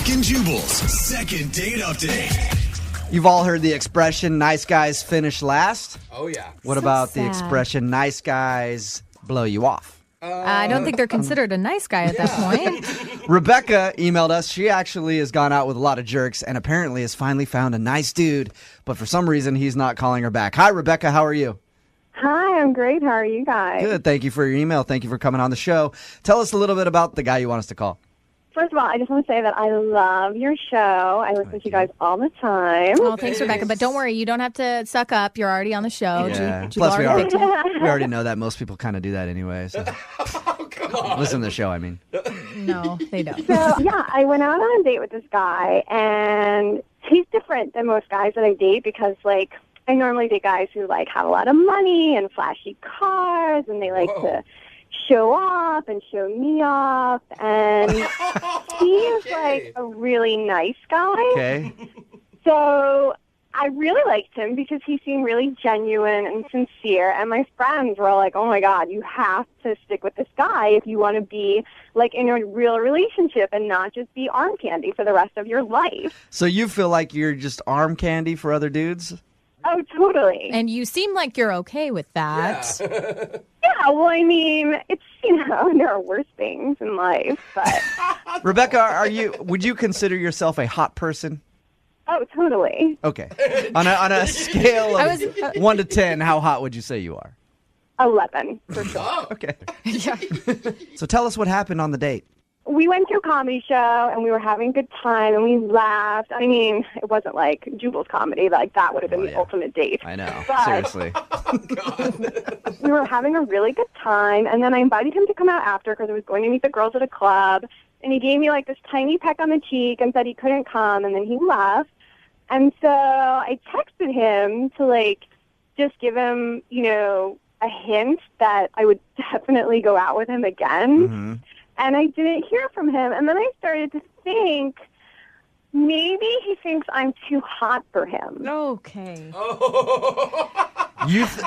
Brooke and Jubal's second date update. You've all heard the expression, nice guys finish last. Oh, yeah. What about the expression, nice guys blow you off? I don't think they're considered a nice guy at that point. Rebecca emailed us. She actually has gone out with a lot of jerks and apparently has finally found a nice dude. But for some reason, he's not calling her back. Hi, Rebecca. How are you? Hi, I'm great. How are you guys? Good. Thank you for your email. Thank you for coming on the show. Tell us a little bit about the guy you want us to call. First of all, I just want to say that I love your show. I listen to you guys all the time. Oh, thanks, Rebecca. But don't worry, you don't have to suck up. You're already on the show. Yeah. Jubal Plus, we already already know that most people kind of do that anyway. So. Oh, come on. Listen to the show, I mean. No, they don't. So, yeah, I went out on a date with this guy, and he's different than most guys that I date because, like, I normally date guys who, like, have a lot of money and flashy cars, and they like to show off and show me off, and he is like a really nice guy. Okay. So I really liked him because he seemed really genuine and sincere, and my friends were all like, oh my God, you have to stick with this guy if you want to be like in a real relationship and not just be arm candy for the rest of your life. So you feel like you're just arm candy for other dudes? Oh, totally. And you seem like you're okay with that. Yeah, well, I mean, it's, there are worse things in life, but... Rebecca, would you consider yourself a hot person? Oh, totally. Okay. On a scale of 1 to 10, how hot would you say you are? 11, for sure. Oh, Okay. Yeah. So tell us what happened on the date. We went to a comedy show, and we were having a good time, and we laughed. I mean, it wasn't like Jubal's comedy. Like, that would have been the ultimate date. I know. But Seriously. we were having a really good time, and then I invited him to come out after because I was going to meet the girls at a club, and he gave me, like, this tiny peck on the cheek and said he couldn't come, and then he left. And so I texted him to, like, just give him, a hint that I would definitely go out with him again. Mm-hmm. And I didn't hear from him. And then I started to think maybe he thinks I'm too hot for him. Okay.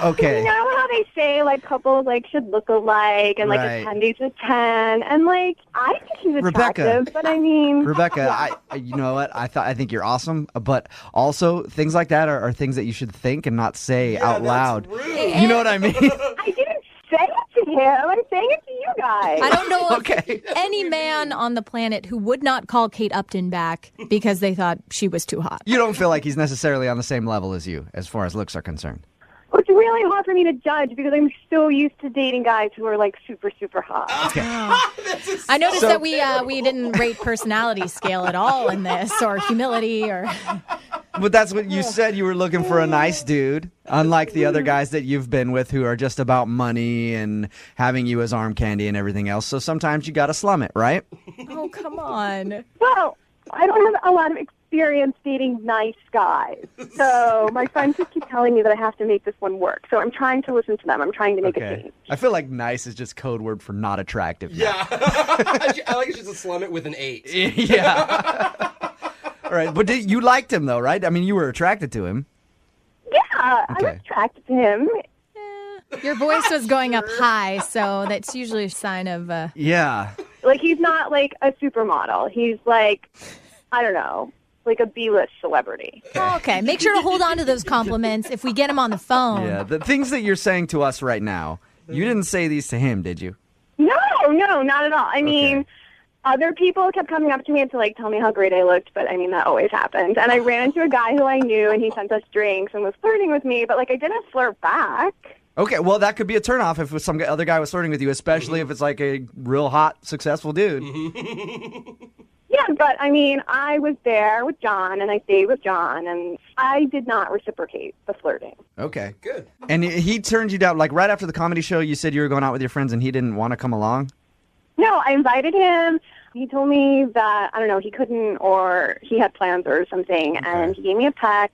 Okay. You know how they say, like, couples, like, should look alike and, like, Right. a 10 days to 10. And, like, I think he's attractive, Rebecca. but I mean... Rebecca, you know what? I think you're awesome, but also things like that are things that you should think and not say out loud. Rude. You know what I mean? I didn't say it to him. I'm saying it to you guys. I don't know Okay. any man on the planet who would not call Kate Upton back because they thought she was too hot. You don't feel like he's necessarily on the same level as you as far as looks are concerned. Well, it's really hard for me to judge because I'm so used to dating guys who are, like, super, super hot. I noticed that we didn't rate personality scale at all in this, or humility, or... But that's what you said. You were looking for a nice dude, unlike the other guys that you've been with who are just about money and having you as arm candy and everything else. So sometimes you got to slum it, right? Oh, come on. Well, I don't have a lot of experience dating nice guys. So my friends just keep telling me that I have to make this one work. So I'm trying to listen to them. I'm trying to make a change. I feel like nice is just code word for not attractive. Yeah. I like it's just a slum it with an 8. Yeah. All right. But you liked him, though, right? I mean, you were attracted to him. Yeah, Okay. I'm attracted to him. Your voice was going up high, so that's usually a sign of... Yeah. Like, he's not, like, a supermodel. He's, like, I don't know, like a B-list celebrity. Okay, make sure to hold on to those compliments if we get him on the phone. Yeah. The things that you're saying to us right now, you didn't say these to him, did you? No, not at all. I mean, other people kept coming up to me and to, like, tell me how great I looked, but, I mean, that always happens. And I ran into a guy who I knew, and he sent us drinks and was flirting with me, but, like, I didn't flirt back. Okay, well, that could be a turnoff if some other guy was flirting with you, especially if it's like a real hot, successful dude. Yeah, but, I mean, I was there with John, and I stayed with John, and I did not reciprocate the flirting. Okay. Good. And he turned you down, like right after the comedy show, you said you were going out with your friends and he didn't want to come along? No, I invited him. He told me that, I don't know, he couldn't or he had plans or something, and he gave me a peck,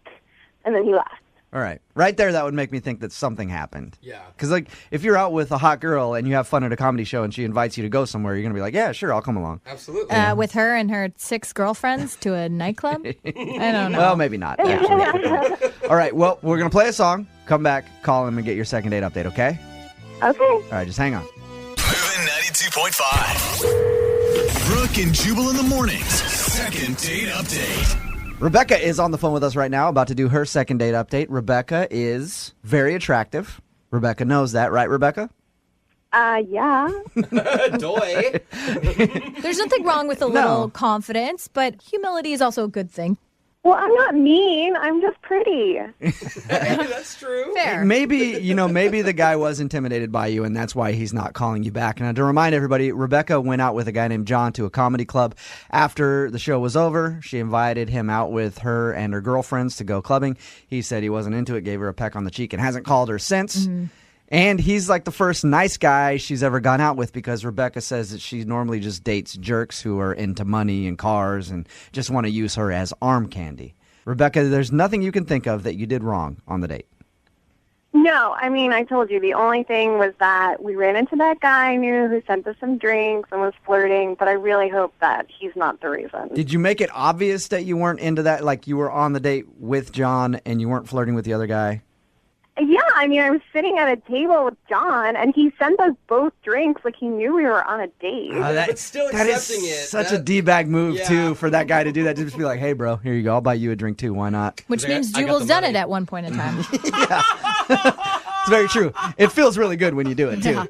and then he left. All right. Right there, that would make me think that something happened. Yeah. Because, like, if you're out with a hot girl and you have fun at a comedy show and she invites you to go somewhere, you're going to be like, yeah, sure, I'll come along. Absolutely. With her and her 6 girlfriends to a nightclub? I don't know. Well, maybe not, actually. All right, well, we're going to play a song, come back, call him, and get your second date update, okay? Okay. All right, just hang on. Moving 92.5. Brooke Brooke and Jubal in the mornings. Second date update. Rebecca is on the phone with us right now, about to do her second date update. Rebecca is very attractive. Rebecca knows that, right, Rebecca? Yeah. Doy. There's nothing wrong with a little confidence, but humility is also a good thing. Well, I'm not mean. I'm just pretty. That's true. Fair. Maybe the guy was intimidated by you, and that's why he's not calling you back. And to remind everybody, Rebecca went out with a guy named John to a comedy club. After the show was over, she invited him out with her and her girlfriends to go clubbing. He said he wasn't into it, gave her a peck on the cheek, and hasn't called her since. Mm-hmm. And he's like the first nice guy she's ever gone out with, because Rebecca says that she normally just dates jerks who are into money and cars and just want to use her as arm candy. Rebecca, there's nothing you can think of that you did wrong on the date. No, I mean, I told you the only thing was that we ran into that guy I knew who sent us some drinks and was flirting, but I really hope that he's not the reason. Did you make it obvious that you weren't into that, like you were on the date with John and you weren't flirting with the other guy? Yeah, I mean, I was sitting at a table with John, and he sent us both drinks like he knew we were on a date. But still that accepting is it. Such a D-bag move, too, for that guy to do that. To just be like, hey, bro, here you go. I'll buy you a drink, too. Why not? Which means Jubal's done it at one point in time. It's very true. It feels really good when you do it, too.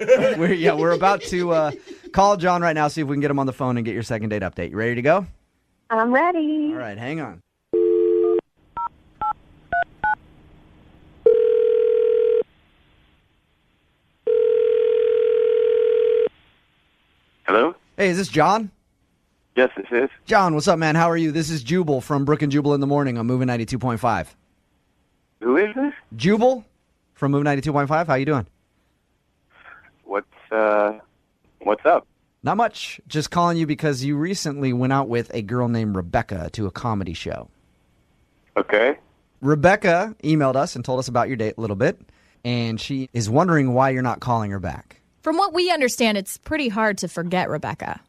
Yeah. We're about to call John right now, see if we can get him on the phone and get your second date update. You ready to go? I'm ready. All right, hang on. Hello? Hey, is this John? Yes, this is. John, what's up, man? How are you? This is Jubal from Brooke and Jubal in the morning on Moving 92.5. Who is this? Jubal from Moving 92.5. How you doing? What's up? Not much. Just calling you because you recently went out with a girl named Rebecca to a comedy show. Okay. Rebecca emailed us and told us about your date a little bit, and she is wondering why you're not calling her back. From what we understand, it's pretty hard to forget Rebecca.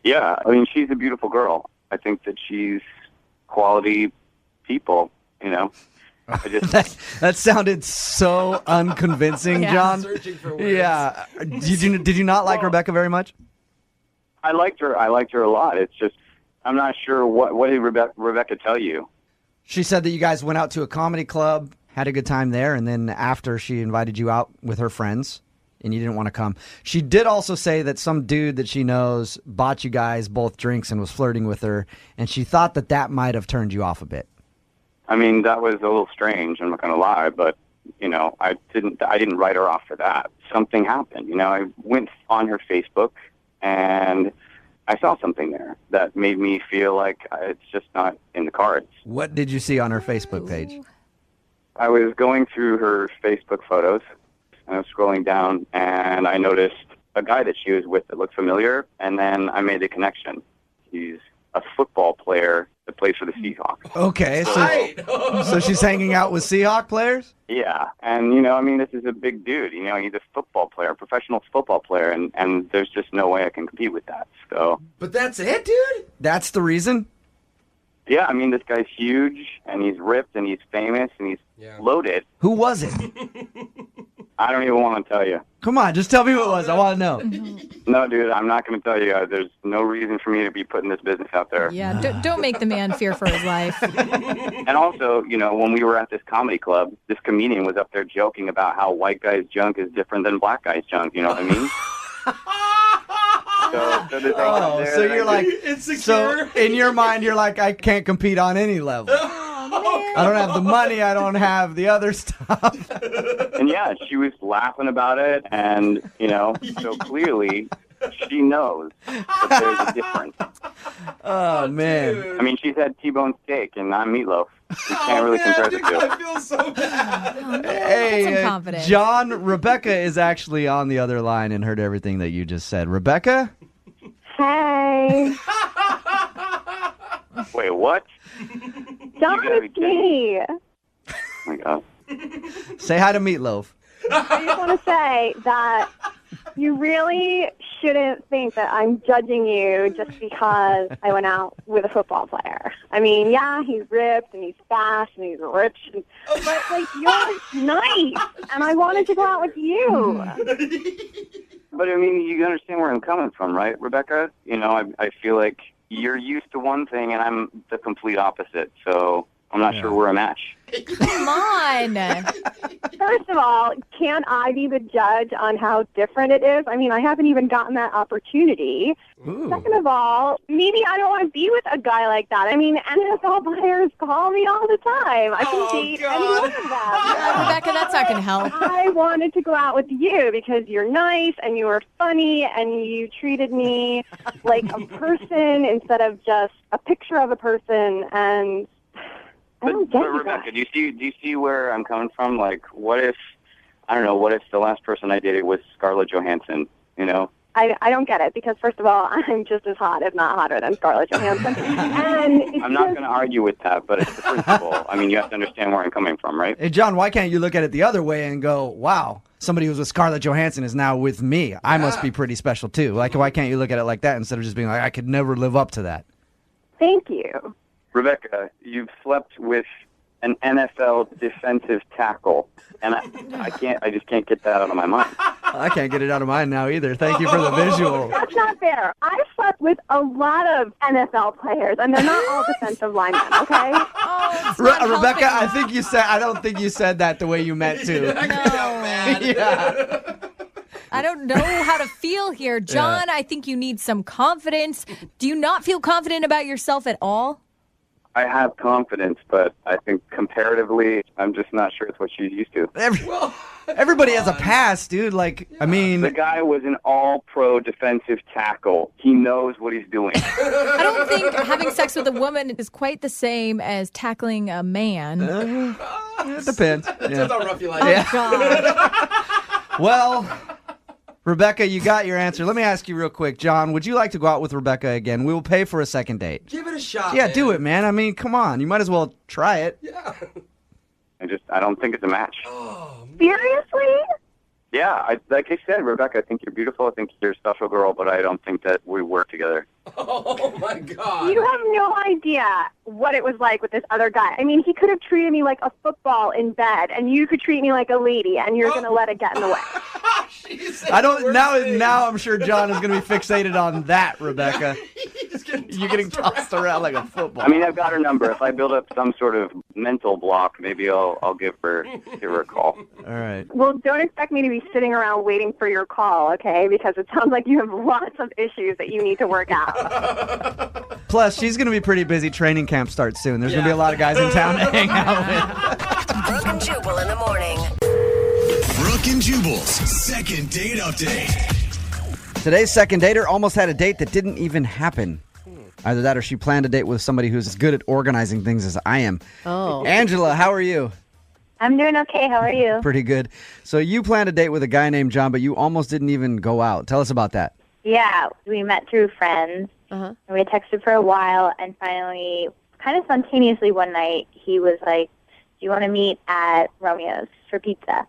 Yeah, I mean, she's a beautiful girl. I think that she's quality people, you know. I just that sounded so unconvincing, Yeah. John. Searching for words. Yeah. Did you not like Rebecca very much? I liked her a lot. It's just I'm not sure what did Rebecca tell you? She said that you guys went out to a comedy club, had a good time there, and then after she invited you out with her friends and you didn't want to come. She did also say that some dude that she knows bought you guys both drinks and was flirting with her, and she thought that might have turned you off a bit. I mean, that was a little strange, I'm not going to lie, but you know, I didn't write her off for that. Something happened, you know. I went on her Facebook and I saw something there that made me feel like it's just not in the cards. What did you see on her Facebook page? I was going through her Facebook photos, and I was scrolling down, and I noticed a guy that she was with that looked familiar, and then I made the connection. He's a football player that plays for the Seahawks. Okay, so she's hanging out with Seahawk players? Yeah, and, you know, I mean, this is a big dude. You know, he's a football player, a professional football player, and there's just no way I can compete with that. So, But that's it, dude? That's the reason? yeah, I mean, this guy's huge, and he's ripped, and he's famous, and he's loaded. Who was it? I don't even want to tell you. Come on, just tell me who it was. I want to know. No, dude, I'm not going to tell you. There's no reason for me to be putting this business out there. Yeah, don't make the man fear for his life. And also, you know, when we were at this comedy club, this comedian was up there joking about how white guy's junk is different than black guy's junk. You know what I mean? So you're like, so in your mind, you're like, I can't compete on any level. I don't have the money. I don't have the other stuff. And yeah, she was laughing about it, and, you know, so clearly she knows that there's a difference. Oh, man. I mean, she's had T-bone steak and not meatloaf. You can't really compare the two. I feel so bad. Hey, Some confidence. John, Rebecca is actually on the other line and heard everything that you just said. Rebecca? Hey. Wait, what? John, gotta be it's me. Oh, my God. Say hi to Meatloaf. I just want to say that you really shouldn't think that I'm judging you just because I went out with a football player. I mean, yeah, he's ripped and he's fast and he's rich, but like you're nice, and I wanted to go out with you. But I mean, you understand where I'm coming from, right, Rebecca? You know, I feel like you're used to one thing and I'm the complete opposite. So I'm not sure we're a match. Come on. First of all, can't I be the judge on how different it is? I mean, I haven't even gotten that opportunity. Ooh. Second of all, maybe I don't want to be with a guy like that. I mean, NFL players call me all the time. I can date any one of them. Rebecca, that's not going to help. I wanted to go out with you because you're nice and you were funny and you treated me like a person instead of just a picture of a person. And I don't get But Rebecca, that. do you see where I'm coming from? Like, what if the last person I dated was Scarlett Johansson? You know? I don't get it because, first of all, I'm just as hot, if not hotter, than Scarlett Johansson. And it's I'm not going to argue with that, but it's the principle. I mean, you have to understand where I'm coming from, right? Hey, John, why can't you look at it the other way and go, wow, somebody who's with Scarlett Johansson is now with me. I must be pretty special, too. Like, why can't you look at it like that instead of just being like, I could never live up to that? Thank you. Rebecca, you've slept with an NFL defensive tackle, and I just can't get that out of my mind. I can't get it out of mine now either. Thank you for the visual. That's not fair. I've slept with a lot of NFL players, and they're not all defensive linemen, okay? Oh, it's not Rebecca, helping. I don't think you said that the way you meant to. Yeah. I don't know how to feel here. John, I think you need some confidence. Do you not feel confident about yourself at all? I have confidence, but I think comparatively, I'm just not sure it's what she's used to. Everybody has a past, dude. Like, I mean, The guy was an all-pro defensive tackle. He knows what he's doing. I don't think having sex with a woman is quite the same as tackling a man. it depends. Yeah. Depends how rough you like Oh, it. God. Well, Rebecca, you got your answer. Let me ask you real quick, John, would you like to go out with Rebecca again? We will pay for a second date. Give it a shot. Yeah, man. do it, man. I mean, come on. You might as well try it. Yeah. I don't think it's a match. Seriously? Yeah, like I said, Rebecca, I think you're beautiful. I think you're a special girl, but I don't think that we work together. Oh my God. You have no idea what it was like with this other guy. I mean, he could have treated me like a football in bed, and you could treat me like a lady, and you're going to let it get in the way. I don't now I'm sure John is going to be fixated on that, Rebecca. You're getting tossed around like a football. I mean, I've got her number. If I build up some sort of mental block, maybe I'll give her a call. All right. Well, don't expect me to be sitting around waiting for your call, okay? Because it sounds like you have lots of issues that you need to work out. Plus, she's going to be pretty busy. Training camp starts soon. There's going to be a lot of guys in town to hang out with. Brooke and Jubal in the morning. Brooke and Jubal's second date update. Today's second dater almost had a date that didn't even happen. Either that or she planned a date with somebody who's as good at organizing things as I am. Oh. Angela, how are you? I'm doing okay. How are you? Pretty good. So you planned a date with a guy named John, but you almost didn't even go out. Tell us about that. Yeah, we met through friends. And we had texted for a while, and finally, kind of spontaneously one night, he was like, do you want to meet at Romeo's for pizza?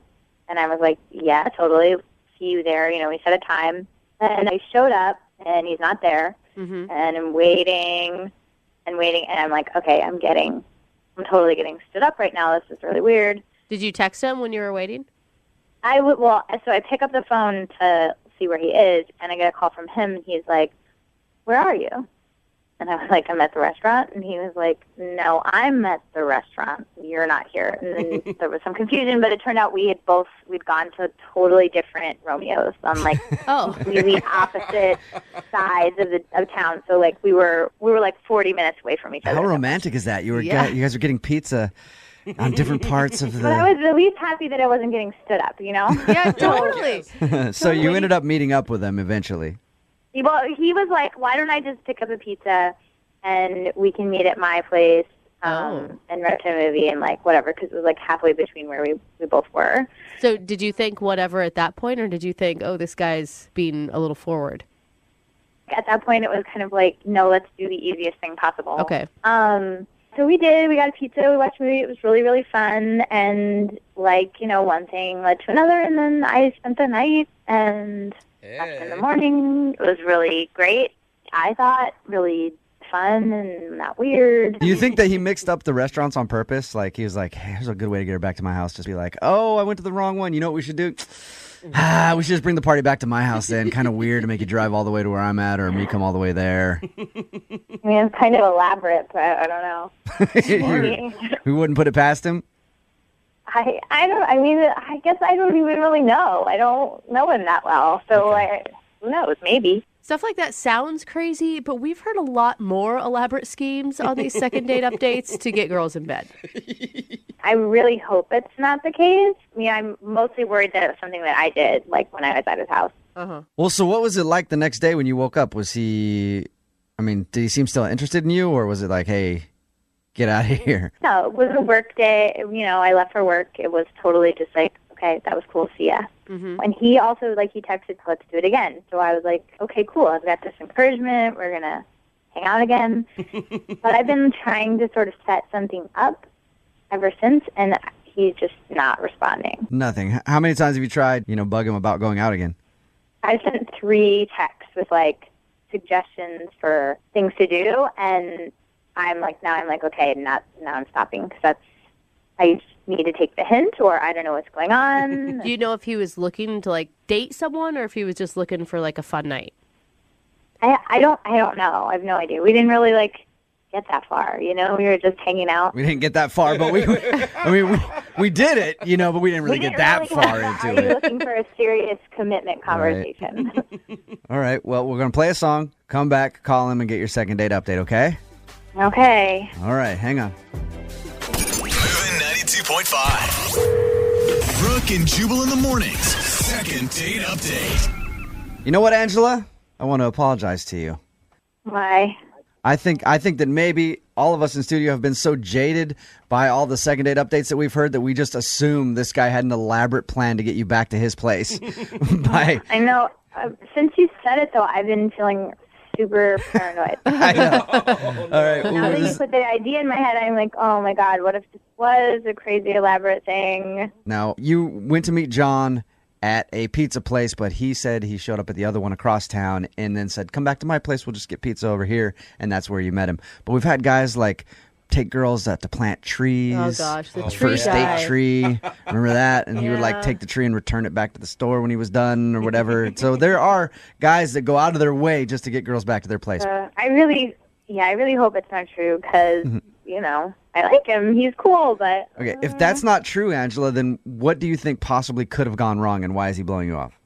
And I was like, yeah, totally. See you there. You know, we set a time. And I showed up, and he's not there. And I'm waiting and waiting, and I'm like, okay, I'm totally getting stood up right now. This is really weird. Did you text him when you were waiting? So I pick up the phone to see where he is, and I get a call from him, and he's like, where are you? And I was like, I'm at the restaurant. And he was like, no, I'm at the restaurant. You're not here. And then there was some confusion, but it turned out we'd gone to totally different Romeos on like completely opposite sides of town. So like we were like 40 minutes away from each other. How romantic is that? You guys are getting pizza on different parts of the... But I was at least happy that I wasn't getting stood up, you know? Yeah, totally. So you ended up meeting up with them eventually. Well, he was like, why don't I just pick up a pizza and we can meet at my place and rent a movie and like whatever, because it was like halfway between where we both were. So did you think whatever at that point, or did you think, oh, this guy's being a little forward? At that point, it was kind of like, no, let's do the easiest thing possible. Okay. So we did. We got a pizza. We watched a movie. It was really, really fun. And like, you know, one thing led to another. And then I spent the night and left in the morning. It was really great. I thought really fun and not weird. Do you think that he mixed up the restaurants on purpose? Like he was like, hey, here's a good way to get her back to my house. Just be like, oh, I went to the wrong one. You know what we should do? We should just bring the party back to my house then. Kind of weird to make you drive all the way to where I'm at or me come all the way there. I mean, it's kind of elaborate, but I don't know. We wouldn't put it past him? I guess I don't even really know. I don't know him that well. So who knows? Maybe. Stuff like that sounds crazy, but we've heard a lot more elaborate schemes on these second date updates to get girls in bed. I really hope it's not the case. I mean, I'm mostly worried that it was something that I did, like when I was at his house. Uh-huh. Well, so what was it like the next day when you woke up? Did he seem still interested in you, or was it like, hey, get out of here? No, it was a work day. I left for work. It was totally just like, okay, that was cool. See ya. Mm-hmm. And he also, he texted, let's do it again. So I was like, okay, cool. I've got this encouragement. We're going to hang out again. But I've been trying to sort of set something up ever since, and he's just not responding. Nothing. How many times have you tried, bug him about going out again? I sent 3 texts with, suggestions for things to do, and I'm like, okay, now I'm stopping, because I just need to take the hint, or I don't know what's going on. Do you know if he was looking to date someone, or if he was just looking for a fun night? I don't know. I have no idea. We didn't really get that far, We were just hanging out. We didn't get that far, but we did it, but we didn't really get that far into it. Are you looking for a serious commitment conversation? Right. All right. Well, we're going to play a song, come back, call him, and get your second date update, okay? Okay. All right. Hang on. Moving 92.5. Brooke and Jubal in the mornings. Second date update. You know what, Angela? I want to apologize to you. Why? I think that maybe all of us in studio have been so jaded by all the second date updates that we've heard that we just assume this guy had an elaborate plan to get you back to his place. I know. Since you said it, though, I've been feeling super paranoid. I know. All right. Now that you put the idea in my head, I'm like, oh my God, what if this was a crazy elaborate thing? Now, you went to meet John at a pizza place, but he said he showed up at the other one across town and then said, come back to my place, we'll just get pizza over here, and that's where you met him. But we've had guys take girls to plant trees. Oh gosh, the tree first guy. date tree. Remember that? And he would take the tree and return it back to the store when he was done or whatever. So there are guys that go out of their way just to get girls back to their place. I really hope it's not true because, I like him. He's cool, but... Okay, if that's not true, Angela, then what do you think possibly could have gone wrong, and why is he blowing you off?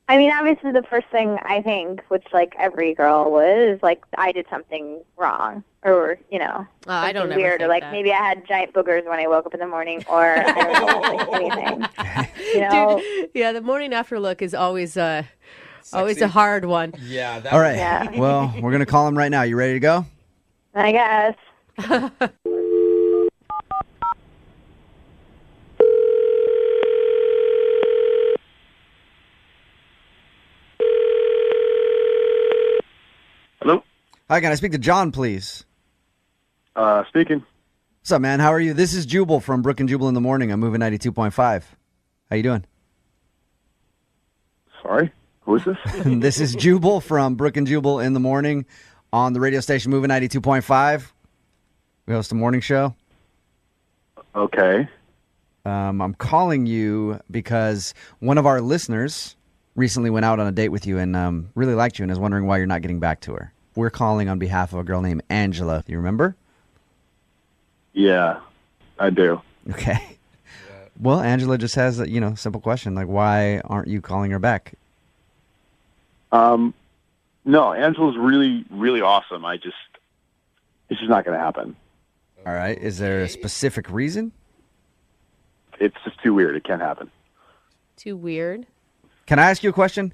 I mean, obviously the first thing I think, which every girl would, is I did something wrong. Or, I don't something weird. Or that. maybe I had giant boogers when I woke up in the morning. Or, I don't know, anything. Dude, yeah, the morning after look is always a hard one. Yeah. All right. Well, we're going to call him right now. You ready to go? I guess. Hello? Hi, can I speak to John, please? Speaking. What's up, man? How are you? This is Jubal from Brooke and Jubal in the morning. I'm moving 92.5. How you doing? Sorry? Who is this? This is Jubal from Brooke and Jubal in the morning on the radio station Moving 92.5. We host a morning show. Okay. I'm calling you because one of our listeners recently went out on a date with you and really liked you and is wondering why you're not getting back to her. We're calling on behalf of a girl named Angela. Do you remember? Yeah, I do. Okay. Well, Angela just has a, simple question, why aren't you calling her back? No, Angela's really, really awesome. It's just not going to happen. All right. Is there a specific reason? It's just too weird. It can't happen. Too weird? Can I ask you a question?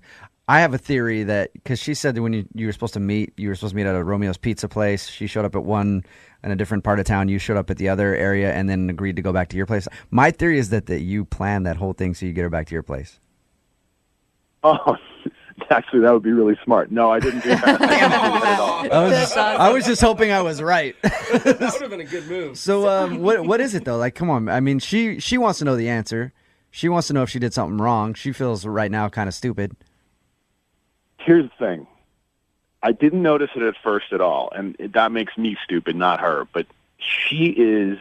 I have a theory that, because she said that when you were supposed to meet at a Romeo's Pizza place. She showed up at one in a different part of town. You showed up at the other area and then agreed to go back to your place. My theory is that you planned that whole thing so you get her back to your place. Oh, actually, that would be really smart. No, I didn't do that. I was just hoping I was right. That would have been a good move. So what is it, though? Come on. I mean, she wants to know the answer. She wants to know if she did something wrong. She feels right now kind of stupid. Here's the thing. I didn't notice it at first at all, and that makes me stupid, not her. But she is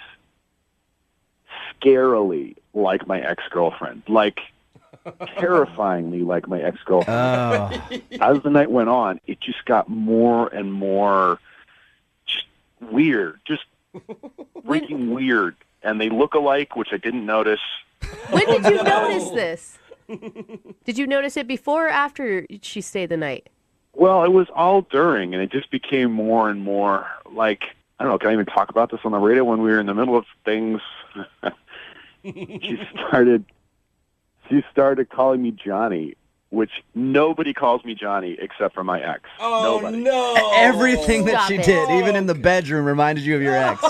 scarily like my ex-girlfriend. terrifyingly like my ex-girlfriend. Oh. As the night went on, it just got more and more just weird, just freaking weird. And they look alike, which I didn't notice. When did you notice this? Did you notice it before or after she stayed the night? Well, it was all during, and it just became more and more like, I don't know, can I even talk about this on the radio when we were in the middle of things? She started calling me Johnny, which nobody calls me Johnny except for my ex. Oh, nobody. no. Everything that Stop she it. did, even in the bedroom, reminded you of your ex.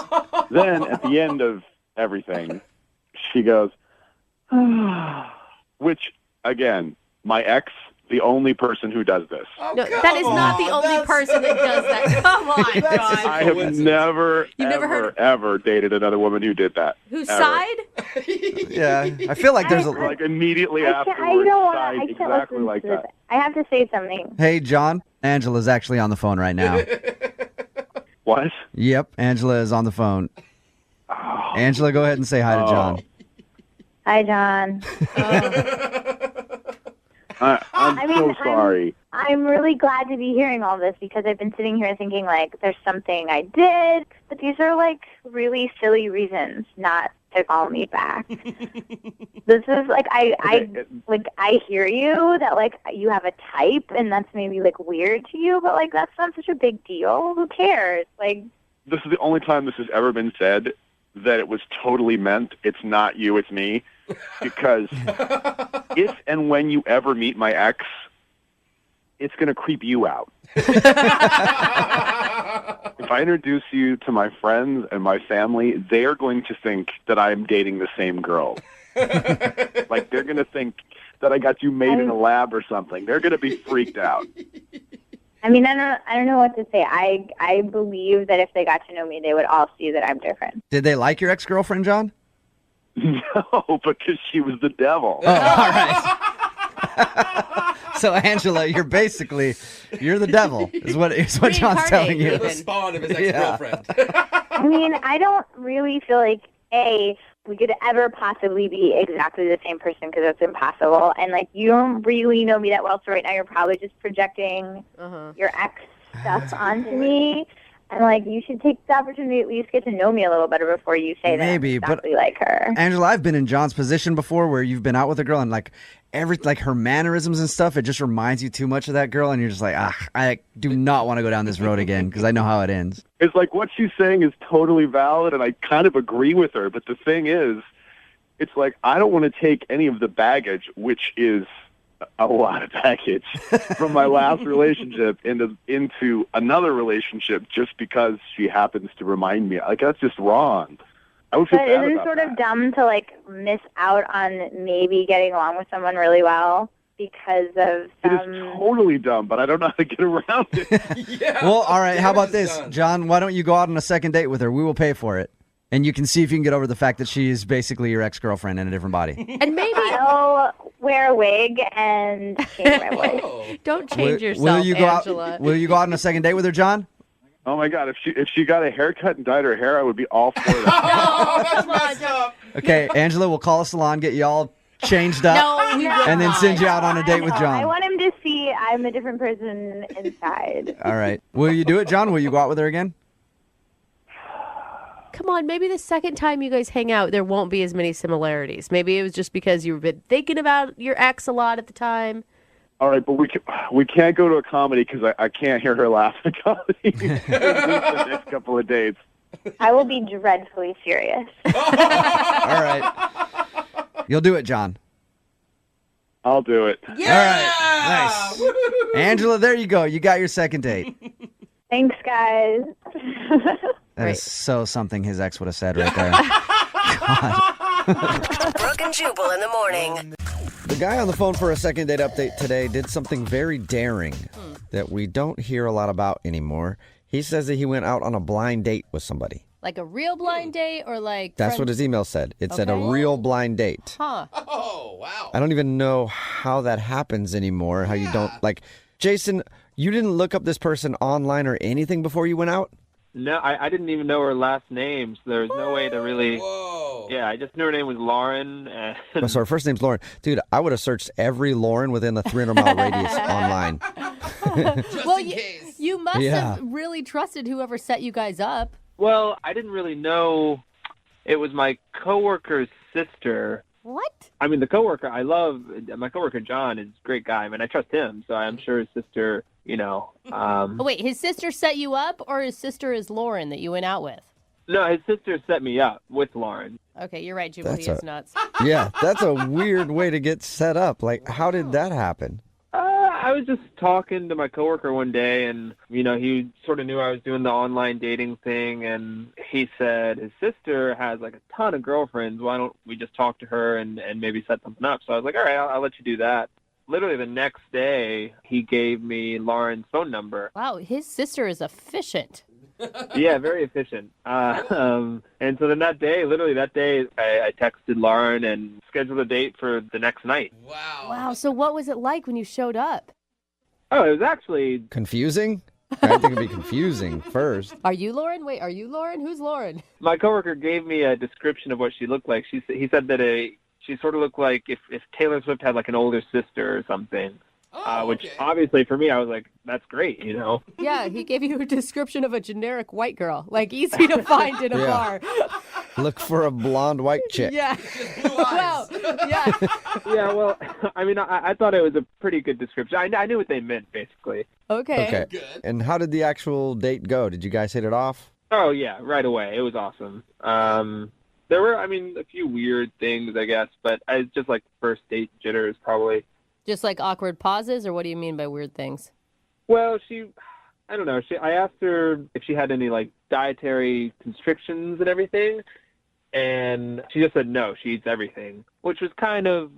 Then, at the end of everything, she goes, which, again, my ex, the only person who does this. Oh, No, come that is not the on. only person that does that. Come on, John. I have never, You've never heard ever dated another woman who did that. Who ever. sighed? Yeah, I feel like there's a... Like immediately I afterwards, don't want sighed to. I can't exactly listen like to this. that. I have to say something. Hey, John, Angela's actually on the phone right now. What? Yep, Angela is on the phone. Angela, go ahead and say hi to John. Hi, John. I'm I mean, so sorry. I'm really glad to be hearing all this because I've been sitting here thinking like there's something I did, but these are like really silly reasons not to call me back. This is like I hear you that like you have a type and that's maybe like weird to you, but like that's not such a big deal. Who cares? Like This is the only time this has ever been said that it was totally meant. It's not you, it's me. Because if and when you ever meet my ex, it's going to creep you out. If I introduce you to my friends and my family, they are going to think that I'm dating the same girl. Like, they're going to think that I got you made in a lab or something. They're going to be freaked out. I mean, I don't know what to say. I believe that if they got to know me, they would all see that I'm different. Did they like your ex-girlfriend, John? No, because she was the devil. Oh, all right. So, Angela, you're the devil, is what John's telling You're you. the spawn of his ex-girlfriend. I mean, I don't really feel like, A, we could ever possibly be exactly the same person because that's impossible. And, like, you don't really know me that well, so right now you're probably just projecting your ex stuff onto me. And, like, you should take the opportunity to at least get to know me a little better before you say that I'm exactly like her. Angela, I've been in John's position before where you've been out with a girl and, like, her mannerisms and stuff, it just reminds you too much of that girl, and you're just like, I do not want to go down this road again because I know how it ends. It's like what she's saying is totally valid, and I kind of agree with her. But the thing is, it's like I don't want to take any of the baggage, which is a lot of baggage, from my last relationship into another relationship just because she happens to remind me. Like, that's just wrong. I would feel But bad isn't it about sort that. of dumb to, like, miss out on maybe getting along with someone really well because of It is totally dumb, but I don't know how to get around it. Yeah. Well, all right, how about this? Done. John, why don't you go out on a second date with her? We will pay for it. And you can see if you can get over the fact that she is basically your ex-girlfriend in a different body. And maybe I'll wear a wig and change my voice. Oh. don't change yourself, will you go Angela. out? Will you go out on a second date with her, John? Oh my God! If she got a haircut and dyed her hair, I would be all for that. Oh, that's come on, messed up. Okay, Angela, we'll call a salon, get you all changed up, No, we will and then not. send you out on a date with I John. want him to see I'm a different person inside. All right. Will you do it, John? Will you go out with her again? Come on, maybe the second time you guys hang out, there won't be as many similarities. Maybe it was just because you've been thinking about your ex a lot at the time. All right, but we can't go to a comedy because I can't hear her laugh at comedy. the next couple of dates. I will be dreadfully furious. All right. You'll do it, John. I'll do it. Yeah. All right. Nice. Angela, there you go. You got your second date. Thanks, guys. That is so something his ex would have said right there. Brooke and Jubal in the morning. The guy on the phone for a second date update today did something very daring that we don't hear a lot about anymore. He says that he went out on a blind date with somebody. Like a real blind date or like... That's what his email said. It said a Okay. real blind date. Huh. Oh, wow. I don't even know how that happens anymore, how you don't... Like, Jason, you didn't look up this person online or anything before you went out? No, I didn't even know her last name, so there was no way to really... Whoa. Yeah, I just knew her name was Lauren. And So her first name's Lauren. Dude, I would have searched every Lauren within the 300-mile radius online. Well, you must have really trusted whoever set you guys up. Well, I didn't really know it was my coworker's sister. What? I mean, the coworker I love, my coworker John is a great guy. I mean, I trust him, so I'm sure his sister, Oh, wait, his sister set you up, or his sister is Lauren that you went out with? No, his sister set me up with Lauren. Okay, you're right, Jubal. He is nuts. Yeah, that's a weird way to get set up. Like, how did that happen? I was just talking to my coworker one day, and, he sort of knew I was doing the online dating thing, and he said his sister has, like, a ton of girlfriends. Why don't we just talk to her and maybe set something up? So I was like, all right, I'll let you do that. Literally the next day, he gave me Lauren's phone number. Wow, his sister is efficient. Yeah, very efficient. And so then literally that day, I texted Lauren and scheduled a date for the next night. Wow, so what was it like when you showed up? Oh, it was actually... Confusing? I think it'd be confusing first. Are you Lauren? Wait, are you Lauren? Who's Lauren? My coworker gave me a description of what she looked like. He said that she sort of looked like if Taylor Swift had like an older sister or something. Which obviously for me, I was like, that's great, Yeah, he gave you a description of a generic white girl, like easy to find in a bar. Look for a blonde white chick. Yeah. Wow. Yeah. Yeah, well, I mean, I thought it was a pretty good description. I knew what they meant, basically. Okay. Good. And how did the actual date go? Did you guys hit it off? Oh, yeah, right away. It was awesome. There were, a few weird things, I guess, but it's just like first date jitters, probably. Just like awkward pauses, or what do you mean by weird things? Well, I don't know. I asked her if she had any like dietary constrictions and everything, and she just said no, she eats everything, which was kind of,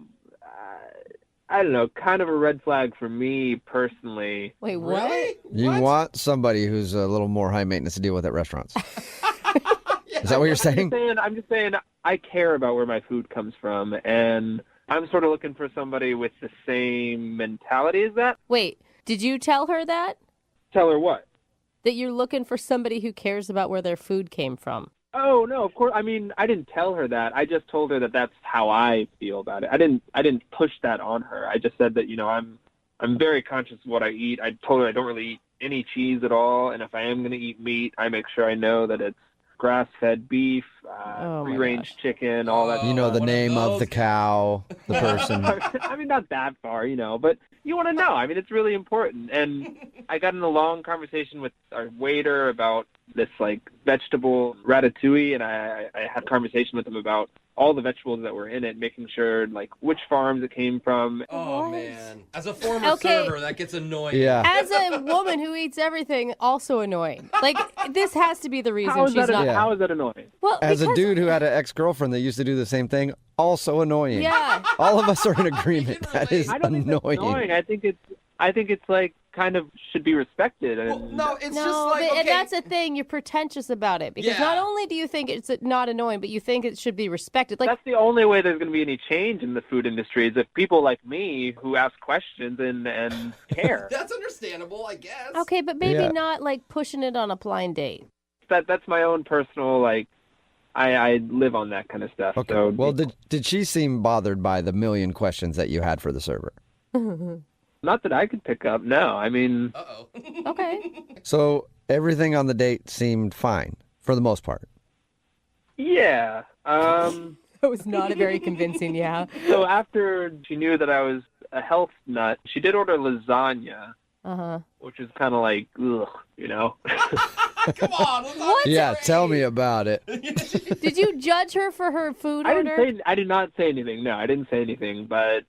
I don't know, kind of a red flag for me personally. Wait, what? You want somebody who's a little more high maintenance to deal with at restaurants. Is that what you're saying? I'm just saying I care about where my food comes from, and I'm sort of looking for somebody with the same mentality as that. Wait, did you tell her that? Tell her what? That you're looking for somebody who cares about where their food came from. Oh, no, of course. I mean, I didn't tell her that. I just told her that that's how I feel about it. I didn't push that on her. I just said that, I'm very conscious of what I eat. I told her I don't really eat any cheese at all, and if I am going to eat meat, I make sure I know that it's grass-fed beef, free-range chicken, all that. You know the name of the cow, the person. I mean, not that far, but you want to know. I mean, it's really important. And I got in a long conversation with our waiter about this, like, vegetable ratatouille, and I had a conversation with him about all the vegetables that were in it, making sure, like, which farms it came from. Oh, man. As a former server, that gets annoying. Yeah. As a woman who eats everything, also annoying. Like, this has to be the reason How is she's that, not... How is that annoying? Well, As a dude who had an ex-girlfriend that used to do the same thing, also annoying. Yeah. All of us are in agreement. That is I don't think that's annoying. I think it's like kind of should be respected. And... Well, no, it's no, just like, but okay. that's the thing. You're pretentious about it because not only do you think it's not annoying, but you think it should be respected. Like that's the only way there's going to be any change in the food industry is if people like me who ask questions and care. That's understandable, I guess. Okay, but maybe not like pushing it on a blind date. That's my own personal like. I live on that kind of stuff. Okay. So well, did she seem bothered by the million questions that you had for the server? Not that I could pick up. No, I mean. Uh-oh. Okay. So everything on the date seemed fine for the most part. Yeah. That was not a very convincing yeah. So after she knew that I was a health nut, she did order lasagna. Which is kind of like, ugh, Come on. What? Yeah, tell me about it. Did you judge her for her food order? I did not say anything. No, I didn't say anything, but...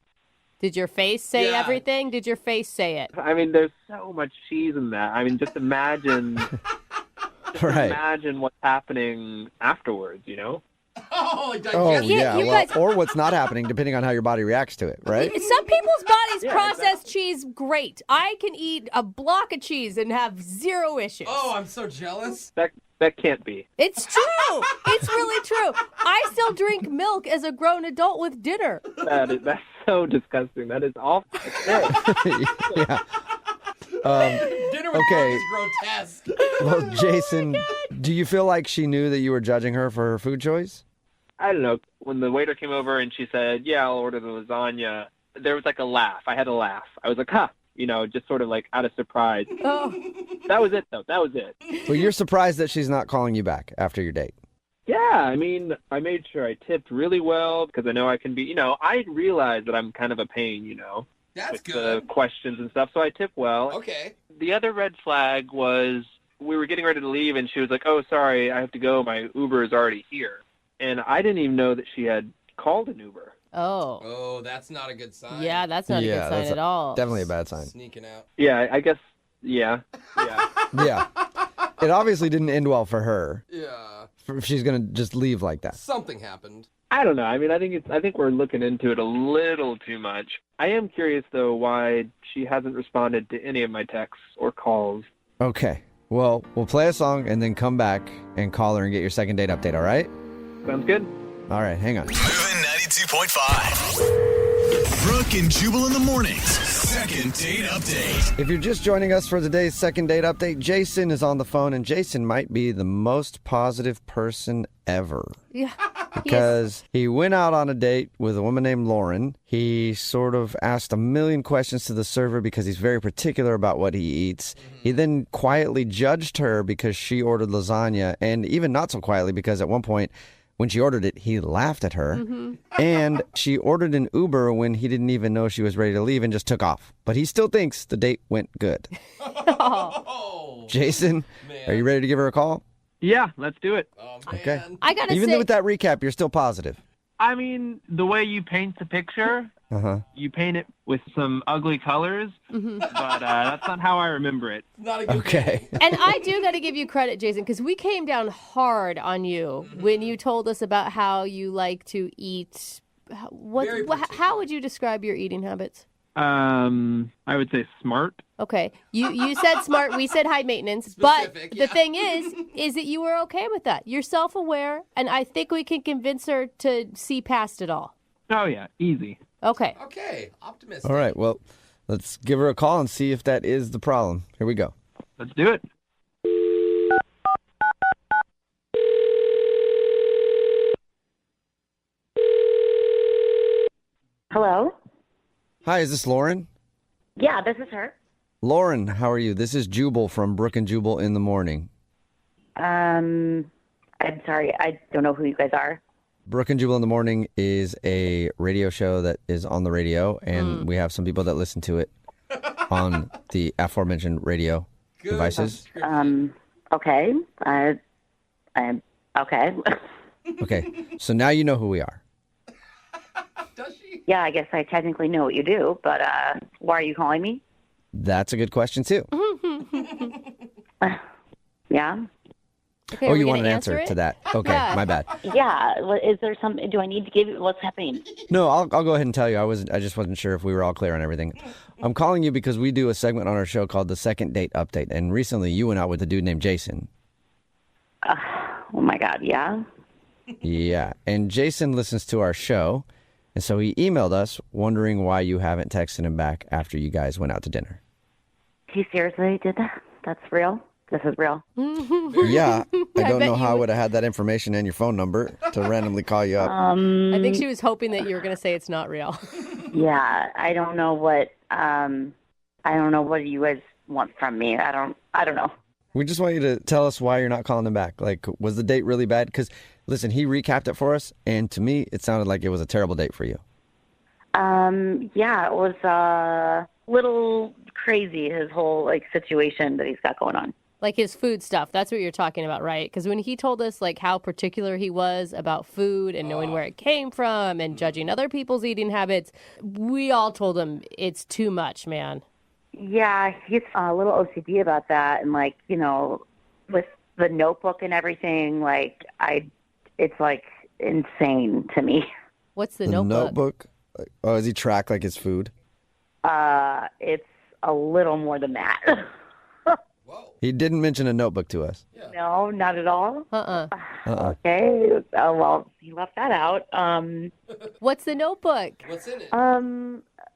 Did your face say everything? Did your face say it? I mean, there's so much cheese in that. I mean, just imagine... imagine what's happening afterwards, Oh, yeah. Well, guys... or what's not happening, depending on how your body reacts to it, right? Some people's bodies process cheese great. I can eat a block of cheese and have zero issues. Oh, I'm so jealous. That can't be. It's true. It's really true. I still drink milk as a grown adult with dinner. That's so disgusting. That is awful. Yeah. Dinner with milk is grotesque. Well, Jason, do you feel like she knew that you were judging her for her food choice? I don't know, when the waiter came over and she said, yeah, I'll order the lasagna, there was like a laugh. I had a laugh. I was like, huh, just sort of like out of surprise. Oh. That was it, though. That was it. Well, you're surprised that she's not calling you back after your date. Yeah, I mean, I made sure I tipped really well because I know I can be, I realize that I'm kind of a pain, That's with good. the questions and stuff, so I tip well. Okay. The other red flag was we were getting ready to leave, and she was like, oh, sorry, I have to go. My Uber is already here. And I didn't even know that she had called an Uber. Oh. Oh, that's not a good sign. Yeah, that's not a good sign at all. Definitely a bad sign. Sneaking out. Yeah, I guess, yeah. Yeah. It obviously didn't end well for her. Yeah. If she's going to just leave like that. Something happened. I don't know. I mean, I think we're looking into it a little too much. I am curious, though, why she hasn't responded to any of my texts or calls. Okay. Well, we'll play a song and then come back and call her and get your second date update, all right? Sounds good. All right, hang on. Moving 92.5. Brooke and Jubal in the mornings. Second date update. If you're just joining us for today's second date update, Jason is on the phone, and Jason might be the most positive person ever. Yeah. Because he went out on a date with a woman named Lauren. He sort of asked a million questions to the server because he's very particular about what he eats. He then quietly judged her because she ordered lasagna, and even not so quietly because at one point when she ordered it, he laughed at her. And she ordered an Uber when he didn't even know she was ready to leave and just took off. But he still thinks the date went good. Jason, are you ready to give her a call? Yeah, let's do it. Oh, Okay. I gotta Even say, with that recap, you're still positive. I mean, the way you paint the picture, you paint it with some ugly colors, but that's not how I remember it. Not a good Okay. and I do got to give you credit, Jason, because we came down hard on you when you told us about how you like to eat. How would you describe your eating habits? I would say smart. Okay, you said smart. We said high maintenance. Specific, But yeah. the thing is that you were okay with that. You're self-aware, and I think we can convince her to see past it all. Oh, yeah, easy. Okay. Okay. Optimistic. All right. Well, let's give her a call and see if that is the problem. Here we go. Let's do it. Hello? Hi, is this Lauren? Yeah, this is her. Lauren, how are you? This is Jubal from Brooke and Jubal in the morning. I'm sorry, I don't know who you guys are. Brooke and Jubal in the morning is a radio show that is on the radio, and we have some people that listen to it on the aforementioned radio devices. Okay. I'm okay. Okay, so now you know who we are. Does she? Yeah, I guess I technically know what you do, but why are you calling me? That's a good question, too. Yeah? Okay, Oh, are we you want gonna an answer it? to that? Okay, Yeah. my bad. Yeah. Is there some? Do I need to give you? What's happening? No, I'll go ahead and tell you. I just wasn't sure if we were all clear on everything. I'm calling you because we do a segment on our show called the Second Date Update, and recently you went out with a dude named Jason. Oh my God. Yeah. Yeah, and Jason listens to our show, and so he emailed us wondering why you haven't texted him back after you guys went out to dinner. He seriously did that? That's real. This is real. Yeah, I don't bet know you how I would- would have had that information and your phone number to randomly call you up. I think she was hoping that you were going to say it's not real. Yeah. I don't know what. I don't know what you guys want from me. I don't know. We just want you to tell us why you're not calling him back. Like, was the date really bad? Because, listen, he recapped it for us, and to me, it sounded like it was a terrible date for you. Yeah, it was a little crazy, his whole situation that he's got going on. Like his food stuff. That's what you're talking about, right? Because when he told us like how particular he was about food and knowing where it came from and judging other people's eating habits, we all told him it's too much, man. Yeah, he's a little OCD about that, and with the notebook and everything, it's like insane to me. What's the notebook? Oh, does he track like his food? It's a little more than that. He didn't mention a notebook to us. No, not at all. Uh-uh. Okay. Well, he left that out. What's the notebook? What's in it? Oh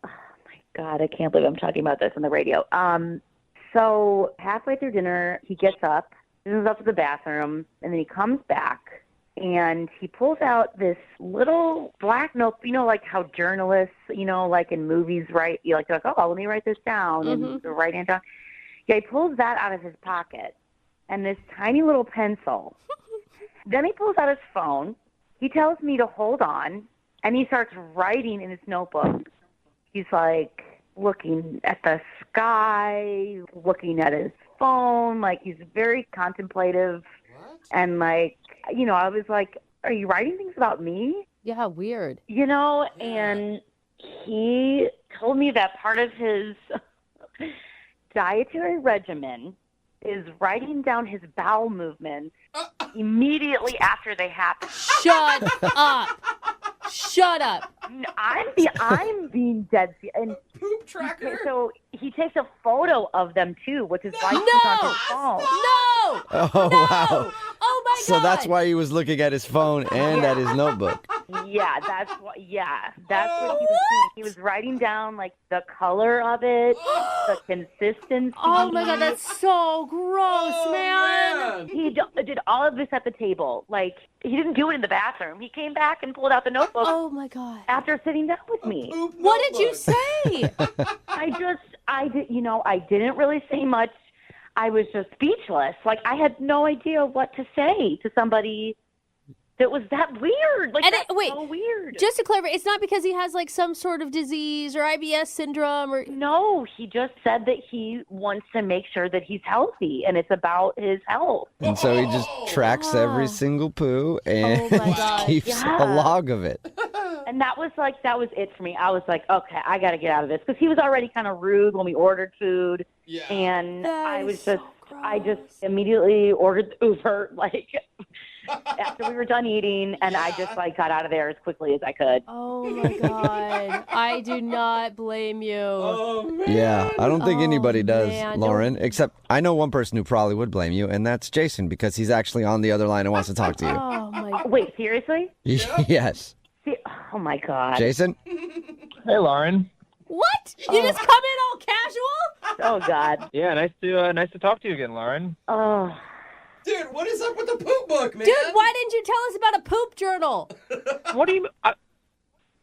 my God, I can't believe I'm talking about this on the radio. So halfway through dinner, he gets up, goes up to the bathroom, and then he comes back, and he pulls out this little black note, like how journalists, like in movies, write, they're like, oh, let me write this down, and the right hand down. Yeah, he pulls that out of his pocket, and this tiny little pencil. Then he pulls out his phone. He tells me to hold on, and he starts writing in his notebook. He's like looking at the sky, looking at his phone, like he's very contemplative. What? And I was like, are you writing things about me? Yeah, weird. And he told me that part of his dietary regimen is writing down his bowel movements immediately after they happen. Shut up. Shut up. I'm being dead serious. And Poop tracker? so he takes a photo of them too, which is why he's on his phone. No! Oh, wow. Oh, my God. So that's why he was looking at his phone and at his notebook. Yeah, that's what he was doing. He was writing down like the color of it, the consistency. Oh my God, that's so gross, man. He did all of this at the table. Like, he didn't do it in the bathroom. He came back and pulled out the notebook. Oh my God. After sitting down with me. What did you say? I didn't really say much. I was just speechless. Like, I had no idea what to say to somebody that was that weird. Like, so weird. Just to clarify, it's not because he has like some sort of disease or IBS syndrome or... No, he just said that he wants to make sure that he's healthy, and it's about his health. And so he just tracks every single poo and keeps a log of it. And that was it for me. I was like, okay, I got to get out of this, because he was already kind of rude when we ordered food. Yeah. And I just immediately ordered the Uber, like, after we were done eating, and I just got out of there as quickly as I could. Oh my God. I do not blame you. Oh, man. Yeah, I don't think anybody does, man. Lauren, except I know one person who probably would blame you, and that's Jason, because he's actually on the other line and wants to talk to you. Oh my... Wait, seriously? Yes. Oh my God. Jason? Hey, Lauren. What? You just come in all casual? Oh God. Yeah, nice to talk to you again, Lauren. Oh. Dude, what is up with the poop book, man? Dude, why didn't you tell us about a poop journal? What do you?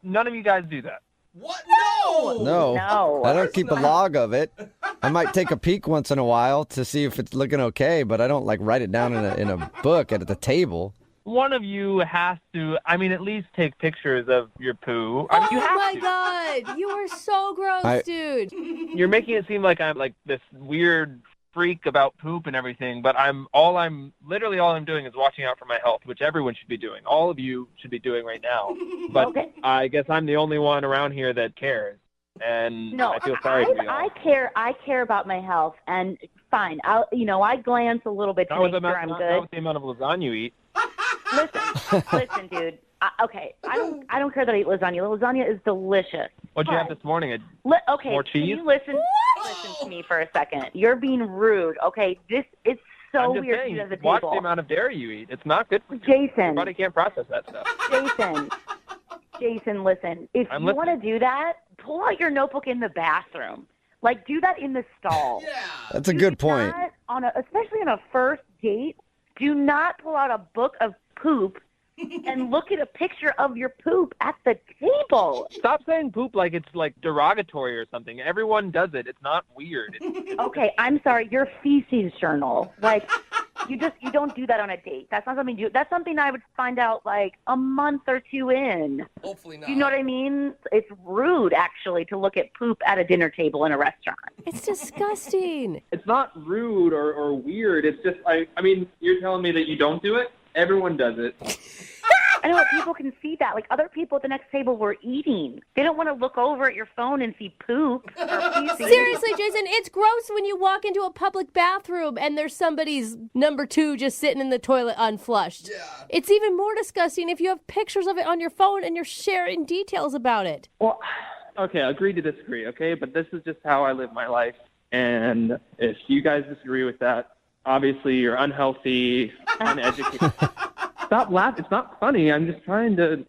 None of you guys do that. What? No. I don't keep a log of it. I might take a peek once in a while to see if it's looking okay, but I don't write it down in a book at the table. One of you has to, at least take pictures of your poo. You have my to. God. You are so gross, dude. You're making it seem like I'm like this weird freak about poop and everything, but all I'm doing is watching out for my health, which everyone should be doing. All of you should be doing right now. But okay. I guess I'm the only one around here that cares. And I feel sorry for you all. I care about my health, and fine. I glance a little bit to make sure I'm good. Not with the amount of lasagna you eat. Listen, dude. Okay, I don't care that I eat lasagna. Lasagna is delicious. What'd you have this morning? Okay, more cheese? Can you listen to me for a second? You're being rude. Okay, it's so weird saying, to eat at the table. Watch the amount of dairy you eat. It's not good for you. Jason. Your body can't process that stuff. Jason, listen. If you want to do that, pull out your notebook in the bathroom. Like, do that in the stall. Yeah. That's a good point. Especially on a first date, do not pull out a book of poop and look at a picture of your poop at the table. Stop saying poop like it's like derogatory or something. Everyone does it. It's not weird. Okay, I'm sorry. Your feces journal. Like, you don't do that on a date. That's not something that's something I would find out like a month or two in. Hopefully not. Do you know what I mean? It's rude, actually, to look at poop at a dinner table in a restaurant. It's disgusting. It's not rude or weird. It's just, you're telling me that you don't do it? Everyone does it. I know, people can see that. Like, other people at the next table were eating. They don't want to look over at your phone and see poop or feces. Seriously, Jason, it's gross when you walk into a public bathroom and there's somebody's number 2 just sitting in the toilet unflushed. Yeah. It's even more disgusting if you have pictures of it on your phone and you're sharing details about it. Well, okay, agree to disagree, okay? But this is just how I live my life. And if you guys disagree with that, obviously you're unhealthy, uneducated. Stop laughing. It's not funny. I'm just trying to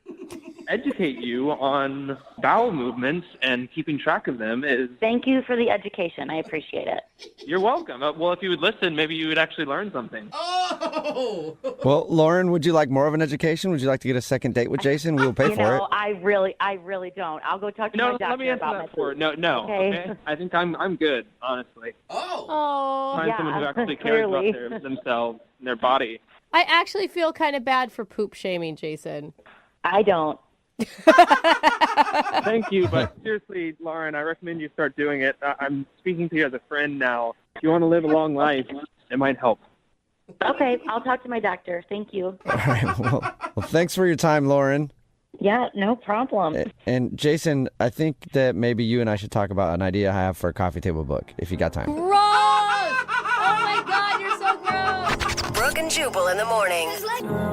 educate you on bowel movements and keeping track of them is... Thank you for the education. I appreciate it. You're welcome. Well, if you would listen, maybe you would actually learn something. Oh! Well, Lauren, would you like more of an education? Would you like to get a second date with Jason? We'll pay for it. I really don't. I'll go talk to my doctor let me answer about that my for food. No. Okay. I think I'm good, honestly. Oh. Find someone who actually cares about themselves and their body. I actually feel kind of bad for poop shaming, Jason. I don't. Thank you, but seriously, Lauren, I recommend you start doing it. I'm speaking to you as a friend now. If you want to live a long life, it might help. Okay, I'll talk to my doctor. Thank you. All right. Well, thanks for your time, Lauren. Yeah, no problem. And Jason, I think that maybe you and I should talk about an idea I have for a coffee table book, if you got time. Gross! Oh my God, you're so gross! Brooke and Jubal in the morning.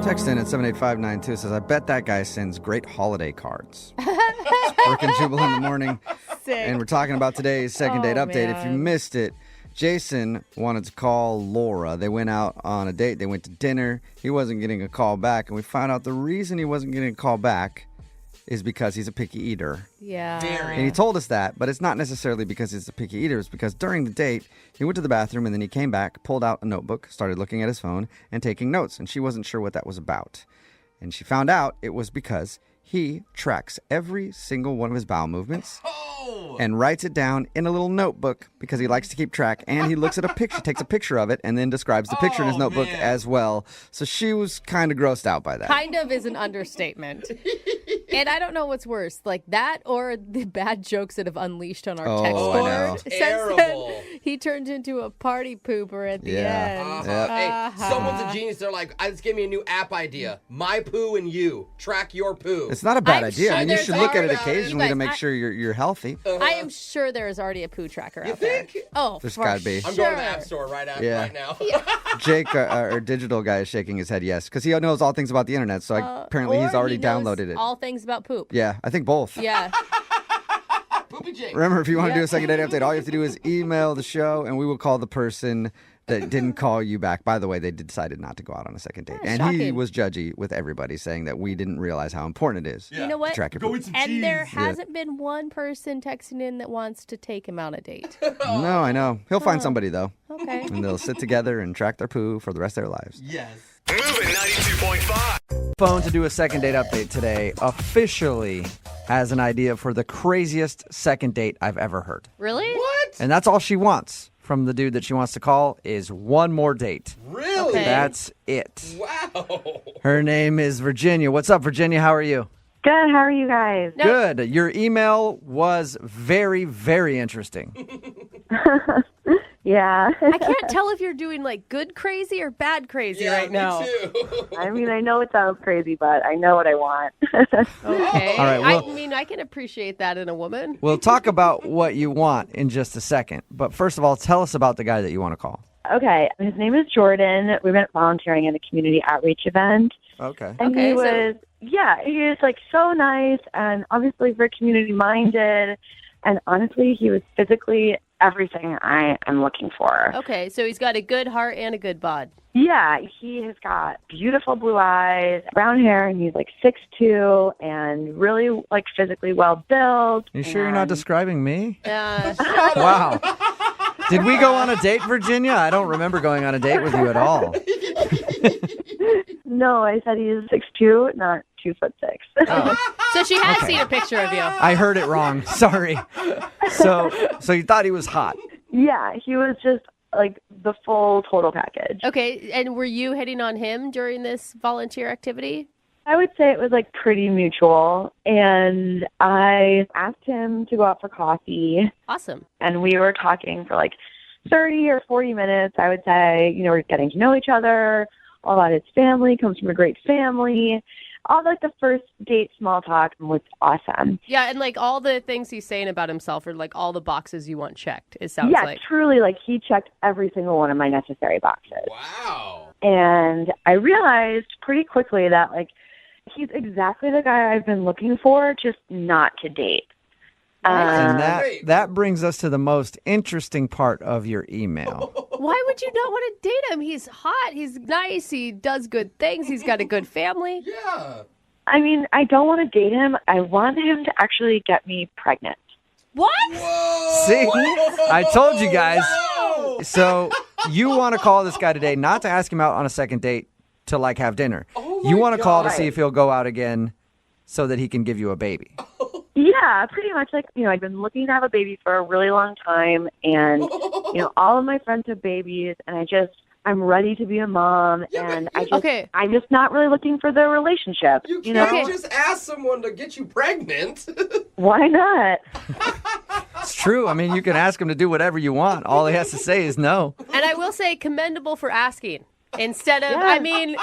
Text in at 78592 says, I bet that guy sends great holiday cards. Brooke and Jubal in the morning. Sick. And we're talking about today's second date update. If you man. missed it, Jason wanted to call Laura. They went out on a date. They went to dinner. He wasn't getting a call back. And we found out the reason he wasn't getting a call back is because he's a picky eater. Yeah. And he told us that, but it's not necessarily because he's a picky eater. It's because during the date, he went to the bathroom and then he came back, pulled out a notebook, started looking at his phone and taking notes. And she wasn't sure what that was about. And she found out it was because he tracks every single one of his bowel movements and writes it down in a little notebook because he likes to keep track. And he looks at a picture, takes a picture of it, and then describes the picture in his notebook as well. So she was kind of grossed out by that. Kind of is an understatement. And I don't know what's worse, like that or the bad jokes that have unleashed on our text I board. know. Since then, he turned into a party pooper at the end. Hey, someone's a genius. They're like, just give me a new app idea. My poo and you. Track your poo. It's not a bad I'm idea. sure I mean, you there's should look at it already- occasionally You to guys, make sure you're healthy. I am sure there is already a poo tracker out think? there. Oh, There's for gotta be. I'm sure. going to the app store right now. Jake, our digital guy, is shaking his head yes because he knows all things about the internet. So apparently he's Or already he knows downloaded it. All things about poop. Yeah, I think both. Yeah. Poopy Jake. Remember, if you want to do a second date update, all you have to do is email the show, and we will call the person that didn't call you back. By the way, they decided not to go out on a second date. And he shocking. was judgy with everybody, saying that we didn't realize how important it is You know what? to track your poop. And there hasn't been one person texting in that wants to take him on a date. No, I know. He'll find somebody, though. Okay. And they'll sit together and track their poo for the rest of their lives. Yes. Moving 92.5. Phone to do a second date update today officially has an idea for the craziest second date I've ever heard. Really? What? And that's all she wants from the dude that she wants to call is one more date. Really? Okay. That's it. Wow. Her name is Virginia. What's up, Virginia? How are you? Good. How are you guys? Good. Your email was very, very interesting. Yeah. I can't tell if you're doing like good crazy or bad crazy right now. Me too. I mean, I know it sounds crazy, but I know what I want. Okay. All right, well- I mean, I can appreciate that in a woman. We'll talk about what you want in just a second. But first of all, tell us about the guy that you want to call. Okay. His name is Jordan. We've been volunteering at a community outreach event. Okay. And Okay, he so- was, he was like so nice and obviously very community minded. And honestly, he was physically everything I am looking for. Okay, so he's got a good heart and a good bod. Yeah, he has got beautiful blue eyes, brown hair, and he's like 6'2", and really like physically well built. You sure you're not describing me? Uh, Wow. Did we go on a date, Virginia? I don't remember going on a date with you at all. No, I said he's 6'2", not 2'6". so she has Okay. seen a picture of you. I heard it wrong. Sorry. So you thought he was hot? Yeah, he was just like the full total package. Okay, and were you hitting on him during this volunteer activity? I would say it was like pretty mutual, and I asked him to go out for coffee, Awesome. and we were talking for like 30 or 40 minutes. I would say, we're getting to know each other, all about his family, comes from a great family. All like the first date small talk was awesome. Yeah, and like all the things he's saying about himself are like all the boxes you want checked, it sounds Yeah, like. truly, like he checked every single one of my necessary boxes. Wow. And I realized pretty quickly that like he's exactly the guy I've been looking for, just not to date. And Great. that brings us to the most interesting part of your email. Why would you not want to date him? He's hot, he's nice, he does good things, he's got a good family. Yeah. I mean, I don't want to date him. I want him to actually get me pregnant. What? See? I told you guys. So you want to call this guy today, not to ask him out on a second date to like have dinner. You want to call to see if he'll go out again so that he can give you a baby. Yeah, pretty much. Like, I've been looking to have a baby for a really long time, and all of my friends have babies, and I'm ready to be a mom, and I'm just not really looking for the relationship. You can't just ask someone to get you pregnant. Why not? It's true. I mean, you can ask him to do whatever you want. All he has to say is no. And I will say commendable for asking. Instead of, I mean,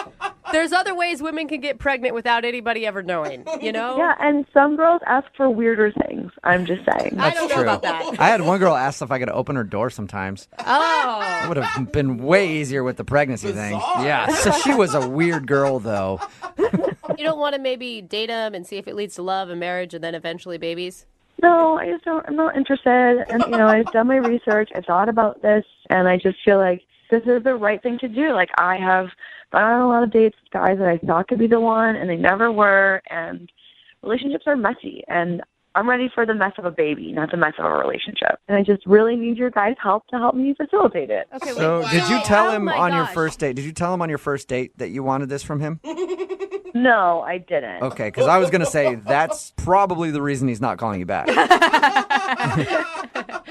there's other ways women can get pregnant without anybody ever knowing, Yeah, and some girls ask for weirder things. I'm just saying. I don't know about that. I had one girl ask if I could open her door sometimes. Oh. It would have been way easier with the pregnancy thing. Yeah, so she was a weird girl, though. You don't want to maybe date him and see if it leads to love and marriage and then eventually babies? No, I just don't. I'm not interested. And, I've done my research. I've thought about this, and I just feel like this is the right thing to do. Like, I have gone on a lot of dates with guys that I thought could be the one, and they never were. And relationships are messy, and I'm ready for the mess of a baby, not the mess of a relationship. And I just really need your guys' help to help me facilitate it. Okay, so did you tell him on your first date? Did you tell him on your first date that you wanted this from him? No, I didn't. Okay, because I was going to say that's probably the reason he's not calling you back.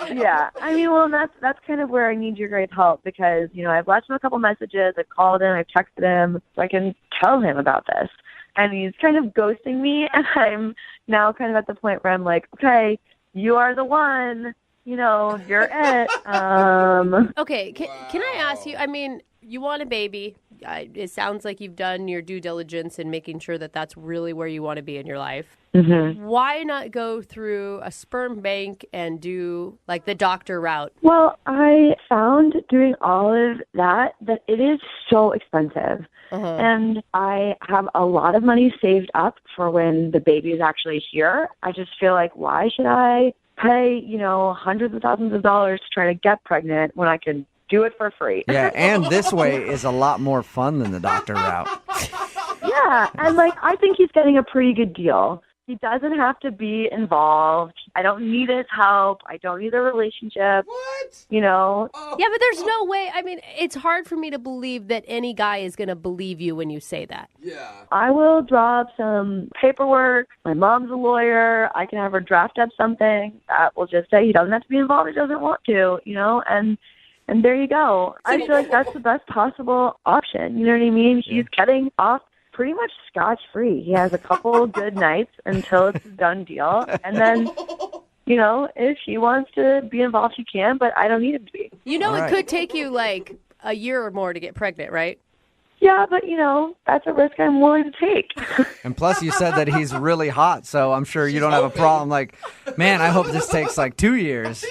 Yeah, I mean, well, that's kind of where I need your guys' help because, I've left him a couple messages, I've called him, I've texted him, so I can tell him about this. And he's kind of ghosting me, and I'm now kind of at the point where I'm like, okay, you are the one, you're it. Okay, can I ask you, I mean, you want a baby. It sounds like you've done your due diligence in making sure that that's really where you want to be in your life. Mm-hmm. Why not go through a sperm bank and do like the doctor route? Well, I found doing all of that it is so expensive. And I have a lot of money saved up for when the baby is actually here. I just feel like, why should I pay, hundreds of thousands of dollars to try to get pregnant when I can do it for free? Yeah, and this way is a lot more fun than the doctor route. Yeah, and I think he's getting a pretty good deal. He doesn't have to be involved. I don't need his help. I don't need a relationship. What? Yeah, but there's no way. I mean, it's hard for me to believe that any guy is going to believe you when you say that. Yeah. I will draw up some paperwork. My mom's a lawyer. I can have her draft up something that will just say he doesn't have to be involved. He doesn't want to, and there you go. I feel like that's the best possible option. You know what I mean? He's getting off pretty much scotch-free. He has a couple of good nights until it's a done deal. And then, if he wants to be involved, he can, but I don't need him to be. It could take you like a year or more to get pregnant, right? Yeah, but, that's a risk I'm willing to take. And plus, you said that he's really hot, so I'm sure you don't have a problem. Like, man, I hope this takes like 2 years.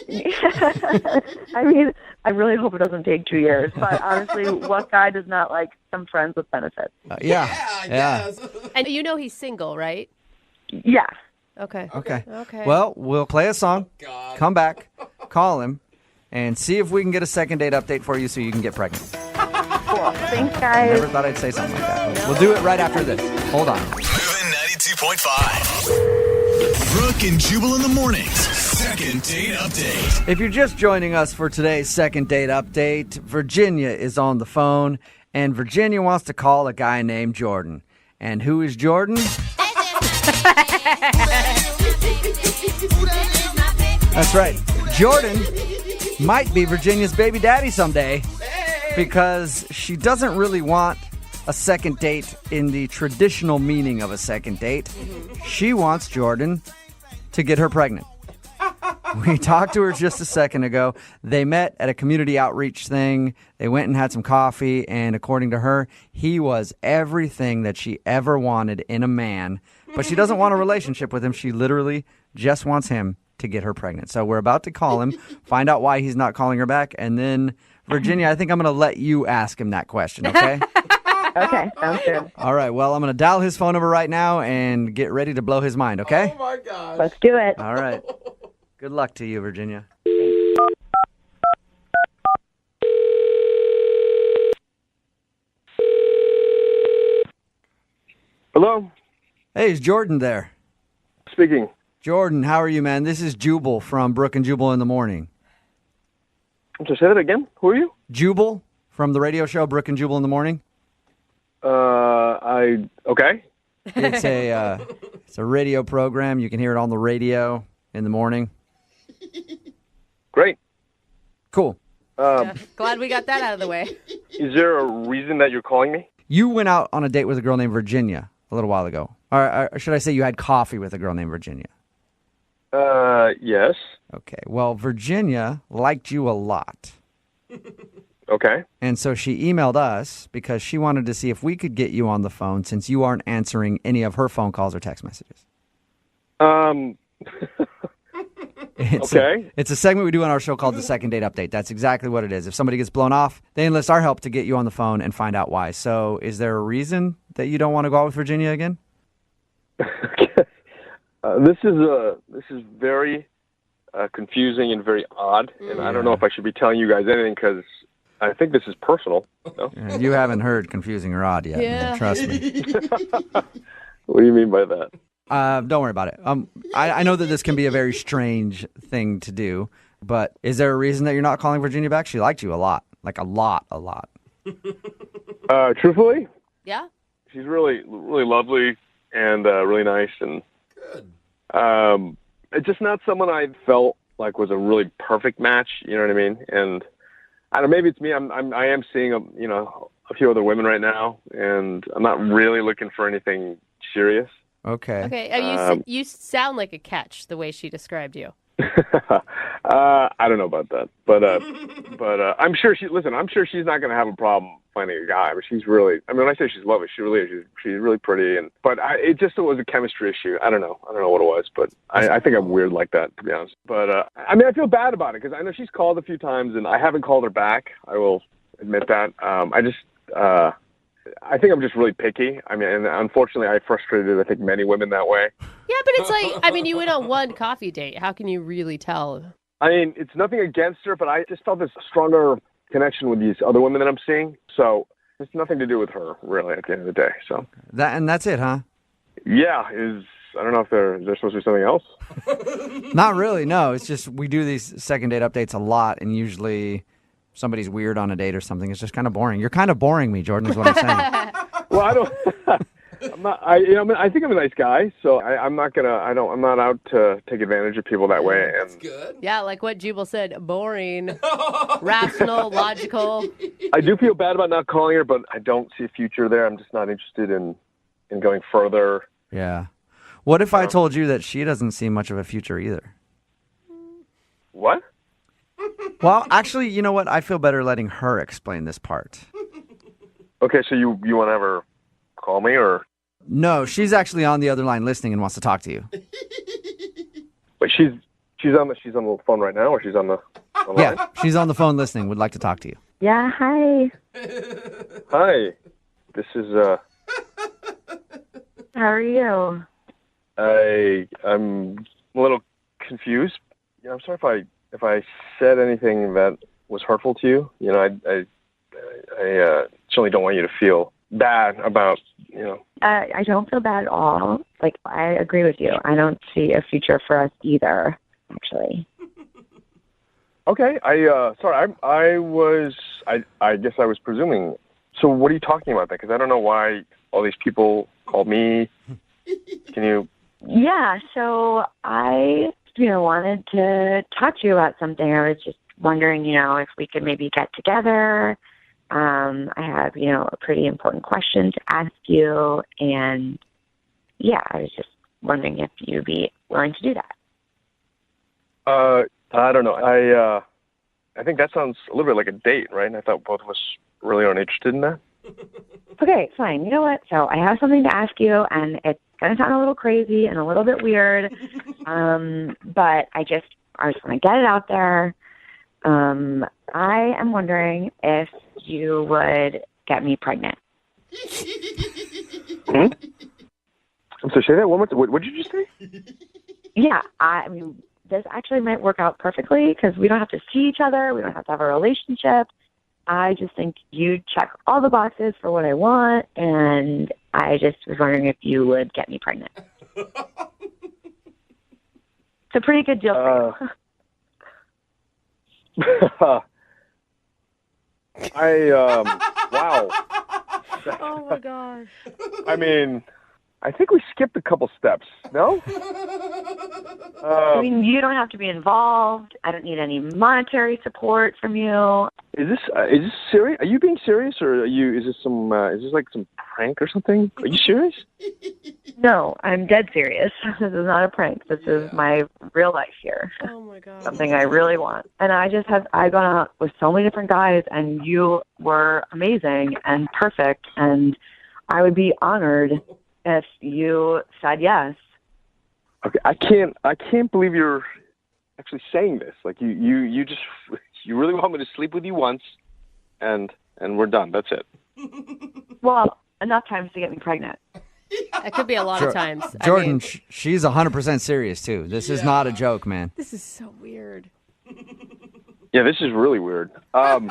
I mean, I really hope it doesn't take 2 years. But honestly, what guy does not like some friends with benefits? Yeah. And he's single, right? Yeah. Okay. Well, we'll play a song, come back, call him, and see if we can get a second date update for you so you can get pregnant. Cool. Thanks, guys. Never thought I'd say something like that. We'll do it right after this. Hold on. Moving 92.5. Brooke and Jubal in the mornings. Second date update. If you're just joining us for today's second date update, Virginia is on the phone, and Virginia wants to call a guy named Jordan. And who is Jordan? That's right. Jordan might be Virginia's baby daddy someday because she doesn't really want a second date in the traditional meaning of a second date. She wants Jordan to get her pregnant. We talked to her just a second ago. They met at a community outreach thing. They went and had some coffee, and according to her, he was everything that she ever wanted in a man. But she doesn't want a relationship with him. She literally just wants him to get her pregnant. So we're about to call him, find out why he's not calling her back, and then, Virginia, I think I'm going to let you ask him that question, okay? Okay, sounds good. All right, well, I'm going to dial his phone number right now and get ready to blow his mind, okay? Oh, my gosh. Let's do it. All right. Good luck to you, Virginia. Hello? Hey, is Jordan there? Speaking. Jordan, how are you, man? This is Jubal from Brooke and Jubal in the Morning. So say that again. Who are you? Jubal from the radio show Brooke and Jubal in the Morning. Okay. It's a radio program. You can hear it on the radio in the morning. Great. Cool. Glad we got that out of the way. Is there a reason that you're calling me? You went out on a date with a girl named Virginia a little while ago. Or should I say you had coffee with a girl named Virginia? Yes. Okay. Well, Virginia liked you a lot. Okay. And so she emailed us because she wanted to see if we could get you on the phone since you aren't answering any of her phone calls or text messages. It's a segment we do on our show called the Second Date Update. That's exactly what it is. If somebody gets blown off, they enlist our help to get you on the phone and find out why. So is there a reason that you don't want to go out with Virginia again? This is very confusing and very odd, and I don't know if I should be telling you guys anything because I think this is personal. No? You haven't heard confusing or odd yet, man. Trust me. What do you mean by that? Don't worry about it. I know that this can be a very strange thing to do, but is there a reason that you're not calling Virginia back? She liked you a lot, like a lot. Truthfully? Yeah. She's really, really lovely and really nice, and it's just not someone I felt like was a really perfect match. You know what I mean? And I don't know, maybe it's me. I am seeing a few other women right now, and I'm not really looking for anything serious. Okay. Okay. You sound like a catch the way she described you. I don't know about that, but I'm sure I'm sure she's not going to have a problem finding a guy. But she's really, when I say she's lovely, she really is. She's really pretty, but it was a chemistry issue. I don't know what it was, but I think I'm weird like that, to be honest. But I feel bad about it because I know she's called a few times and I haven't called her back. I will admit that. I think I'm just really picky. And unfortunately, I frustrated, I think, many women that way. Yeah, but it's like, you went on one coffee date. How can you really tell? It's nothing against her, but I just felt this stronger connection with these other women that I'm seeing. So it's nothing to do with her, really, at the end of the day. So that's it, huh? Yeah. I don't know if there's supposed to be something else. Not really, no. It's just we do these second date updates a lot, and usually somebody's weird on a date or something. It's just kind of boring. You're kind of boring me, Jordan, is what I'm saying. Well, I don't. I'm not. I think I'm a nice guy, so I'm not gonna. I'm not out to take advantage of people that way. And that's good. Yeah, like what Jubal said, boring, rational, logical. I do feel bad about not calling her, but I don't see a future there. I'm just not interested in going further. Yeah. What if I told you that she doesn't see much of a future either? What? Well, actually, you know what? I feel better letting her explain this part. Okay, so you want to have her call me, or? No, she's actually on the other line listening and wants to talk to you. Wait, she's on the phone right now, or she's on the line? Yeah, she's on the phone listening. Would like to talk to you. Yeah, hi. Hi. This is How are you? I'm a little confused. Yeah, I'm sorry if I said anything that was hurtful to you. I certainly don't want you to feel bad about, I don't feel bad at all. Like, I agree with you. I don't see a future for us either, actually. Okay. Sorry. I guess I was presuming. So what are you talking about then? Because I don't know why all these people called me. Can you? Yeah. So I, wanted to talk to you about something. I was just wondering, if we could maybe get together. I have, a pretty important question to ask you. And yeah, I was just wondering if you'd be willing to do that. I don't know. I think that sounds a little bit like a date, right? And I thought both of us really aren't interested in that. Okay, fine. You know what? So I have something to ask you, and it's going to sound a little crazy and a little bit weird, but I just want to get it out there. I am wondering if you would get me pregnant. So say that one more time. What did you just say? Yeah, this actually might work out perfectly because we don't have to see each other. We don't have to have a relationship. I just think you check all the boxes for what I want, and I just was wondering if you would get me pregnant. It's a pretty good deal for you. Wow. Oh my gosh. I mean, I think we skipped a couple steps. No? I mean, you don't have to be involved. I don't need any monetary support from you. Is this serious? Are you being serious, or is this like some prank or something? Are you serious? No, I'm dead serious. This is not a prank. This is my real life here. Oh my god. Something I really want. And I've gone out with so many different guys, and you were amazing and perfect, and I would be honored if you said yes. Okay, I can't believe you're actually saying this. Like you really want me to sleep with you once, and we're done. That's it. Well, enough times to get me pregnant. It could be a lot of times. Jordan, she's 100% serious, too. This is not a joke, man. This is so weird. Yeah, this is really weird. I don't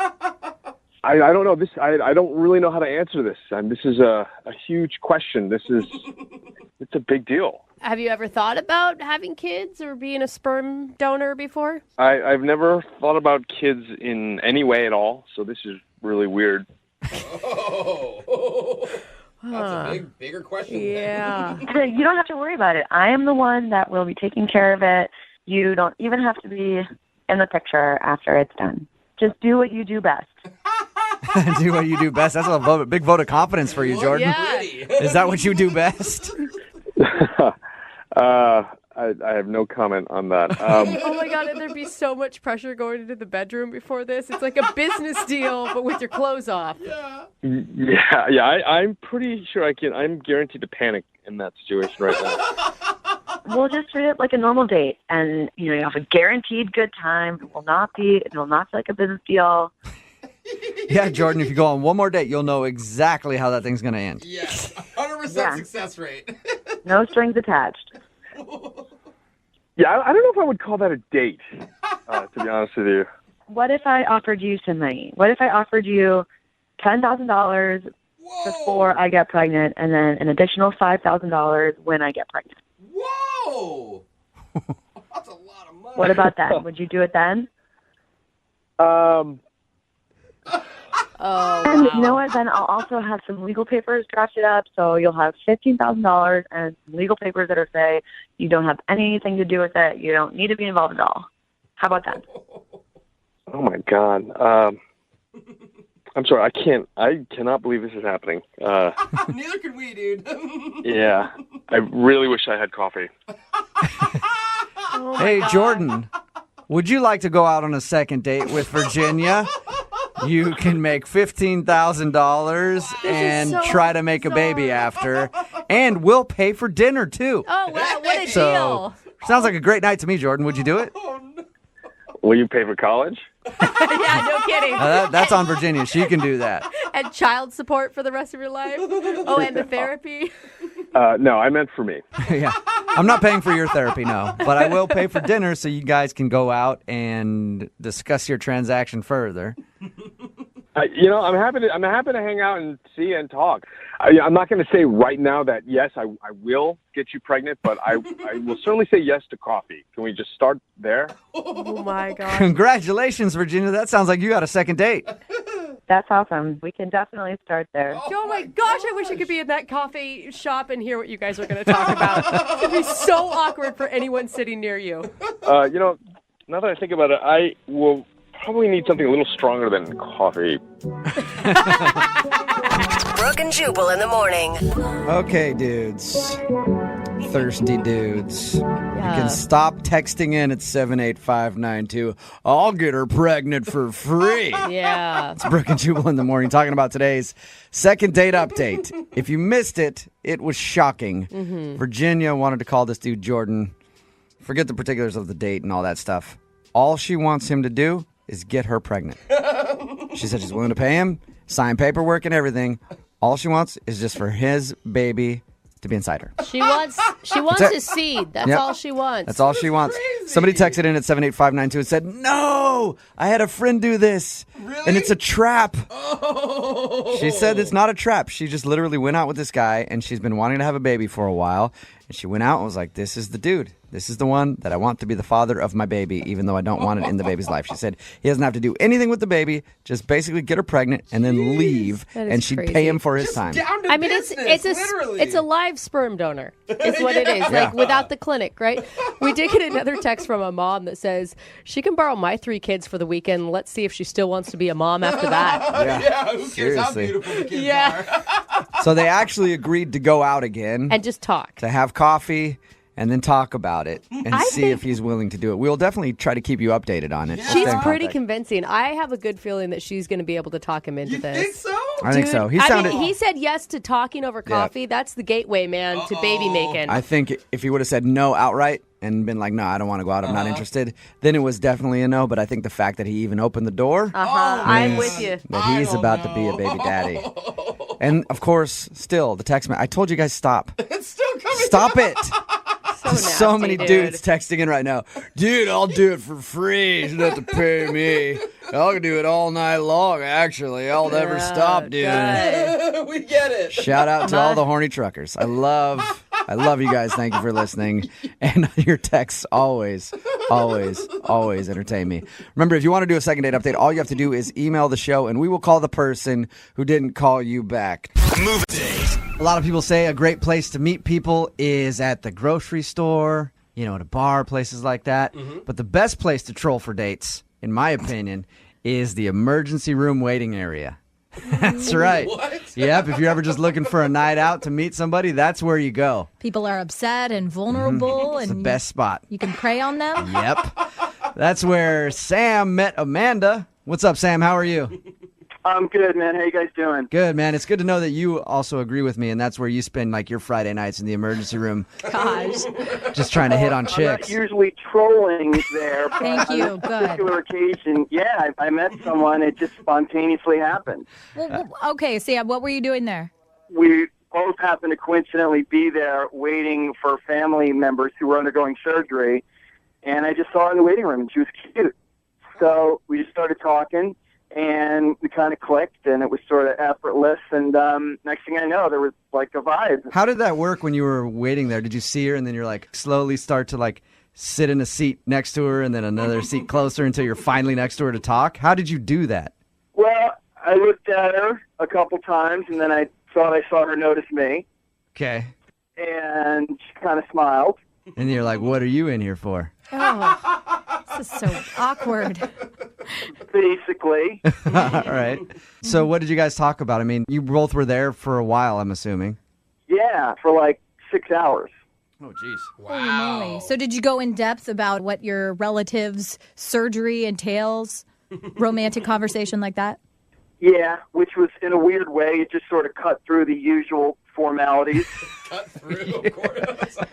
know. I don't really know how to answer this. This is a huge question. It's a big deal. Have you ever thought about having kids or being a sperm donor before? I've never thought about kids in any way at all, so this is really weird. That's a bigger question. Yeah. You don't have to worry about it. I am the one that will be taking care of it. You don't even have to be in the picture after it's done. Just do what you do best. Do what you do best. That's a big vote of confidence for you, Jordan. Yeah. Is that what you do best? I have no comment on that. Oh my god, there'd be so much pressure going into the bedroom before this. It's like a business deal, but with your clothes off. Yeah. I'm pretty sure I'm guaranteed to panic in that situation right now. We'll just treat it like a normal date, and you have a guaranteed good time. It will not feel like a business deal. Yeah, Jordan, if you go on one more date, you'll know exactly how that thing's going to end. Yes, 100% success rate. No strings attached. Yeah, I don't know if I would call that a date, to be honest with you. What if I offered you some money? What if I offered you $10,000 before I get pregnant, and then an additional $5,000 when I get pregnant? Whoa! That's a lot of money. What about that? Would you do it then? And you know what? Then I'll also have some legal papers drafted up, so you'll have $15,000 and some legal papers that say you don't have anything to do with it. You don't need to be involved at all. How about that? Oh my God. I'm sorry. I cannot believe this is happening. Neither can we, dude. Yeah. I really wish I had coffee. Hey, Jordan, would you like to go out on a second date with Virginia? You can make $15,000 and try to make a baby after, and we'll pay for dinner too. Oh, wow, what a So, deal. sounds like a great night to me, Jordan. Would you do it? Will you pay for college? Yeah, no kidding. That's on Virginia. She can do that. And child support for the rest of your life. Oh, and the therapy. No, I meant for me. Yeah, I'm not paying for your therapy, no, but I will pay for dinner so you guys can go out and discuss your transaction further. I'm happy to hang out and see you and talk. I'm not going to say right now that yes, I will get you pregnant, but I will certainly say yes to coffee. Can we just start there? Oh my God! Congratulations, Virginia. That sounds like you got a second date. That's awesome. We can definitely start there. Oh my gosh, I wish I could be in that coffee shop and hear what you guys are going to talk about. It'd be so awkward for anyone sitting near you. Now that I think about it, I will probably need something a little stronger than coffee. Brooke and Jubal in the morning. Okay, dudes. Thirsty dudes. You can stop texting in at 78592. I'll get her pregnant for free. Yeah. It's Brooke and Jubal in the morning talking about today's second date update. If you missed it, it was shocking. Mm-hmm. Virginia wanted to call this dude Jordan. Forget the particulars of the date and all that stuff. All she wants him to do is get her pregnant. She said she's willing to pay him, sign paperwork and everything. All she wants is just for his baby to be inside her. She wants That's it. his seed. That's Yep. all she wants. That's all she wants. Somebody texted in at 78592 and said, "No, I had a friend do this, and it's a trap." She said it's not a trap. She just literally went out with this guy, and she's been wanting to have a baby for a while. And she went out and was like, "This is the dude. This is the one that I want to be the father of my baby, even though I don't want it in the baby's life." She said he doesn't have to do anything with the baby, just basically get her pregnant and then leave, That is and she'd crazy. pay him for his time. I mean, it's a live sperm donor. Is what it is. Like without the clinic, right? We did get another text from a mom that says she can borrow my 3 kids for the weekend. Let's see if she still wants to be a mom after that. Yeah, who cares how Seriously. beautiful the kids Yeah. are? So they actually agreed to go out again And just talk. to have coffee and then talk about it and I see think- if he's willing to do it. We'll definitely try to keep you updated on it. She's Stay in pretty contact. convincing. I have a good feeling that she's going to be able to talk him into this. Think so? I think so. He I sounded. mean, he said yes to talking over coffee. That's the gateway, man, to baby making. I think if he would have said no outright and been like, "No, I don't want to go out. I'm not interested," then it was definitely a no. But I think the fact that he even opened the door, I'm means with you. that he's about to be a baby daddy. And of course, still the text. I told you guys stop. It's still coming. Stop it. So, So nasty, many dude. dudes texting in right now. Dude, I'll do it for free. You don't have to pay me. I'll do it all night long, actually. I'll never stop doing it. We get it. Shout out to all the horny truckers. I love you guys. Thank you for listening. And your texts always entertain me. Remember, if you want to do a second date update, all you have to do is email the show and we will call the person who didn't call you back. Move date. A lot of people say a great place to meet people is at the grocery store, at a bar, places like that. But the best place to troll for dates, in my opinion, is the emergency room waiting area. That's right. What? Yep, if you're ever just looking for a night out to meet somebody, that's where you go. People are upset and vulnerable, It's and the best spot. you can prey on them. Yep. That's where Sam met Amanda. What's up, Sam? How are you? I'm good, man. How you guys doing? Good, man. It's good to know that you also agree with me, and that's where you spend like your Friday nights in the emergency room. Gosh. Just trying to hit on I'm chicks. not usually trolling there. But Thank you. On this Good. particular occasion, yeah, I met someone. It just spontaneously happened. Well, okay, Sam, what were you doing there? We both happened to coincidentally be there waiting for family members who were undergoing surgery, and I just saw her in the waiting room, and she was cute. So we just started talking, and we kind of clicked, and it was sort of effortless, and next thing I know, there was like a vibe. How did that work when you were waiting there? Did you see her and then you're like slowly start to like sit in a seat next to her and then another seat closer until you're finally next to her to talk? How did you do that? Well, I looked at her a couple times, and then I thought I saw her notice me, Okay. and she kind of smiled. And you're like, what are you in here for? Oh, this is so awkward. Basically. All right. So what did you guys talk about? I mean, you both were there for a while, I'm assuming. Yeah, for like 6 hours. Oh, geez. Holy moly. So did you go in depth about what your relative's surgery entails? Romantic conversation like that? Yeah, which was in a weird way. It just sort of cut through the usual formalities. Cut through, of course. Sorry.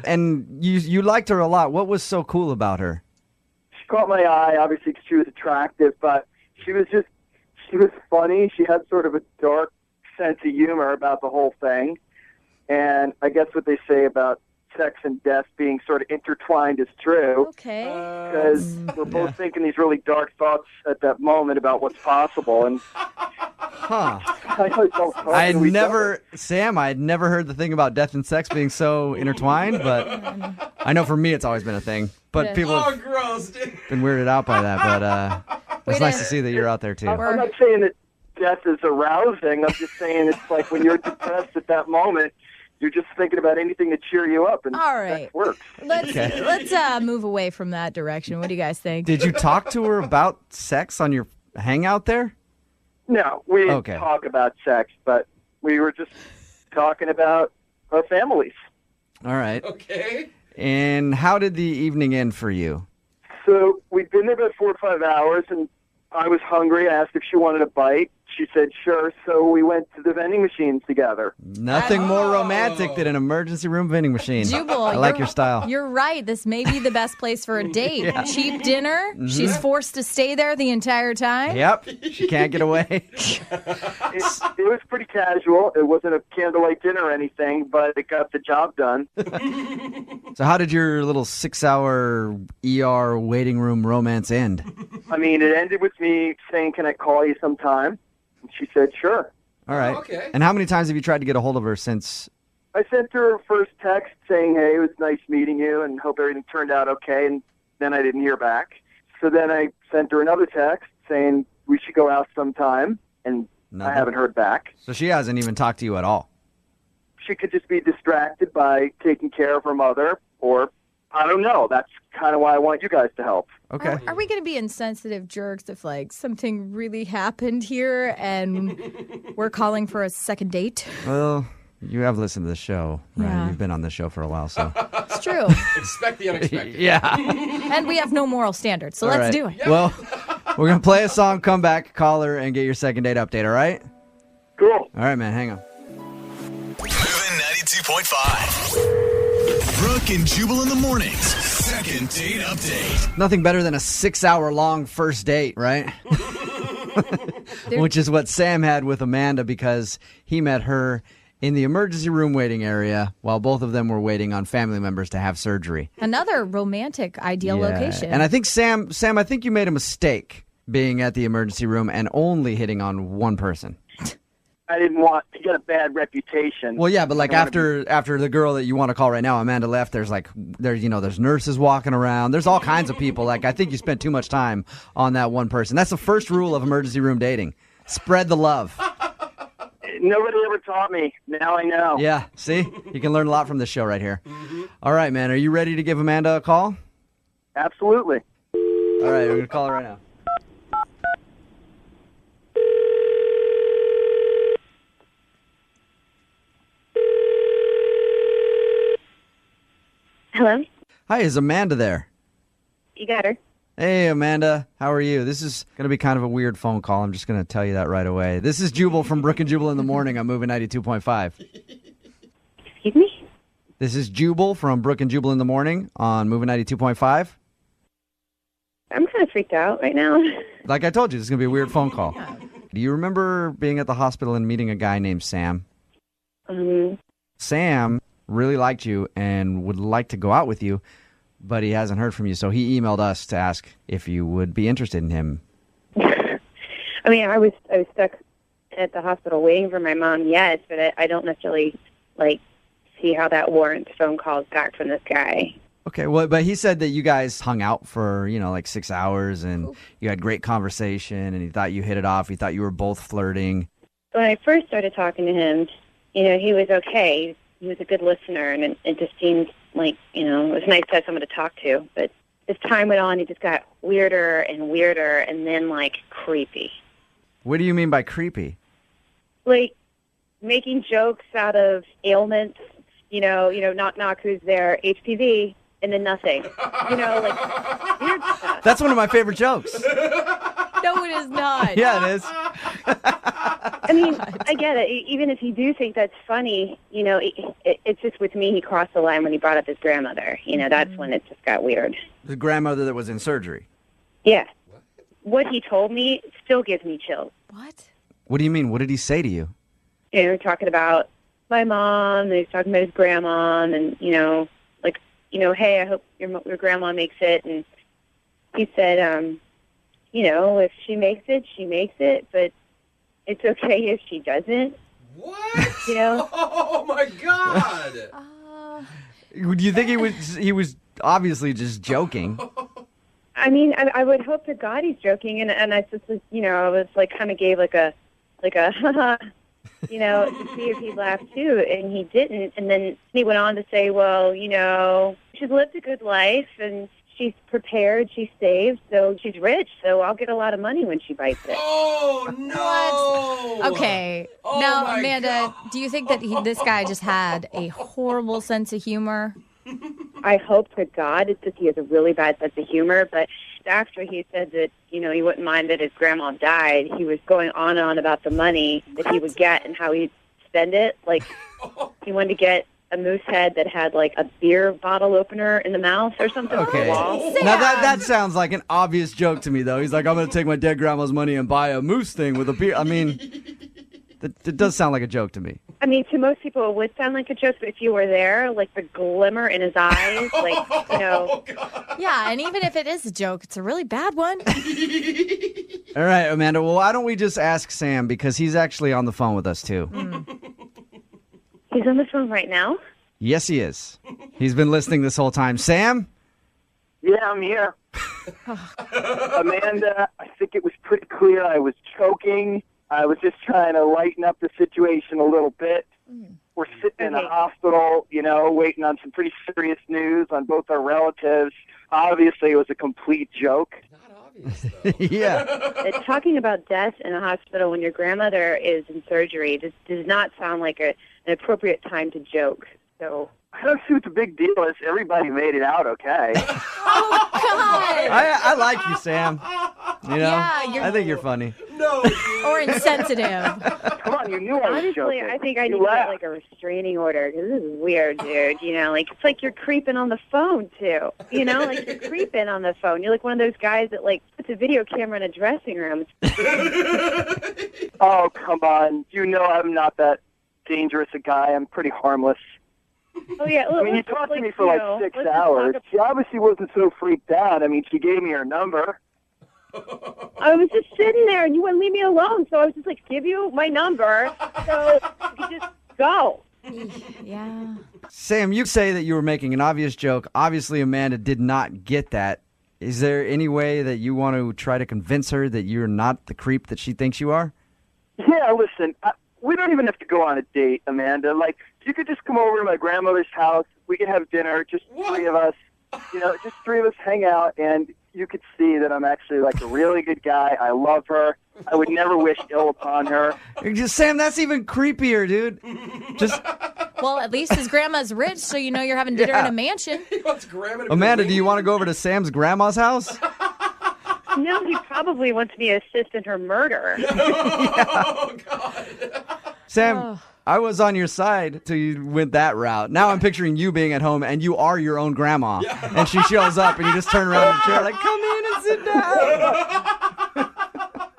And you liked her a lot. What was so cool about her? She caught my eye, obviously, because she was attractive, but she was funny. She had sort of a dark sense of humor about the whole thing. And I guess what they say about sex and death being sort of intertwined is true. Okay. Because we're both thinking these really dark thoughts at that moment about what's possible. And Huh. I I never, Sam, I had never heard the thing about death and sex being so intertwined, but I know for me it's always been a thing. But Yeah. people Oh, have gross, dude. been weirded out by that. But it's nice to see that you're out there too. I'm not saying that death is arousing. I'm just saying it's like when you're depressed at that moment, you're just thinking about anything to cheer you up, and All right. that works. Let's move away from that direction. What do you guys think? Did you talk to her about sex on your hangout there? No, we didn't Okay. talk about sex, but we were just talking about our families. All right. Okay. And how did the evening end for you? So we'd been there about 4 or 5 hours, and I was hungry. I asked if she wanted a bite. she said, sure. So we went to the vending machines together. Nothing more romantic than an emergency room vending machine. Jubal, I like your style. You're right. This may be the best place for a date. Yeah. Cheap dinner. Mhm. She's forced to stay there the entire time. Yep. She can't get away. It was pretty casual. It wasn't a candlelight dinner or anything, but it got the job done. So how did your little 6-hour ER waiting room romance end? I mean, it ended with me saying, can I call you sometime? And she said, sure. All right. Okay. And how many times have you tried to get a hold of her since? I sent her a first text saying, hey, it was nice meeting you and hope everything turned out okay. And then I didn't hear back. So then I sent her another text saying we should go out sometime. And Nothing. I haven't heard back. So she hasn't even talked to you at all. She could just be distracted by taking care of her mother, or I don't know. That's kind of why I want you guys to help. Okay. Are we going to be insensitive jerks if, like, something really happened here and we're calling for a second date? Well, you have listened to the show, right? Yeah. You've been on the show for a while, so. It's true. Expect the unexpected. Yeah. And we have no moral standards, so All let's right. do it. Well, we're going to play a song, come back, call her, and get your second date update, all right? Cool. All right, man, hang on. Moving 92.5. Brooke and Jubal in the mornings. Second date update. Nothing better than a 6-hour-long first date, right? Which is what Sam had with Amanda because he met her in the emergency room waiting area while both of them were waiting on family members to have surgery. Another romantic, ideal location. And I think, Sam, I think you made a mistake being at the emergency room and only hitting on one person. I didn't want to get a bad reputation. Well, yeah, but like I wanna after the girl that you want to call right now, Amanda left. There's nurses walking around. There's all kinds of people. Like I think you spent too much time on that one person. That's the first rule of emergency room dating: spread the love. Nobody ever taught me. Now I know. Yeah, see, you can learn a lot from this show right here. All right, man, are you ready to give Amanda a call? Absolutely. All right, we're gonna call her right now. Hello? Hi, is Amanda there? You got her. Hey, Amanda, how are you? This is going to be kind of a weird phone call. I'm just going to tell you that right away. This is Jubal from Brooke and Jubal in the morning. I'm moving 92.5. Excuse me? This is Jubal from Brooke and Jubal in the morning on moving 92.5. I'm kind of freaked out right now. Like I told you, this is going to be a weird phone call. Do you remember being at the hospital and meeting a guy named Sam? Sam really liked you and would like to go out with you, but he hasn't heard from you. So he emailed us to ask if you would be interested in him. I mean, I was stuck at the hospital waiting for my mom, yes, but I don't necessarily, see how that warrants phone calls back from this guy. Okay, well, but he said that you guys hung out for, 6 hours and you had great conversation and he thought you hit it off. He thought you were both flirting. When I first started talking to him, he was okay. He was a good listener, and it just seemed like, it was nice to have someone to talk to. But as time went on, he just got weirder and weirder, and then, creepy. What do you mean by creepy? Like, making jokes out of ailments, knock, knock, who's there, HPV, and then nothing. Weird stuff. That's one of my favorite jokes. No, it is not. Yeah, it is. I mean, I get it. Even if you do think that's funny, it's just with me, he crossed the line when he brought up his grandmother. That's when it just got weird. The grandmother that was in surgery. Yeah. What he told me still gives me chills. What? What do you mean? What did he say to you? We're talking about my mom, and he's talking about his grandma, and, hey, I hope your grandma makes it. And he said, if she makes it, she makes it, but it's okay if she doesn't. What? Oh, my God. Do you think he was obviously just joking? I mean, I would hope to God he's joking, and I just, I was kind of gave like a, to see if he'd laugh too, and he didn't. And then he went on to say, well, she's lived a good life, and she's prepared, she's saved, so she's rich, so I'll get a lot of money when she bites it. Oh, no. What? Okay. Oh, now, my Amanda, do you think that this guy just had a horrible sense of humor? I hope to God it's just he has a really bad sense of humor, but after he said that, he wouldn't mind that his grandma died, he was going on and on about the money that he would get and how he'd spend it. Like, he wanted to get a moose head that had, like, a beer bottle opener in the mouth or something on the wall. Now that sounds like an obvious joke to me, though. He's like, I'm going to take my dead grandma's money and buy a moose thing with a beer. I mean, it does sound like a joke to me. I mean, to most people it would sound like a joke, but if you were there, like, the glimmer in his eyes, like, Yeah, and even if it is a joke, it's a really bad one. All right, Amanda, well, why don't we just ask Sam, because he's actually on the phone with us, too. He's on the phone right now? Yes, he is. He's been listening this whole time. Sam? Yeah, I'm here. Amanda, I think it was pretty clear I was choking. I was just trying to lighten up the situation a little bit. We're sitting in a hospital, waiting on some pretty serious news on both our relatives. Obviously, it was a complete joke. Yeah. Talking about death in a hospital when your grandmother is in surgery does not sound like an appropriate time to joke. So I don't see what the big deal is. Everybody made it out okay. Oh, God. I like you, Sam. Yeah, I think you're funny. No. Or insensitive. Come on, you knew I was honestly, joking. I think I need to get like a restraining order because this is weird, dude. Like it's like you're creeping on the phone too. Like you're creeping on the phone. You're like one of those guys that like puts a video camera in a dressing room. Oh, come on. I'm not that dangerous a guy. I'm pretty harmless. Oh yeah, I mean, you talked to me for like 6 hours. She obviously wasn't so freaked out. I mean, she gave me her number. I was just sitting there, and you wouldn't leave me alone. So I was just like, give you my number, so you could just go. Yeah. Sam, you say that you were making an obvious joke. Obviously, Amanda did not get that. Is there any way that you want to try to convince her that you're not the creep that she thinks you are? Yeah, listen, we don't even have to go on a date, Amanda. Like, you could just come over to my grandmother's house. We could have dinner, just three of us. Just three of us hang out, and you could see that I'm actually like a really good guy. I love her. I would never wish ill upon her. Sam, that's even creepier, dude. Well, at least his grandma's rich, so you're having dinner in a mansion. Amanda, do you want to go over to Sam's grandma's house? No, he probably wants me to assist in her murder. Oh, God. Sam, I was on your side till you went that route. Now I'm picturing you being at home and you are your own grandma. Yeah. And she shows up and you just turn around in the chair like, come in and sit down.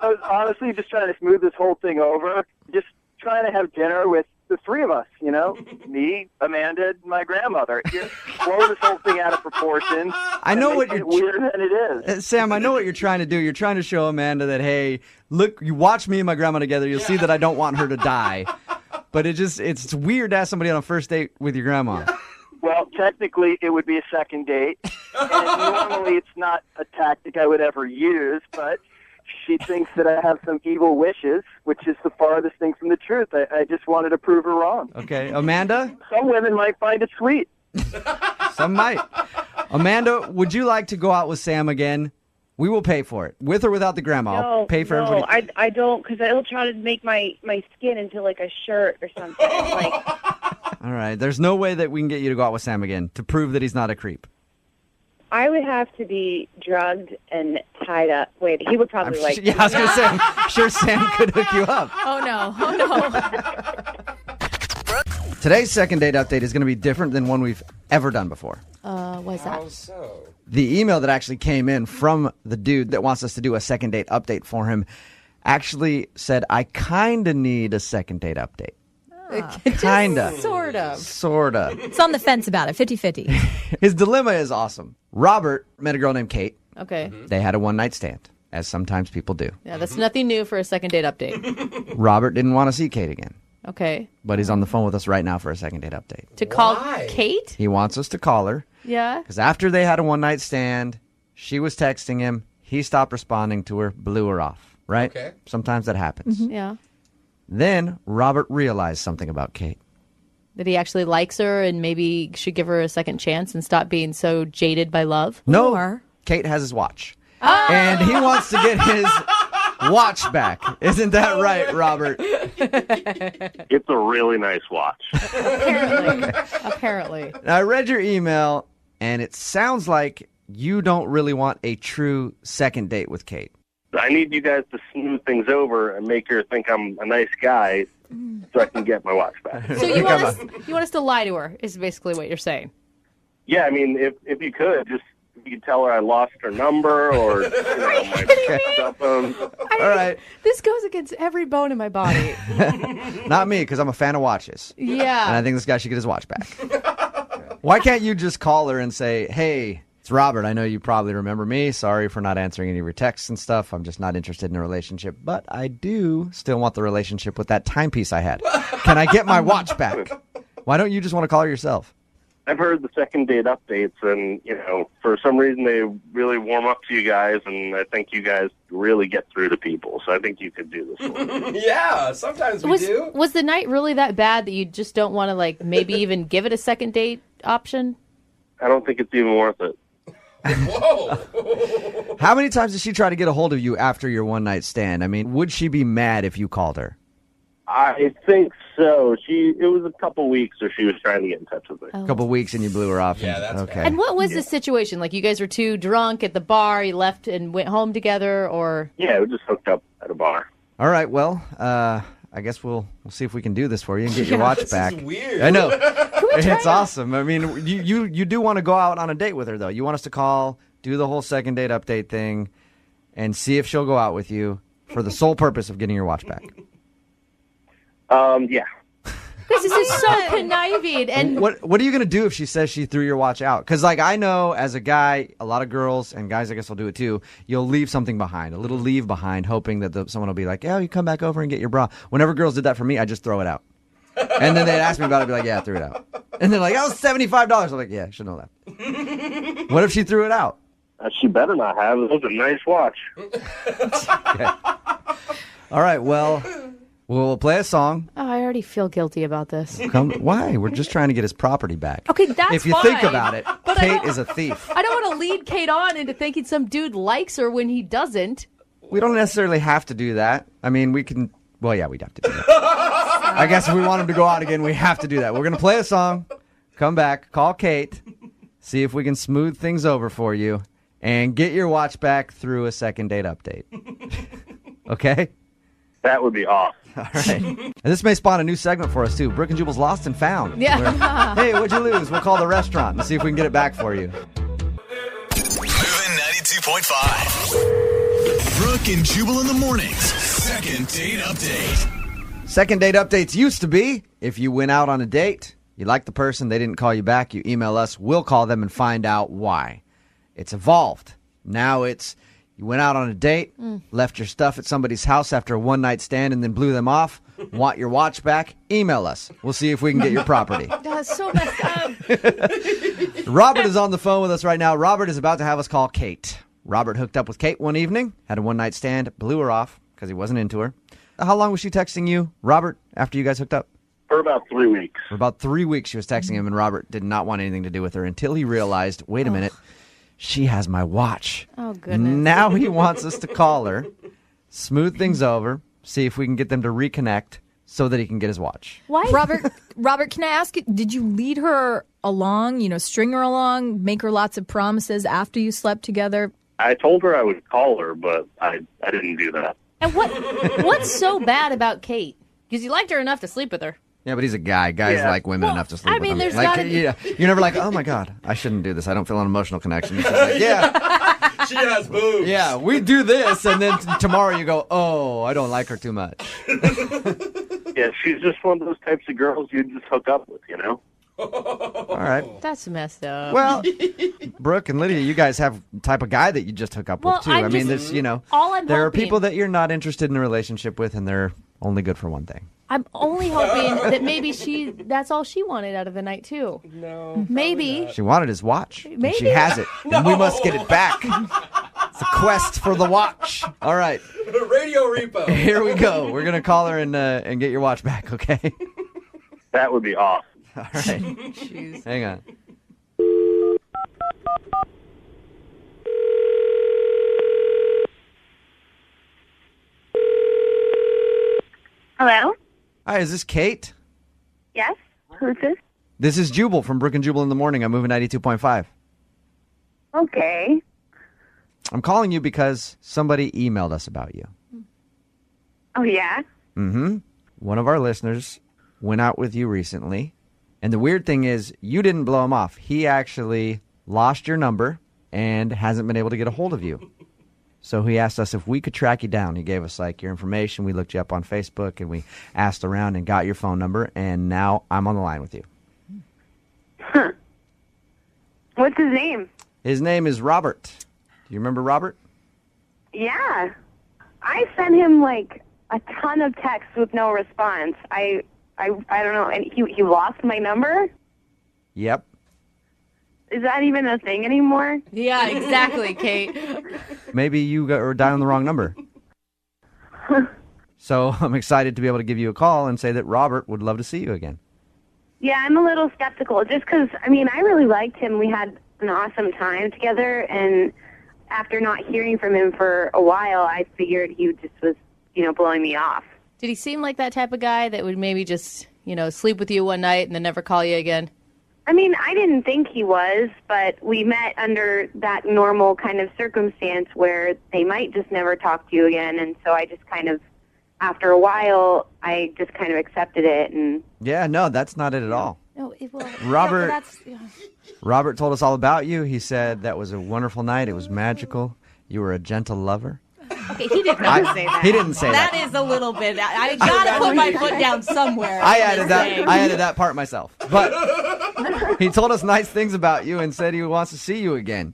I was honestly just trying to smooth this whole thing over. Just trying to have dinner with the three of us, me, Amanda, and my grandmother. You're blowing this whole thing out of proportion. I know what you're weirder than it is. Sam, I know what you're trying to do. You're trying to show Amanda that, hey, look, you watch me and my grandma together. You'll see that I don't want her to die. But it's weird to ask somebody on a first date with your grandma. Well, technically, it would be a second date. And normally, it's not a tactic I would ever use, but she thinks that I have some evil wishes, which is the farthest thing from the truth. I just wanted to prove her wrong. Okay, Amanda? Some women might find it sweet. Some might. Amanda, would you like to go out with Sam again? We will pay for it, with or without the grandma. I'll pay for everybody. No, I don't, because it'll try to make my skin into like a shirt or something. Like, all right, there's no way that we can get you to go out with Sam again to prove that he's not a creep. I would have to be drugged and tied up. Wait, he would probably like. Yeah, I was gonna say, I'm sure Sam could hook you up. Oh no! Today's second date update is going to be different than one we've ever done before. What's that? How so? The email that actually came in from the dude that wants us to do a second date update for him actually said, I kind of need a second date update. Kind of. Sort of. Sort of. It's on the fence about it, 50-50. His dilemma is awesome. Robert met a girl named Kate. Okay. They had a one-night stand, as sometimes people do. Yeah, that's nothing new for a second date update. Robert didn't want to see Kate again. Okay. But he's on the phone with us right now for a second date update. To call Kate? He wants us to call her. Yeah. Because after they had a one-night stand, she was texting him. He stopped responding to her, blew her off. Right? Okay. Sometimes that happens. Mm-hmm. Yeah. Then Robert realized something about Kate. That he actually likes her and maybe should give her a second chance and stop being so jaded by love? No. Kate has his watch. And he wants to get his watch back. Isn't that right, Robert? It's a really nice watch. Apparently. Apparently. Now, I read your email, and it sounds like you don't really want a true second date with Kate. I need you guys to smooth things over and make her think I'm a nice guy so I can get my watch back. So you want us to lie to her is basically what you're saying. Yeah, I mean, if you could, just if you could tell her I lost her number or my cell phone. All right. This goes against every bone in my body. Not me, because I'm a fan of watches. Yeah. And I think this guy should get his watch back. Why can't you just call her and say, hey, it's Robert. I know you probably remember me. Sorry for not answering any of your texts and stuff. I'm just not interested in a relationship. But I do still want the relationship with that timepiece I had. Can I get my watch back? Why don't you just want to call her yourself? I've heard the second date updates, and, for some reason they really warm up to you guys, and I think you guys really get through to people. So I think you could do this one. Yeah, sometimes we do. Was the night really that bad that you just don't want to, maybe even give it a second date option? I don't think it's even worth it. Whoa. How many times did she try to get a hold of you after your one-night stand? I mean, would she be mad if you called her? I think so. It was a couple weeks, so she was trying to get in touch with me. A couple weeks and you blew her off. Yeah, that's okay. And what was the situation? Like, you guys were too drunk at the bar, you left and went home together, or? Yeah, we just hooked up at a bar. All right, well, I guess we'll see if we can do this for you and get your watch this back. is weird. I know. It's awesome. I mean, you do want to go out on a date with her, though. You want us to call, do the whole second date update thing, and see if she'll go out with you for the sole purpose of getting your watch back. Yeah. This is so conniving. And What are you going to do if she says she threw your watch out? Because, I know as a guy, a lot of girls, and guys I guess will do it too, you'll leave something behind, a little leave behind, hoping that someone will be like, yeah, you come back over and get your bra. Whenever girls did that for me, I just throw it out. And then they'd ask me about it, I'd be like, yeah, I threw it out. And they're like, oh, $75. I'm like, yeah, I should know that. What if she threw it out? She better not have. It was a nice watch. Okay. All right, well, we'll play a song. Oh, I already feel guilty about this. Why? We're just trying to get his property back. Okay, that's If you fine, think about it, but Kate is a thief. I don't want to lead Kate on into thinking some dude likes her when he doesn't. We don't necessarily have to do that. I mean, we can... Well, yeah, we'd have to do that. I guess if we want him to go out again, we have to do that. We're going to play a song, come back, call Kate, see if we can smooth things over for you, and get your watch back through a second date update. Okay? That would be awesome. All right. And this may spawn a new segment for us, too. Brooke and Jubal's Lost and Found. Yeah. Where, hey, what'd you lose? We'll call the restaurant and see if we can get it back for you. Moving 92.5. Brooke and Jubal in the mornings. Second date update. Second date updates used to be if you went out on a date, you liked the person, they didn't call you back, you email us, we'll call them and find out why. It's evolved. Now it's you went out on a date, left your stuff at somebody's house after a one-night stand and then blew them off, want your watch back, email us. We'll see if we can get your property. That's so messed up. Robert is on the phone with us right now. Robert is about to have us call Kate. Robert hooked up with Kate one evening, had a one-night stand, blew her off because he wasn't into her. How long was she texting you, Robert, after you guys hooked up? For about 3 weeks. For about 3 weeks she was texting him, and Robert did not want anything to do with her until he realized, wait a minute, she has my watch. Oh, goodness. Now he wants us to call her, smooth things over, see if we can get them to reconnect so that he can get his watch. Why? Robert, can I ask you, did you lead her along, string her along, make her lots of promises after you slept together? I told her I would call her, but I didn't do that. And what's so bad about Kate? Because you liked her enough to sleep with her. Yeah, but he's a guy. Guys like women enough to sleep with them. there's like, gotta be... You're never like, oh my God, I shouldn't do this. I don't feel an emotional connection. It's just like, yeah. She has boobs. Yeah, we do this, and then tomorrow you go, oh, I don't like her too much. Yeah, she's just one of those types of girls you just hook up with, All right. That's messed up. Well, Brooke and Lydia, you guys have the type of guy that you just hook up with, too. I'm I mean, just- there's, all I'm there are hoping- people that you're not interested in a relationship with, and they're only good for one thing. I'm only hoping that maybe that's all she wanted out of the night, too. No. Maybe. She wanted his watch. And Maybe. she has it. And we must get it back. It's a quest for the watch. All right. Radio repo. Here we go. We're going to call her and get your watch back, okay? That would be awesome. All right. Jeez. Hang on. Hello? Hi, is this Kate? Yes? Who's this? This is Jubal from Brooke and Jubal in the Morning. I'm moving 92.5. Okay. I'm calling you because somebody emailed us about you. Oh, yeah? Mm-hmm. One of our listeners went out with you recently. And the weird thing is, you didn't blow him off. He actually lost your number and hasn't been able to get a hold of you. So he asked us if we could track you down. He gave us your information. We looked you up on Facebook and we asked around and got your phone number. And now I'm on the line with you. Huh. What's his name? His name is Robert. Do you remember Robert? Yeah. I sent him a ton of texts with no response. I don't know. And he lost my number? Yep. Is that even a thing anymore? Yeah, exactly, Kate. Maybe you were dialing the wrong number. So I'm excited to be able to give you a call and say that Robert would love to see you again. Yeah, I'm a little skeptical just because, I really liked him. We had an awesome time together, and after not hearing from him for a while, I figured he just was, blowing me off. Did he seem like that type of guy that would maybe just, sleep with you one night and then never call you again? I didn't think he was, but we met under that normal kind of circumstance where they might just never talk to you again, and so I just kind of, after a while, I just kind of accepted it. And yeah, no, that's not it at all. No, Robert, yeah. Robert told us all about you. He said that was a wonderful night. It was magical. You were a gentle lover. Okay, he didn't say that. He didn't say that. That is a little bit. I gotta put my foot down somewhere. I added that part myself. But he told us nice things about you and said he wants to see you again.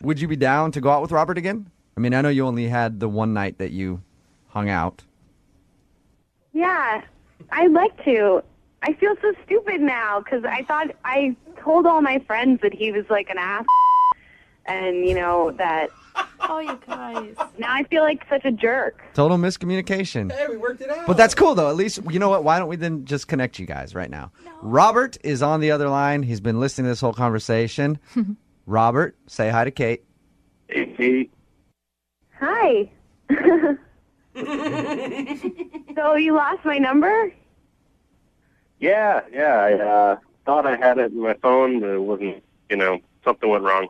Would you be down to go out with Robert again? I know you only had the one night that you hung out. yeah, I'd like to. I feel so stupid now because I told all my friends that he was an ass, and that. Oh, you guys. Now I feel like such a jerk. Total miscommunication. Hey, we worked it out. But that's cool, though. At least, you know what? Why don't we then just connect you guys right now? No. Robert is on the other line. He's been listening to this whole conversation. Robert, say hi to Kate. Hey, Kate. Hi. So you lost my number? Yeah. I thought I had it in my phone, but it wasn't. Something went wrong.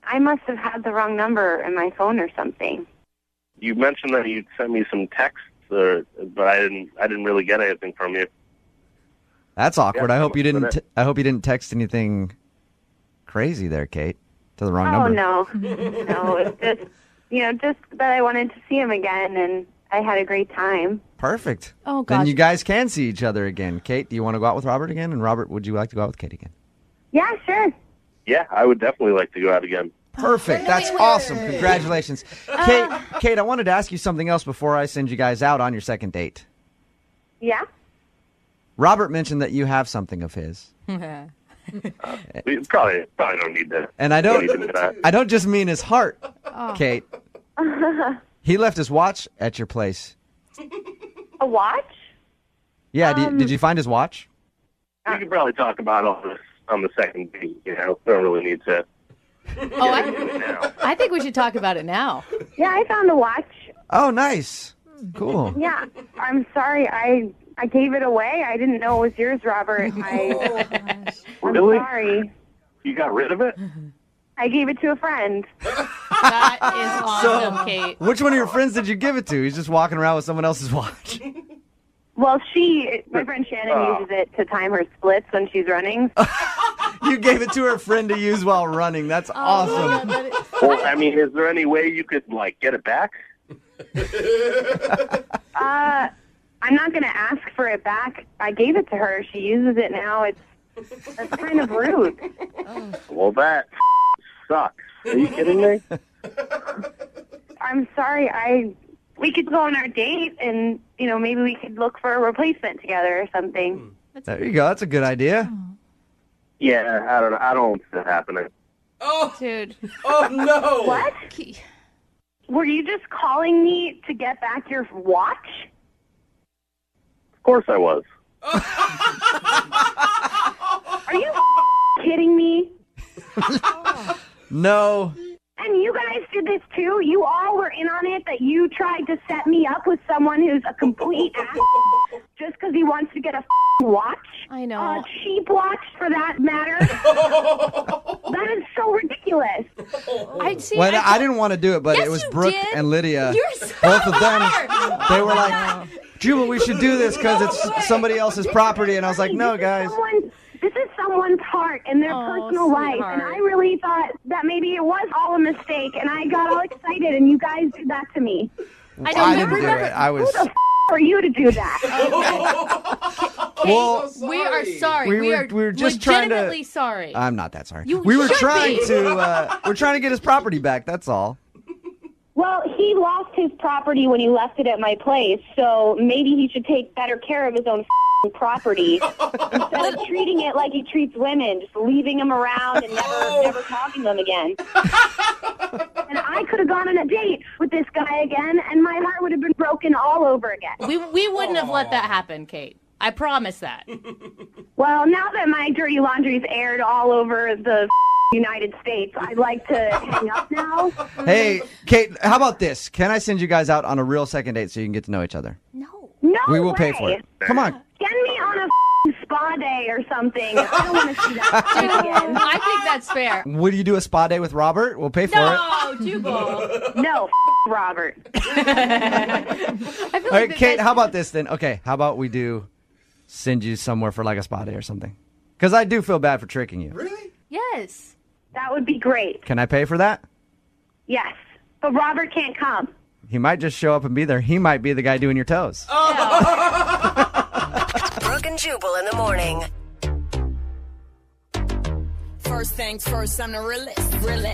I must have had the wrong number in my phone or something. You mentioned that you'd sent me some texts, but I didn't really get anything from you. That's awkward. Yeah, I hope you didn't. I hope you didn't text anything crazy there, Kate, to the wrong number. No, it's just that I wanted to see him again, and I had a great time. Perfect. Oh, gosh. Then you guys can see each other again. Kate, do you want to go out with Robert again? And Robert, would you like to go out with Kate again? Yeah, sure. Yeah, I would definitely like to go out again. Perfect. That's awesome. Congratulations. Kate, I wanted to ask you something else before I send you guys out on your second date. Yeah? Robert mentioned that you have something of his. We probably don't need to. And I don't just mean his heart, Kate. He left his watch at your place. A watch? Yeah, did you find his watch? We could probably talk about all this on the second date, We don't really need to. I think we should talk about it now. Yeah, I found a watch. Oh, nice. Cool. Yeah, I'm sorry. I gave it away. I didn't know it was yours, Robert. I'm Really? sorry. You got rid of it? I gave it to a friend. That is awesome, Kate. Which one of your friends did you give it to? He's just walking around with someone else's watch. Well, my friend Shannon uses it to time her splits when she's running. You gave it to her friend to use while running. That's awesome. Well, is there any way you could, get it back? I'm not going to ask for it back. I gave it to her. She uses it now. That's kind of rude. Well, that sucks. Are you kidding me? I'm sorry. We could go on our date and, maybe we could look for a replacement together or something. There you go. That's a good idea. Yeah, I don't know. I don't want that happening. Oh, dude. Oh, no. What? Were you just calling me to get back your watch? Of course I was. Are you kidding me? No. And you guys did this too? You all were in on it, that you tried to set me up with someone who's a complete ass just because he wants to get a watch? I know. Cheap watch for that matter. That is so ridiculous. I didn't want to do it, but it was Brooke and Lydia. Both of them. They were like, Jubal, we should do this because it's somebody else's property. And I was like, no, guys. This is someone's heart and their personal life. And I really thought that maybe it was all a mistake. And I got all excited, and you guys did that to me. I didn't do it. I was. Who the for you to do that? Well, we are sorry. We were just trying to. Legitimately sorry. I'm not that sorry. You we were should trying be. to. We're trying to get his property back. That's all. Well, he lost his property when he left it at my place, so maybe he should take better care of his own property instead of treating it like he treats women, just leaving them around and never talking to them again. And I could have gone on a date with this guy again, and my heart would have been broken all over again. We wouldn't have let that happen, Kate. I promise that. Well, now that my dirty laundry's aired all over the United States, I'd like to hang up now. Hey, Kate, how about this? Can I send you guys out on a real second date so you can get to know each other? No We will way. pay for it. Come on. Send me on a spa day or something. I don't want to see that again. I think that's fair. Would you do a spa day with Robert? We'll pay for it. No, Jubal. No, Robert. All right, Kate, how about this then? Okay, how about we send you somewhere for like a spa day or something? Because I do feel bad for tricking you. Really? Yes. That would be great. Can I pay for that? Yes. But Robert can't come. He might just show up and be there. He might be the guy doing your toes. Brooke and Jubal in the morning. First things first, I'm the realest.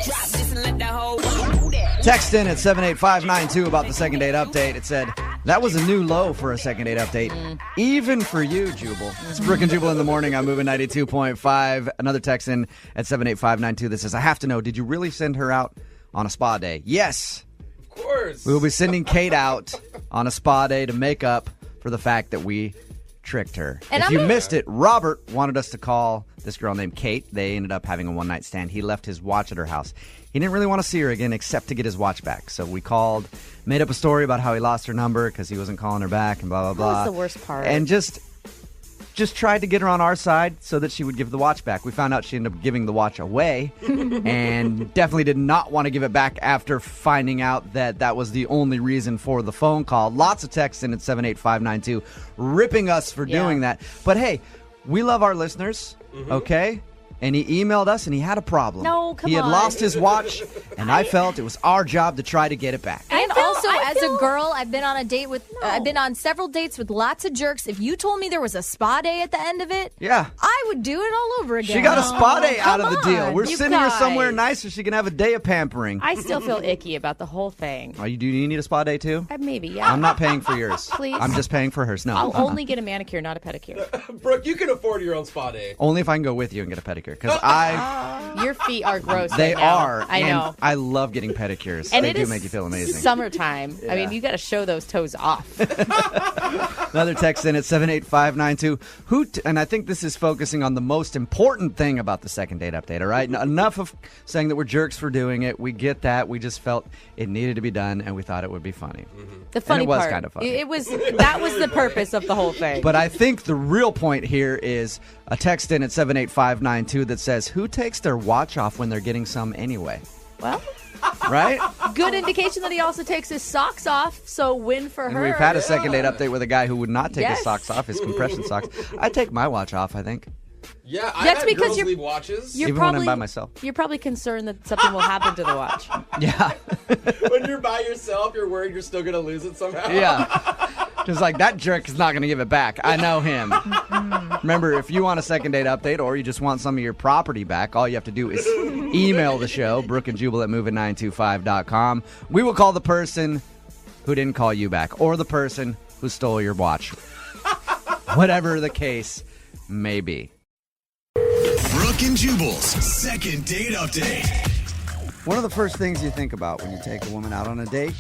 Drop this and let the whole do that. Text in at 78592 about the second date update. It said, that was a new low for a second date update. Even for you, Jubal. It's Brooke and Jubal in the morning. I'm moving 92.5. Another text in at 78592 that says, I have to know, did you really send her out on a spa day? Yes. Of course. We will be sending Kate out on a spa day to make up for the fact that we tricked her. And if I'm you gonna- missed it, Robert wanted us to call this girl named Kate. They ended up having a one-night stand. He left his watch at her house. He didn't really want to see her again except to get his watch back. So we called, made up a story about how he lost her number because he wasn't calling her back and blah, blah, blah. That was the worst part. And just tried to get her on our side so that she would give the watch back. We found out she ended up giving the watch away and definitely did not want to give it back after finding out that that was the only reason for the phone call. Lots of texts in at 78592 ripping us for doing that. But hey, we love our listeners, okay? And he emailed us and he had a problem. No, come He had on. lost his watch and I felt it was our job to try to get it back. And also, as a girl, I've been on a date with, I've been on several dates with lots of jerks. If you told me there was a spa day at the end of it, Yeah. I would do it all over again. She got a spa day out of Come the deal. on, We're you sending her guys. somewhere nice so she can have a day of pampering. I still feel icky about the whole thing. Do you need a spa day too? Maybe, yeah. I'm not paying for yours. Please. I'm just paying for hers. No. I'll only get a manicure, not a pedicure. Brooke, you can afford your own spa day. Only if I can go with you and get a pedicure. Because Your feet are gross. they right now. are. I know. And I love getting pedicures. And they it do is make you feel amazing. Summertime. I mean, Yeah. you got to show those toes off. Another text in at 78592. And I think this is focusing on the most important thing about the second date update, all right? Enough of saying that we're jerks for doing it. We get that. We just felt it needed to be done, and we thought it would be funny. The funny and it was part. kind of funny. That was the purpose of the whole thing. But I think the real point here is a text in at 78592 that says, who takes their watch off when they're getting some anyway? Well, right? Good indication that he also takes his socks off, so win for And her. we've had a second date update with a guy who would not take his Yes. socks off, his compression socks. I take my watch off, I think. Yeah, That's I've had because girls you're- leave watches. You're Even probably, when I'm by myself. You're probably concerned that something will happen to the watch. Yeah. When you're by yourself, you're worried you're still going to lose it somehow. Yeah. Just like, that jerk is not going to give it back. I know him. Remember, if you want a second date update or you just want some of your property back, all you have to do is email the show, Brooke and Jubal at moving925.com. We will call the person who didn't call you back or the person who stole your watch. Whatever the case may be. Brooke and Jubal's second date update. One of the first things you think about when you take a woman out on a date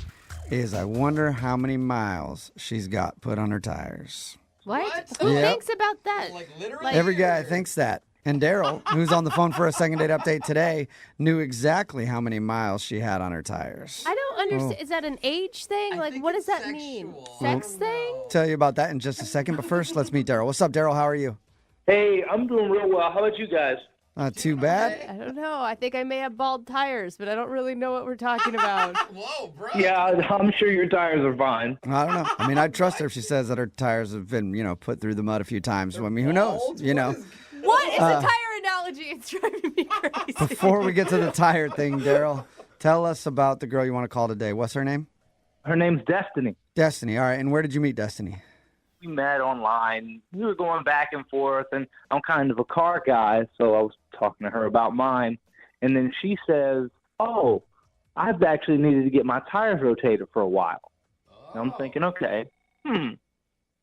is, I wonder how many miles she's got put on her tires. What? Who Yep. thinks about that? Like, Every guy thinks that. And Daryl, who's on the phone for a second date update today, knew exactly how many miles she had on her tires. I don't understand. Oh. Is that an age thing? Like, what does that mean? Sex thing? Tell you about that in just a second, but first, let's meet Daryl. What's up, Daryl? How are you? Hey, I'm doing real well. How about you guys? Not too bad. I don't know. I think I may have bald tires, but I don't really know what we're talking about. Whoa, bro. Yeah, I'm sure your tires are fine. I don't know. I mean, I'd trust her if she says that her tires have been, put through the mud a few times. I mean, who knows? What is a tire analogy? It's driving me crazy. Before we get to the tire thing, Daryl, tell us about the girl you want to call today. What's her name? Her name's Destiny. Destiny. All right. And where did you meet Destiny? We met online. We were going back and forth, and I'm kind of a car guy, so I was talking to her about mine. And then she says, oh, I've actually needed to get my tires rotated for a while. And I'm thinking, okay,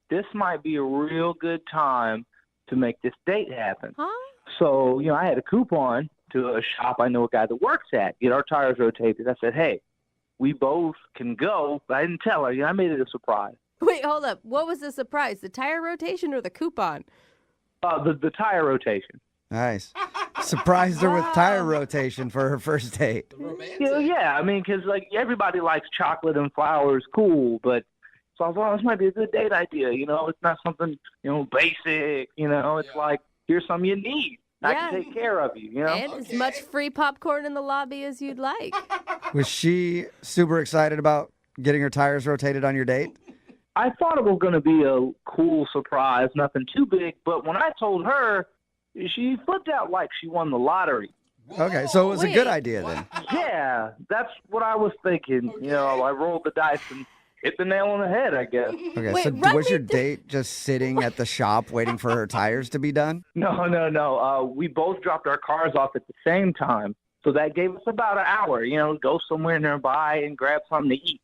this might be a real good time to make this date happen. Huh? So, I had a coupon to a shop I know a guy that works at, get our tires rotated. I said, hey, we both can go, but I didn't tell her. I made it a surprise. Wait, hold up. What was the surprise? The tire rotation or the coupon? The tire rotation. Nice. Surprised her with tire rotation for her first date. Yeah, I mean, because everybody likes chocolate and flowers, cool, but so I thought this might be a good date idea. It's not something basic. It's like here's something you need. I can take care of you. And as much free popcorn in the lobby as you'd like. Was she super excited about getting her tires rotated on your date? I thought it was going to be a cool surprise, nothing too big. But when I told her, she flipped out like she won the lottery. Okay, so it was a good idea then. Yeah, that's what I was thinking. I rolled the dice and hit the nail on the head, I guess. Okay, so was your date just sitting at the shop waiting for her tires to be done? No. We both dropped our cars off at the same time. So that gave us about an hour, go somewhere nearby and grab something to eat.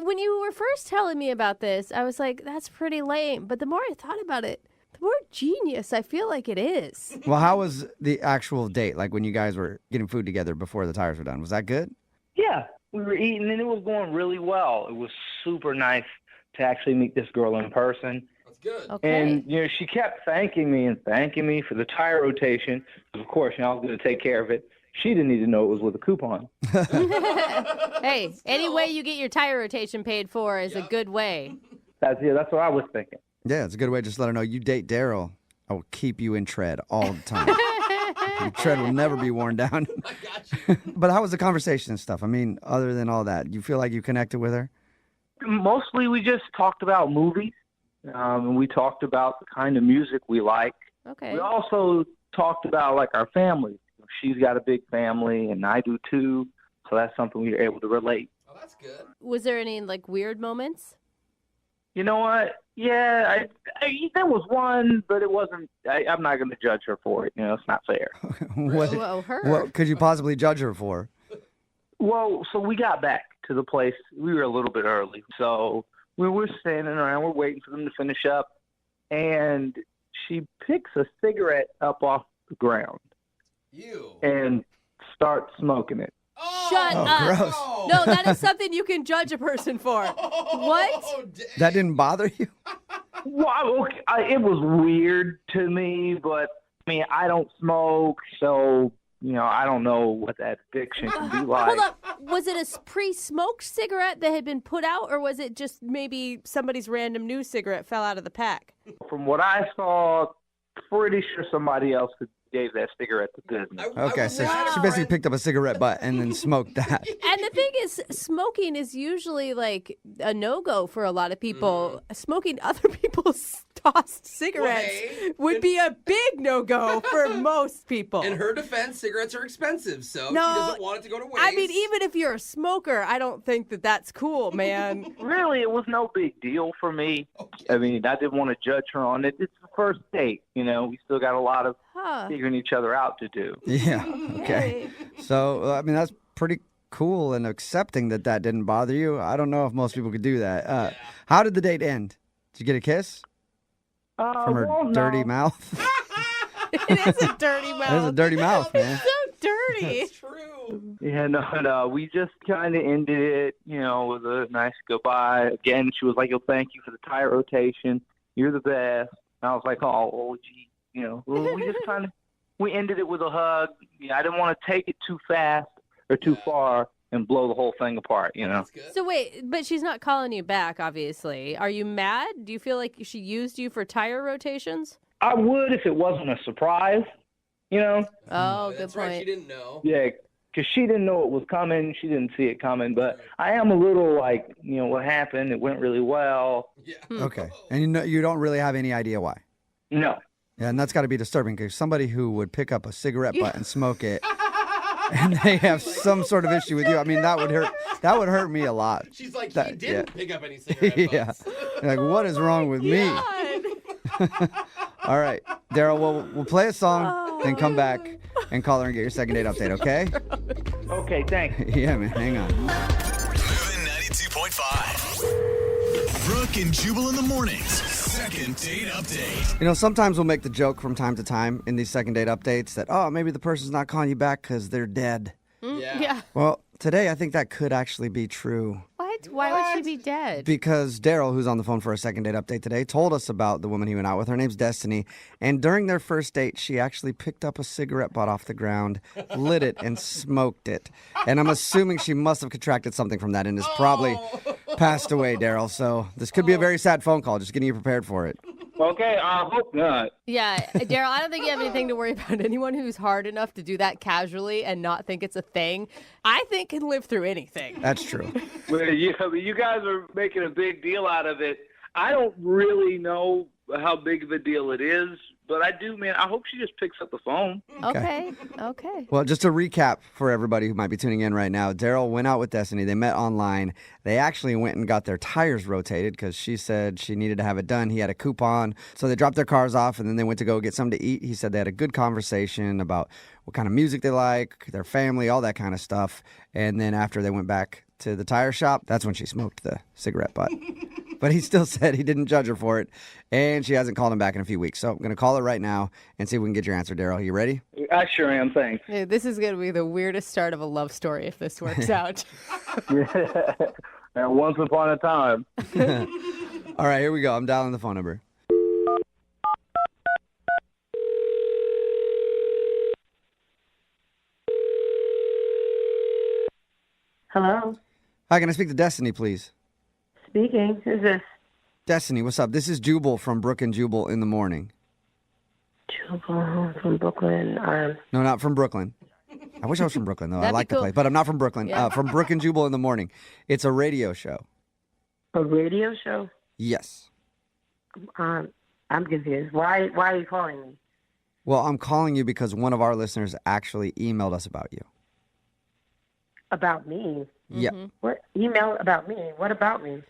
When you were first telling me about this, I was like, that's pretty lame. But the more I thought about it, the more genius I feel like it is. Well, how was the actual date? Like when you guys were getting food together before the tires were done? Was that good? Yeah, we were eating and it was going really well. It was super nice to actually meet this girl in person. That's good. Okay. And, she kept thanking me for the tire rotation. Of course, I was going to take care of it. She didn't need to know it was with a coupon. Hey, any way you get your tire rotation paid for is a good way. That's what I was thinking. Yeah, it's a good way to just let her know you date Daryl. I will keep you in tread all the time. Your tread will never be worn down. I got you. But how was the conversation and stuff? I mean, other than all that, you feel like you connected with her? Mostly we just talked about movies. And we talked about the kind of music we like. Okay. We also talked about our families. She's got a big family, and I do too. So that's something we were able to relate. Oh, that's good. Was there any weird moments? You know what? Yeah, there was one, but it wasn't. I'm not going to judge her for it. It's not fair. What could you possibly judge her for? Well, so we got back to the place. We were a little bit early, so we were standing around. We're waiting for them to finish up, and she picks a cigarette up off the ground. You. And start smoking it. Shut up. Gross. No, that is something you can judge a person for. What? That didn't bother you? Well, it was weird to me, but I mean, I don't smoke, so I don't know what that addiction can be like. Hold up. Was it a pre-smoked cigarette that had been put out, or was it just maybe somebody's random new cigarette fell out of the pack? From what I saw, pretty sure somebody else gave that cigarette to business. Okay, so she basically picked up a cigarette butt and then smoked that. And the thing is, smoking is usually a no-go for a lot of people. Smoking other people's tossed cigarettes would be a big no-go for most people. In her defense, cigarettes are expensive, so No, she doesn't want it to go to waste. I mean, even if you're a smoker, I don't think that that's cool, man. Really, it was no big deal for me. Okay. I mean, I didn't want to judge her on it. It's the first date, we still got a lot of figuring each other out to do. Yeah, okay. So, I mean, that's pretty cool and accepting that didn't bother you. I don't know if most people could do that. How did the date end? Did you get a kiss? From her dirty mouth? It is a dirty mouth. It is a dirty mouth, man. It's so dirty. It's true. Yeah, no. We just kind of ended it, with a nice goodbye. Again, she was like, thank you for the tire rotation. You're the best. And I was like, oh, gee. We just we ended it with a hug. I didn't want to take it too fast or too far and blow the whole thing apart, So wait, but she's not calling you back, obviously. Are you mad? Do you feel like she used you for tire rotations? I would if it wasn't a surprise, you know? Oh, good That's right. point. She didn't know. Yeah, because she didn't know it was coming. She didn't see it coming. But I am a little like, what happened? It went really well. Okay. And you don't really have any idea why? No. Yeah, and that's got to be disturbing because somebody who would pick up a cigarette butt and smoke it, and they have some sort of issue with you. I mean, that would hurt. That would hurt me a lot. She's like, That- he didn't yeah. pick up any cigarette Yeah. butts. You're like, what is wrong with me? All right, Daryl, we'll play a song, then come back and call her and get your second date update, okay? Okay, thanks. Yeah, man, hang on. Moving 92.5. Brooke and Jubal in the mornings. Second date update. You know, sometimes we'll make the joke from time to time in these second date updates that, oh, maybe the person's not calling you back because they're dead. Yeah. Well, today I think that could actually be true. What? Why would she be dead? Because Daryl, who's on the phone for a second date update today, told us about the woman he went out with. Her name's Destiny. And during their first date, she actually picked up a cigarette butt off the ground, lit it, and smoked it. And I'm assuming she must have contracted something from that and has probably passed away, Daryl. So this could be a very sad phone call, just getting you prepared for it. Okay, I hope not. Yeah, Daryl, I don't think you have anything to worry about. Anyone who's hard enough to do that casually and not think it's a thing, I think can live through anything. That's true. Well, you guys are making a big deal out of it. I don't really know how big of a deal it is, but I do, man. I hope she just picks up the phone. Okay. Well, just to recap for everybody who might be tuning in right now, Daryl went out with Destiny. They met online. They actually went and got their tires rotated because she said she needed to have it done. He had a coupon. So they dropped their cars off, and then they went to go get something to eat. He said they had a good conversation about what kind of music they like, their family, all that kind of stuff. And then after they went back to the tire shop, that's when she smoked the cigarette butt. But he still said he didn't judge her for it, and she hasn't called him back in a few weeks. So I'm going to call her right now and see if we can get your answer, Daryl. You ready? I sure am, thanks. Yeah, this is going to be the weirdest start of a love story if this works out. And once upon a time. All right, here we go. I'm dialing the phone number. Hello. Hi, can I speak to Destiny, please? Speaking. Who's this? Destiny, what's up? This is Jubal from Brooke and Jubal in the morning. Jubal from Brooklyn. No, not from Brooklyn. I wish I was from Brooklyn, though. I That'd be like the cool. place, but I'm not from Brooklyn. Yeah. From Brooke and Jubal in the morning. It's a radio show. A radio show? Yes. I'm confused. Why are you calling me? Well, I'm calling you because one of our listeners actually emailed us about you. About me? Yeah. What email about me? What about me?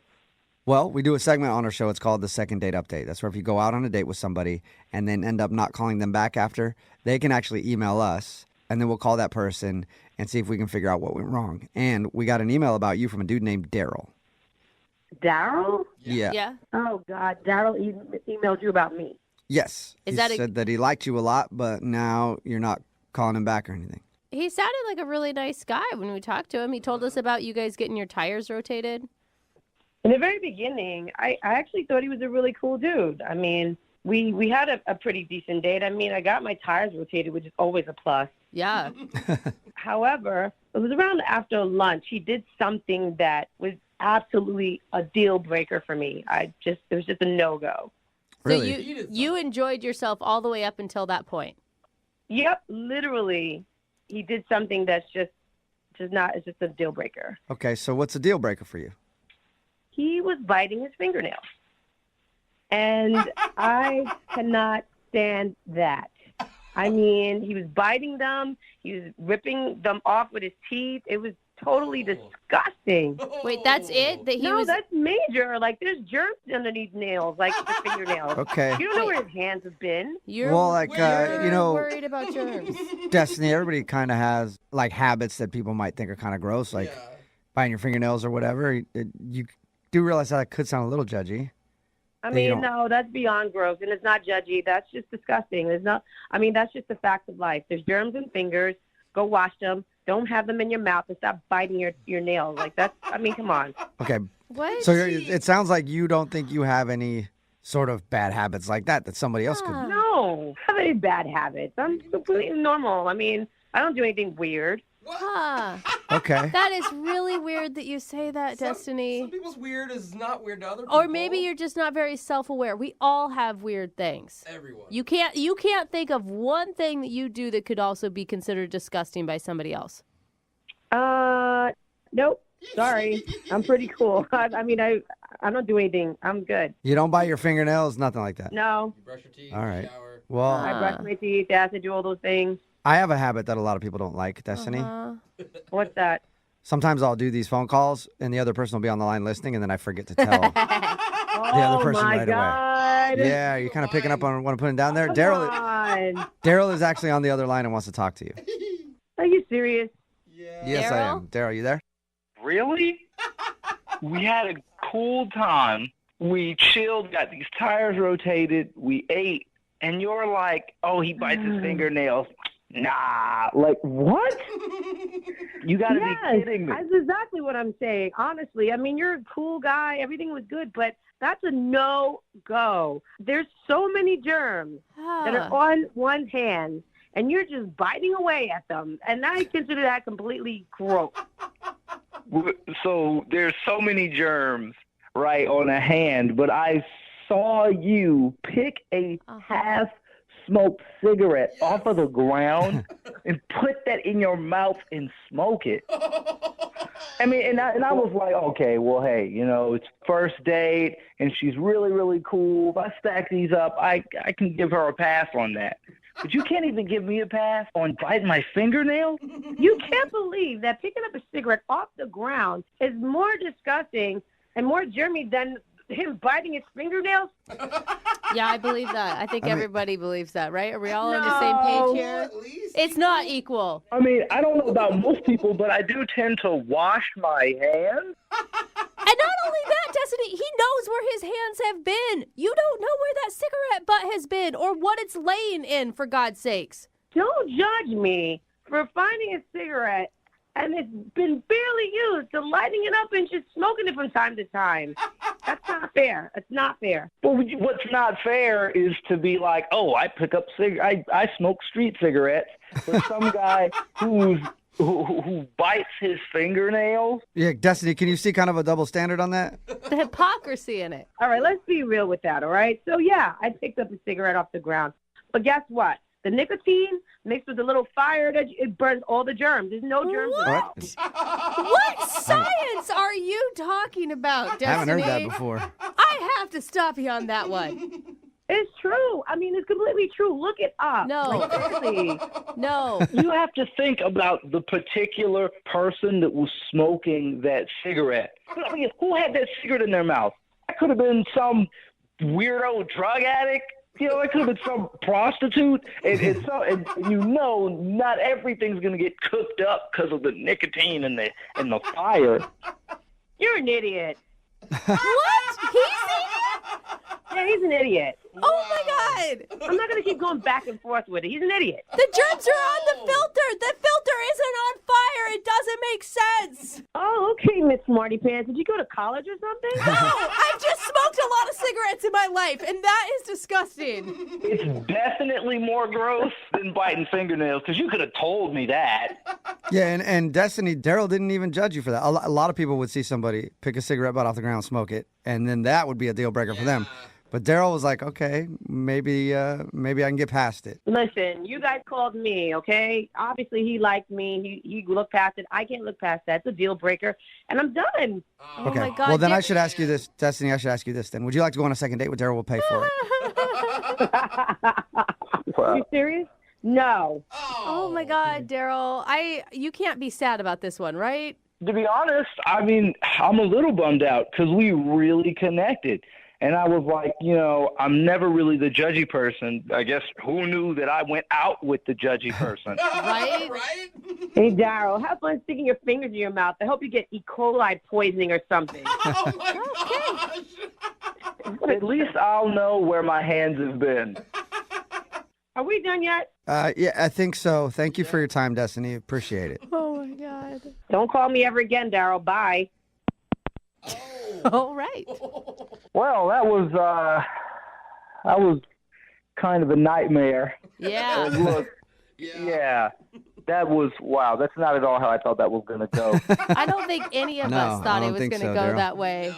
Well, we do a segment on our show. It's called the Second Date Update. That's where if you go out on a date with somebody and then end up not calling them back after, they can actually email us, and then we'll call that person and see if we can figure out what went wrong. And we got an email about you from a dude named Daryl. Daryl? Yeah. Oh God, Daryl emailed you about me. Yes. Is he that said that he liked you a lot, but now you're not calling him back or anything. He sounded like a really nice guy when we talked to him. He told us about you guys getting your tires rotated. In the very beginning, I actually thought he was a really cool dude. I mean, we had a pretty decent date. I mean, I got my tires rotated, which is always a plus. Yeah. However, it was around after lunch. He did something that was absolutely a deal breaker for me. It was just a no-go. Really? So you enjoyed yourself all the way up until that point? Yep, literally. He did something that's it's just a deal breaker. Okay, so what's a deal breaker for you? He was biting his fingernails. And I cannot stand that. I mean, he was biting them. He was ripping them off with his teeth. It was totally disgusting. Wait, that's it? That's major. Like, there's germs underneath nails, like the fingernails. Okay. You don't know where his hands have been. Well, like, worried about germs. Destiny, everybody kind of has, like, habits that people might think are kind of gross, like biting your fingernails or whatever. You do realize that could sound a little judgy. I That you mean, no, that's beyond gross, and it's not judgy. That's just disgusting. That's just the fact of life. There's germs in fingers. Go wash them. Don't have them in your mouth and stop biting your nails. Like, come on. Okay. What? So it sounds like you don't think you have any sort of bad habits like that somebody else could. No, I have any bad habits. I'm completely normal. I mean, I don't do anything weird. Huh. Okay. That is really weird that you say that, Destiny. Some people's weird is not weird to other people. Or maybe you're just not very self-aware. We all have weird things. Everyone. You can't think of one thing that you do that could also be considered disgusting by somebody else. Nope. Sorry. I'm pretty cool. I mean, I don't do anything. I'm good. You don't bite your fingernails, nothing like that. No. You brush your teeth. All right. Shower. Well, I brush my teeth. I have to do all those things. I have a habit that a lot of people don't like, Destiny. What's that? Sometimes I'll do these phone calls, and the other person will be on the line listening, and then I forget to tell the other person my right God. away. Yeah, you're kind of picking up on what I'm putting down there. Come Daryl on. Daryl is actually on the other line and wants to talk to you. Are you serious? Yes, I am. Daryl, you there? Really? We had a cool time. We chilled, got these tires rotated, we ate, and you're like, oh, he bites his fingernails. Nah, like what? You gotta be kidding me. That's exactly what I'm saying. Honestly, I mean, you're a cool guy. Everything was good, but that's a no-go. There's so many germs that are on one hand, and you're just biting away at them, and I consider that completely gross. So there's so many germs, right, on a hand, but I saw you pick a half-smoked cigarette off of the ground and put that in your mouth and smoke it. I mean, and I was like, okay, well, hey, you know, it's first date, and she's really, really cool. If I stack these up, I can give her a pass on that. But you can't even give me a pass on biting my fingernail? You can't believe that picking up a cigarette off the ground is more disgusting and more germy than him biting his fingernails? Yeah, I believe that. I think everybody believes that, right? Are we all on the same page here? It's not equal. I mean, I don't know about most people, but I do tend to wash my hands. And not only that, Destiny, he knows where his hands have been. You don't know where that cigarette butt has been or what it's laying in, for God's sakes. Don't judge me for finding a cigarette and it's been barely used to lighting it up and just smoking it from time to time. That's not fair. It's not fair. Well, what's not fair is to be like, oh, I pick up I smoke street cigarettes. But some guy who bites his fingernails. Yeah, Destiny, can you see kind of a double standard on that? The hypocrisy in it. All right, let's be real with that, all right? So, yeah, I picked up a cigarette off the ground. But guess what? The nicotine mixed with the little fire, it burns all the germs. There's no germs in it. What science are you talking about, Destiny? I haven't heard that before. I have to stop you on that one. It's true. I mean, it's completely true. Look it up. No. Like, seriously. No. You have to think about the particular person that was smoking that cigarette. I mean, who had that cigarette in their mouth? That could have been some weirdo drug addict. You know, it could have been some prostitute. And you know, not everything's going to get cooked up because of the nicotine and the fire. You're an idiot. What? He's Yeah, he's an idiot. Oh, my God. I'm not going to keep going back and forth with it. He's an idiot. The germs are on the filter. The filter isn't on fire. It doesn't make sense. Oh, okay, Miss Smarty Pants. Did you go to college or something? No, I've just smoked a lot of cigarettes in my life, and that is disgusting. It's definitely more gross than biting fingernails, because you could have told me that. Yeah, and Destiny, Daryl didn't even judge you for that. A lot of people would see somebody pick a cigarette butt off the ground, smoke it, and then that would be a deal breaker for them. But Daryl was like, okay, maybe I can get past it. Listen, you guys called me, okay? Obviously, he liked me. He looked past it. I can't look past that. It's a deal breaker, and I'm done. Okay. my God, Well, then I should ask you this, Destiny. I should ask you this then. Would you like to go on a second date with Daryl? We'll pay for it. Are you serious? No. Oh, my God, Daryl. You can't be sad about this one, right? To be honest, I mean, I'm a little bummed out because we really connected. And I was like, you know, I'm never really the judgy person. I guess who knew that I went out with the judgy person? Right? Hey, Daryl, have fun sticking your fingers in your mouth. I hope you get E. coli poisoning or something. Oh, my gosh. At least I'll know where my hands have been. Are we done yet? Yeah, I think so. Thank you for your time, Destiny. Appreciate it. Oh, my God. Don't call me ever again, Daryl. Bye. All right. Well, that was kind of a nightmare. Yeah. Look, yeah. That was, wow, that's not at all how I thought that was going to go. I don't think any of us thought it was going to go that way.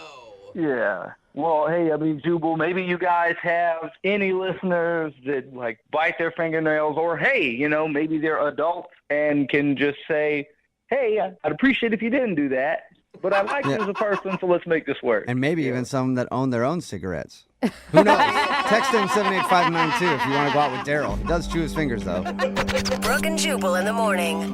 Yeah. Well, hey, I mean, Jubal, maybe you guys have any listeners that, like, bite their fingernails, or, hey, you know, maybe they're adults and can just say, hey, I'd appreciate if you didn't do that, but I like you as a person, so let's make this work. And maybe even some that own their own cigarettes. Who knows? Text in 78592 if you want to go out with Daryl. He does chew his fingers, though. Brooke and Jubal in the morning.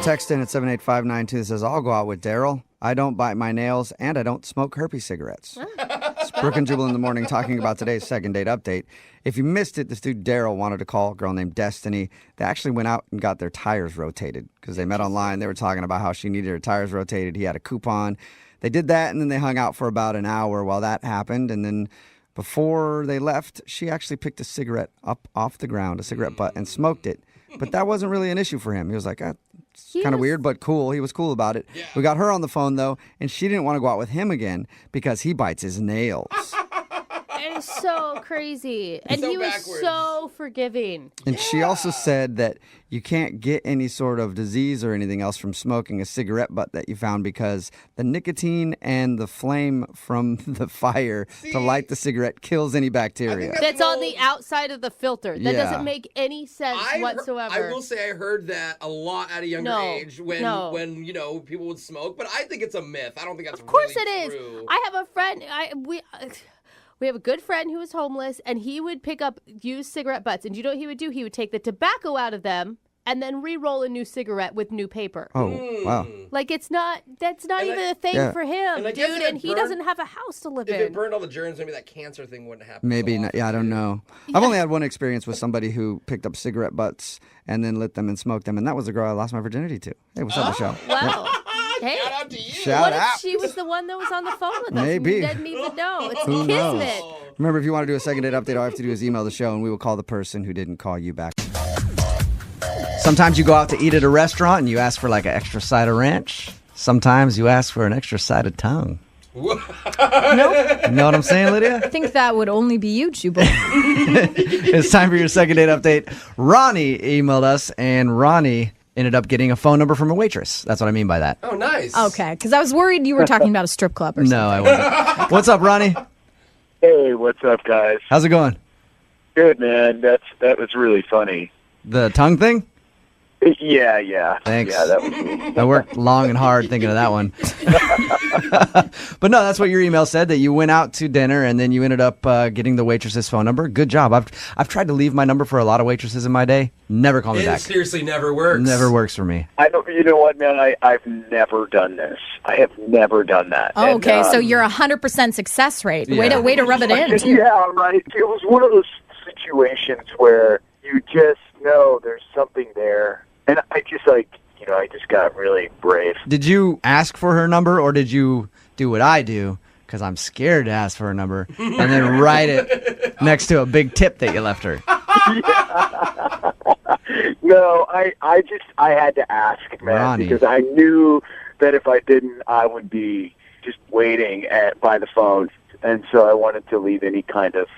Text in at 78592 that says, I'll go out with Daryl. I don't bite my nails, and I don't smoke herpes cigarettes. It's Brooke and Jubal in the morning talking about today's second date update. If you missed it, this dude Daryl wanted to call a girl named Destiny. They actually went out and got their tires rotated because they met online. They were talking about how she needed her tires rotated. He had a coupon. They did that, and then they hung out for about an hour while that happened. And then before they left, she actually picked a cigarette up off the ground, a cigarette butt, and smoked it. But that wasn't really an issue for him. He was like, it's kind of weird, but cool. He was cool about it. Yeah. We got her on the phone, though, and she didn't want to go out with him again because he bites his nails. It is so crazy. And So he was backwards. so forgiving. And she also said that you can't get any sort of disease or anything else from smoking a cigarette butt that you found because the nicotine and the flame from the fire to light the cigarette kills any bacteria. That's on the outside of the filter. That Yeah. doesn't make any sense whatsoever. I will say I heard that a lot at a younger age when you know people would smoke, but I think it's a myth. I don't think that's Of course really it is. true. I have a friend. We have a good friend who was homeless, and he would pick up used cigarette butts. And you know what he would do? He would take the tobacco out of them and then re-roll a new cigarette with new paper. Oh, wow. Like that's not even a thing for him, And I guess dude. if it And he burned- doesn't have a house to live If in. it burned all the germs, maybe that cancer thing wouldn't happen. Maybe not. Yeah, I don't know. I've only had one experience with somebody who picked up cigarette butts and then lit them and smoked them, and that was the girl I lost my virginity to. Hey, what's up, Michelle? Wow. Hey, Shout out to you. Shout what out. if she was the one that was on the phone with us? Maybe. We didn't even know. It's Who knows? kismet. Remember, if you want to do a second date update, all you have to do is email the show, and we will call the person who didn't call you back. Sometimes you go out to eat at a restaurant, and you ask for like an extra side of ranch. Sometimes you ask for an extra side of tongue. Nope. You know what I'm saying, Lydia? I think that would only be you, Jubal. It's time for your second date update. Ronnie emailed us, and Ronnie ended up getting a phone number from a waitress. That's what I mean by that. Oh, nice. Okay, because I was worried you were talking about a strip club or something. No, I wasn't. What's up, Ronnie? Hey, what's up, guys? How's it going? Good, man. That was really funny. The tongue thing? Yeah. Thanks. Yeah, that was me. I worked long and hard thinking of that one. But no, that's what your email said, that you went out to dinner and then you ended up getting the waitress's phone number. Good job. I've tried to leave my number for a lot of waitresses in my day. Never call me It back. seriously never works. Never works for me. I don't. You know what, man? I've never done this. I have never done that. Oh, And, okay, so you're 100% success rate. Way Yeah. to rub it in. too. Yeah, right. It was one of those situations where you just know there's something there, and I just I just got really brave. Did you ask for her number or did you do what I do? Because I'm scared to ask for her number and then write it next to a big tip that you left her. No, I had to ask, man, Ronnie. because I knew that if I didn't, I would be just waiting by the phone, and so I wanted to leave any kind of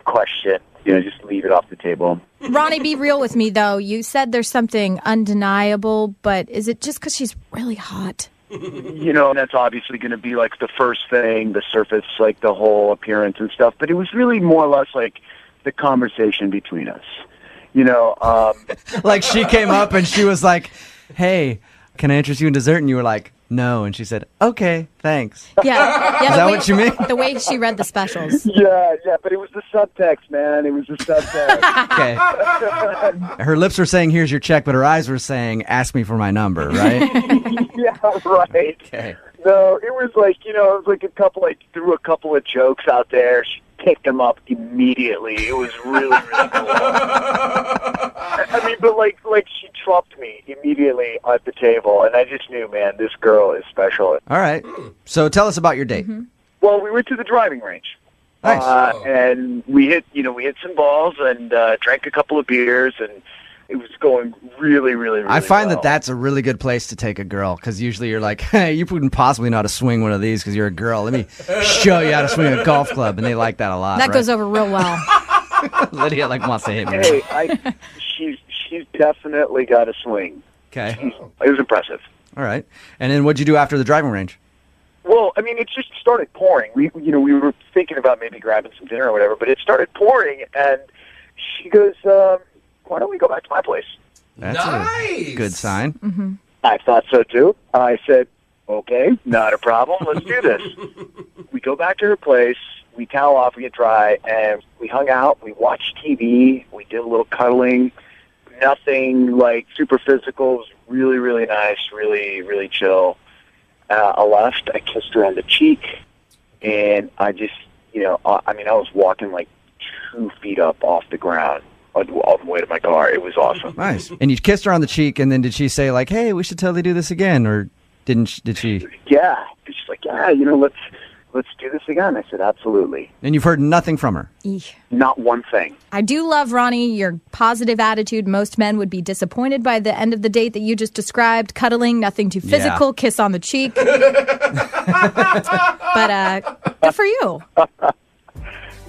question. Just leave it off the table. Ronnie, be real with me, though. You said there's something undeniable, but is it just because she's really hot? That's obviously going to be like the first thing, the surface, like the whole appearance and stuff. But it was really more or less like the conversation between us. Like she came up and she was like, hey, can I interest you in dessert? And you were like, no. And she said, okay, thanks. Yeah. Is that what you mean? The way she read the specials. Yeah, but it was the subtext, man. It was the subtext. Okay. Her lips were saying, here's your check, but her eyes were saying, ask me for my number, right? Yeah, right. Okay. No, it was like, threw a couple of jokes out there. She picked them up immediately. It was really, really cool. I mean, but like she trumped me immediately at the table, and I just knew, man, this girl is special. All right. So tell us about your date. Well, we went to the driving range. Nice. And we hit some balls and drank a couple of beers, and it was going really, really, really I find well. that that's a really good place to take a girl because usually you're like, hey, you wouldn't possibly know how to swing one of these because you're a girl. Let me show you how to swing a golf club. And they like that a lot. That right? goes over real well. Lydia wants to hit me. Hey, she's definitely got a swing. Okay. It was impressive. All right. And then what'd you do after the driving range? Well, I mean, it just started pouring. We were thinking about maybe grabbing some dinner or whatever, but it started pouring, and she goes, "Why don't we go back to my place?" That's a good sign. Mm-hmm. I thought so too. I said, "Okay, not a problem. Let's do this." We go back to her place. We towel off, we get dry, and we hung out. We watched TV. We did a little cuddling. Nothing like super physical. It was really, really nice. Really, really chill. I left. I kissed her on the cheek, and I just, I was walking like 2 feet up off the ground all the way to my car. It was awesome. Nice. And you kissed her on the cheek, and then did she say like, "Hey, we should totally do this again," or did she? Yeah. She's like, "Yeah, let's do this again." I said, "Absolutely." And you've heard nothing from her? Eesh. Not one thing. I do love, Ronnie, your positive attitude. Most men would be disappointed by the end of the date that you just described. Cuddling, nothing too physical, kiss on the cheek. But good for you.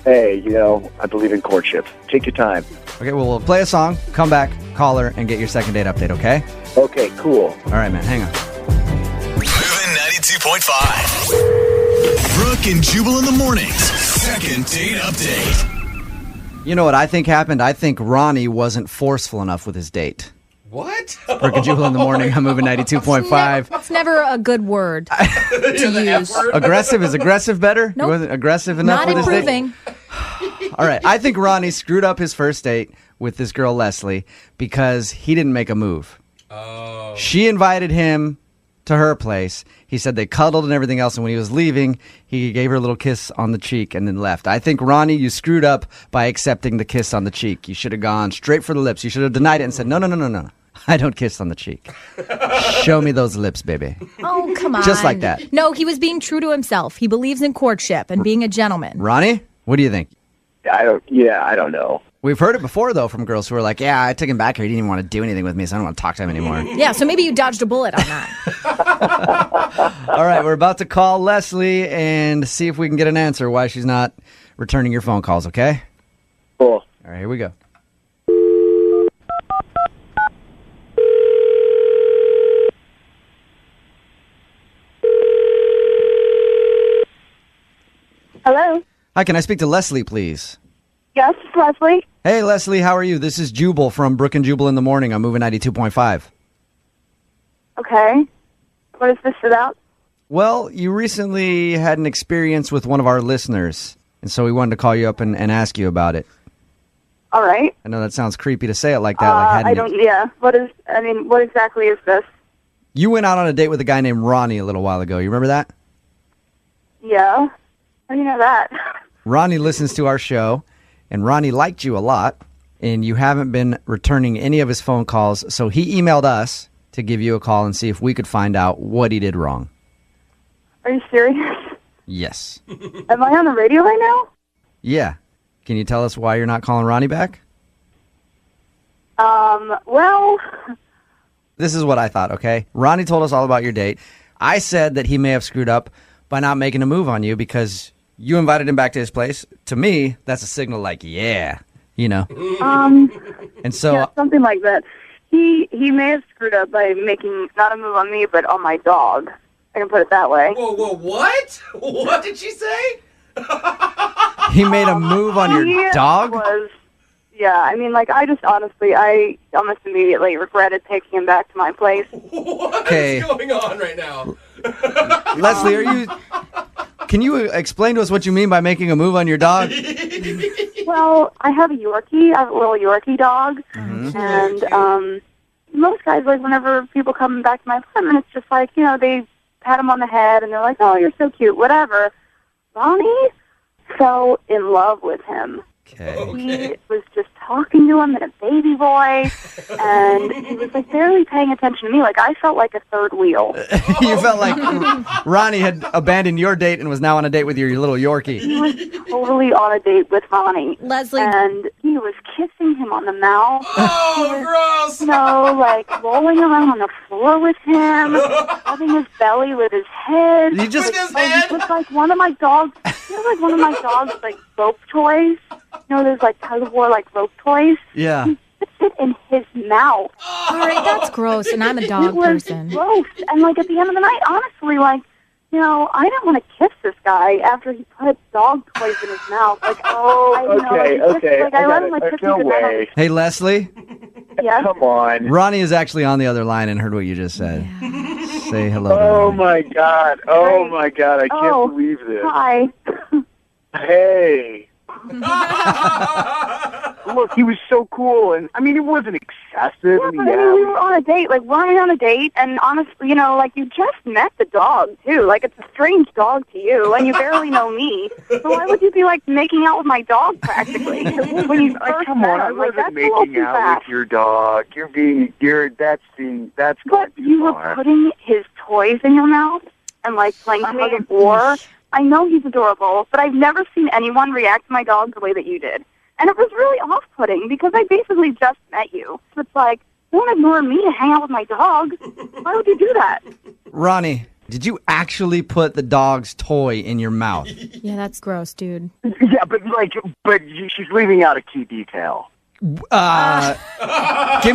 Hey, I believe in courtship. Take your time. Okay, well, we'll play a song, come back, call her, and get your second date update, okay? Okay, cool. All right, man, hang on. Moving 92.5. Brooke and Jubal in the mornings. Second date update. You know what I think happened? I think Ronnie wasn't forceful enough with his date. What? Brooke and Jubal in the morning. I'm moving 92.5. It's never a good word to use. Aggressive? Is aggressive better? Nope. He wasn't aggressive enough Not with improving. his date? All right. I think Ronnie screwed up his first date with this girl, Leslie, because he didn't make a move. Oh. She invited him to her place. He said they cuddled and everything else, and when he was leaving, he gave her a little kiss on the cheek and then left. I think, Ronnie, you screwed up by accepting the kiss on the cheek. You should have gone straight for the lips. You should have denied it and said, no. I don't kiss on the cheek. Show me those lips, baby. Oh, come on. Just like that. No, he was being true to himself. He believes in courtship and being a gentleman. Ronnie, what do you think? I don't know. We've heard it before, though, from girls who are like, yeah, I took him back here. He didn't even want to do anything with me, so I don't want to talk to him anymore. Yeah, so maybe you dodged a bullet on that. All right, we're about to call Leslie and see if we can get an answer why she's not returning your phone calls, okay? Cool. All right, here we go. Hello? Hi, can I speak to Leslie, please? Yes, it's Leslie. Hey, Leslie, how are you? This is Jubal from Brooke and Jubal in the morning. I'm moving 92.5. Okay. What is this about? Well, you recently had an experience with one of our listeners, and so we wanted to call you up and ask you about it. All right. I know that sounds creepy to say it like that. What exactly is this? You went out on a date with a guy named Ronnie a little while ago. You remember that? Yeah. How do you know that? Ronnie listens to our show, and Ronnie liked you a lot, and you haven't been returning any of his phone calls, so he emailed us to give you a call and see if we could find out what he did wrong. Are you serious? Yes. Am I on the radio right now? Yeah. Can you tell us why you're not calling Ronnie back? Well... This is what I thought, okay? Ronnie told us all about your date. I said that he may have screwed up by not making a move on you because you invited him back to his place. To me, that's a signal like, yeah, And so... Yeah, something like that. He may have screwed up by making not a move on me, but on my dog. I can put it that way. Whoa, what? What did she say? He made a move on your dog? I almost immediately regretted taking him back to my place. What is going on right now? Leslie, can you explain to us what you mean by making a move on your dog? Well, I have a Yorkie. I have a little Yorkie dog. Mm-hmm. And most guys, like, whenever people come back to my apartment, it's just like, they pat him on the head and they're like, oh, you're so cute, whatever. Ronnie fell in love with him. He was just talking to him in a baby voice, and he was like barely paying attention to me. Like, I felt like a third wheel. You felt like Ronnie had abandoned your date and was now on a date with your little Yorkie. He was totally on a date with Ronnie. Leslie. And he was kissing him on the mouth. Oh, gross! Rolling around on the floor with him, rubbing his belly with his head. With his head? He was like one of my dogs. He was like one of my dogs, like, rope toys. There's like tug of war, like rope toys. Yeah. He fits sit in his mouth. All right, that's gross, and I'm a dog It was person. gross. And, like, at the end of the night, honestly, like, you know, I didn't want to kiss this guy after he put dog toys in his mouth. Like, I let him, like, kiss me goodnight. Hey, Leslie. Yes? Come on. Ronnie is actually on the other line and heard what you just said. Say hello. Oh my God. Oh my God. I can't believe this. Hi. Hey. Look, he was so cool, and I mean, it wasn't excessive. Yeah, but I mean, we were on a date. Like, we're on a date, and honestly, you know, like, you just met the dog, too. Like, it's a strange dog to you, and you barely know me. So why would you be, like, making out with my dog, practically? When you first come met on, I him, like, wasn't that's a little making too out fast. with your dog. That's But you were putting his toys in your mouth and, like, playing tug of war. I know he's adorable, but I've never seen anyone react to my dog the way that you did. And it was really off-putting because I basically just met you. So it's like, don't ignore me to hang out with my dog. Why would you do that? Ronnie, did you actually put the dog's toy in your mouth? Yeah, that's gross, dude. Yeah, but she's leaving out a key detail. Give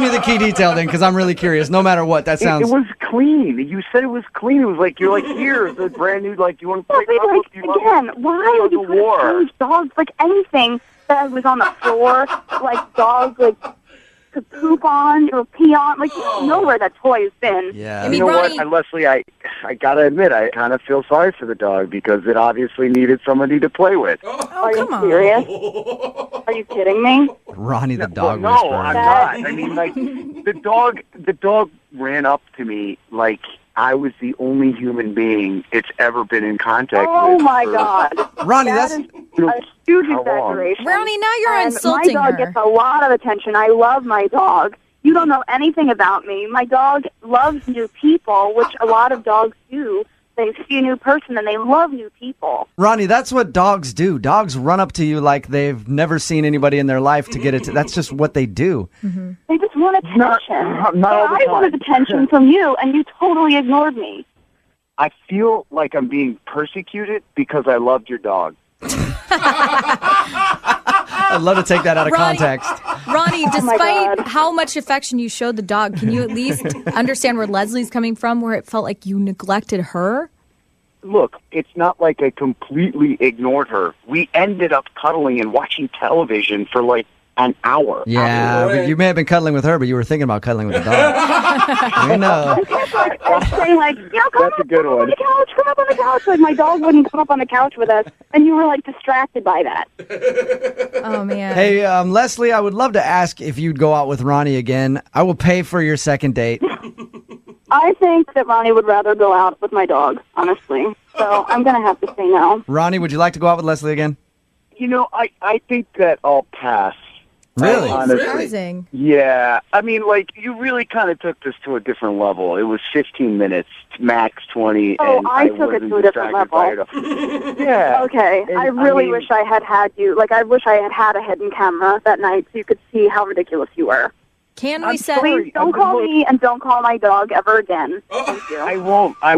me the key detail then, because I'm really curious. No matter what, that sounds... It was clean. You said it was clean. It was like, you're like, here, the brand new, like, you want to play Again, why would you put a strange dog, like anything that was on the floor, like dogs, like, to poop on or pee on? Like, you don't know where that toy has been. Yeah. You know what, Leslie, I got to admit, I kind of feel sorry for the dog because it obviously needed somebody to play with. Are you serious? Are you kidding me? Ronnie the dog No, whisperer. I'm not. I mean, like, the dog ran up to me like I was the only human being it's ever been in contact with. Oh, my God. Ronnie, that is a huge exaggeration. Ronnie, now you're And insulting my dog her. gets a lot of attention. I love my dog. You don't know anything about me. My dog loves new people, which a lot of dogs do. They see a new person and they love new people. Ronnie, that's what dogs do. Dogs run up to you like they've never seen anybody in their life to get it. That's just what they do. They just want attention. Not But all the I time. wanted attention from you, and you totally ignored me. I feel like I'm being persecuted because I loved your dog. I'd love to take that out of Ronnie- context. Ronnie, Oh, my despite God. how much affection you showed the dog, can you at least understand where Leslie's coming from, where it felt like you neglected her? Look, it's not like I completely ignored her. We ended up cuddling and watching television for like an hour. Yeah, but you may have been cuddling with her, but you were thinking about cuddling with the dog. We know. You kept saying, like, you know, come That's a good one. come up on the couch. Like, my dog wouldn't come up on the couch with us, and you were, like, distracted by that. Oh, man. Hey, Leslie, I would love to ask if you'd go out with Ronnie again. I will pay for your second date. I think that Ronnie would rather go out with my dog, honestly. So I'm going to have to say no. Ronnie, would you like to go out with Leslie again? You know, I think that I'll pass. Really? Honestly. Surprising. Yeah. I mean, like, you really kind of took this to a different level. It was 15 minutes, max 20. Oh, and I took it wasn't to a different distracted by level. it. Yeah. Okay. And, I really mean, wish I had you. Like, I wish I had a hidden camera that night so you could see how ridiculous you were. Can I'm we set... sorry. Please don't call me and don't call my dog ever again. Thank you. I won't. I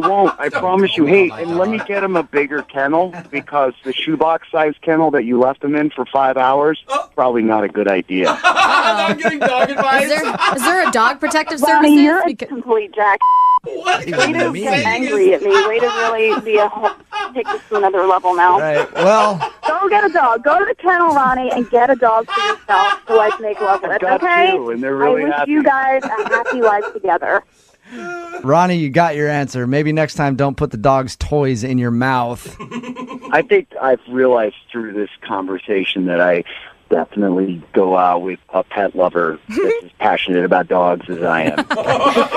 promise you. Hey, and let me get him a bigger kennel because the shoebox size kennel that you left him in for 5 hours, probably not a good idea. I'm getting dog advice. Is there a dog protective Ronnie, services? you're a complete jack. What Way kind to of get thing angry is- at me. Way to really take this to another level now. Right. Well, Go get a dog. Go to the kennel, Ronnie, and get a dog for yourself so I can make love with it, got okay? two, and they're really I wish happy. you guys a happy life together. Ronnie, you got your answer. Maybe next time don't put the dog's toys in your mouth. I think I've realized through this conversation that I definitely go out with a pet lover that's as passionate about dogs as I am.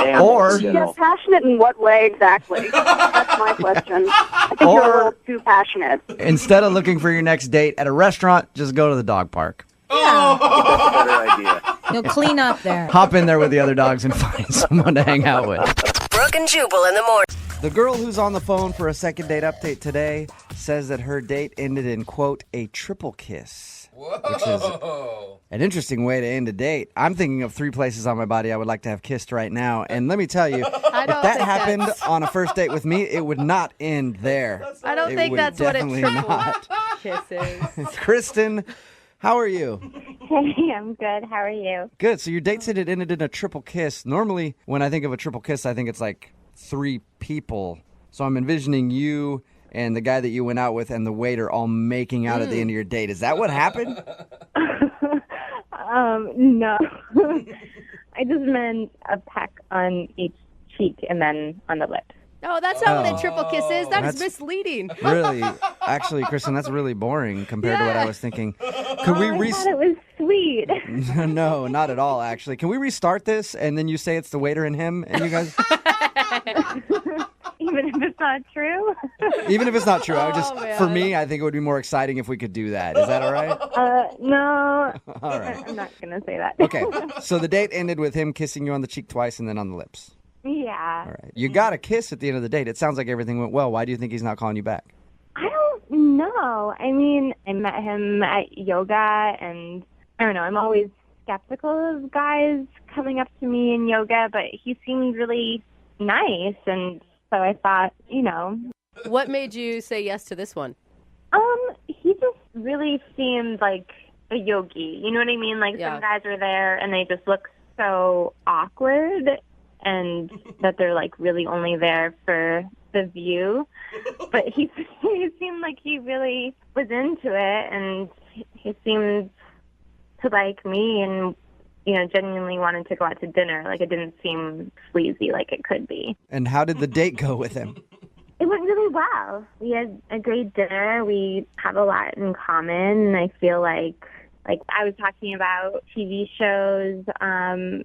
Animals, Or- you Yes, know. passionate in what way exactly? That's my question. I think you're a little too passionate. Instead of looking for your next date at a restaurant, just go to the dog park. That's a better idea. You'll clean up there. Hop in there with the other dogs and find someone to hang out with. Brooke and Jubal in the morning. The girl who's on the phone for a second date update today says that her date ended in, quote, a triple kiss. Which is an interesting way to end a date. I'm thinking of 3 places on my body I would like to have kissed right now. And let me tell you, if that happened on a first date with me, it would not end there. I don't It think would that's what a definitely triple not. kiss is. Kristen How are you? Hey, I'm good. How are you? Good. So your date said it ended in a triple kiss. Normally, when I think of a triple kiss, I think it's like 3 people. So I'm envisioning you and the guy that you went out with and the waiter all making out at the end of your date. Is that what happened? No. I just meant a peck on each cheek and then on the lips. No, that's not what a triple kiss is. That's misleading. Really? Actually, Kristen, that's really boring compared to what I was thinking. Could we I thought it was sweet. No, not at all, actually. Can we restart this and then you say it's the waiter and him and you guys... Even if it's not true? Even if it's not true, for me, I think it would be more exciting if we could do that. Is that all right? No. All right. I'm not going to say that. Okay. So the date ended with him kissing you on the cheek twice and then on the lips. Yeah. All right. You got a kiss at the end of the date. It sounds like everything went well. Why do you think he's not calling you back? I don't know. I mean, I met him at yoga, and I don't know. I'm always skeptical of guys coming up to me in yoga, but he seemed really nice, and so I thought, What made you say yes to this one? He just really seemed like a yogi. You know what I mean? Like some guys are there, and they just look so awkward, and that they're like really only there for the view. But he seemed like he really was into it, and he seemed to like me, and genuinely wanted to go out to dinner. Like, it didn't seem sleazy like it could be. And how did the date go with him? It went really well. We had a great dinner. We have a lot in common, and I feel like I was talking about TV shows. I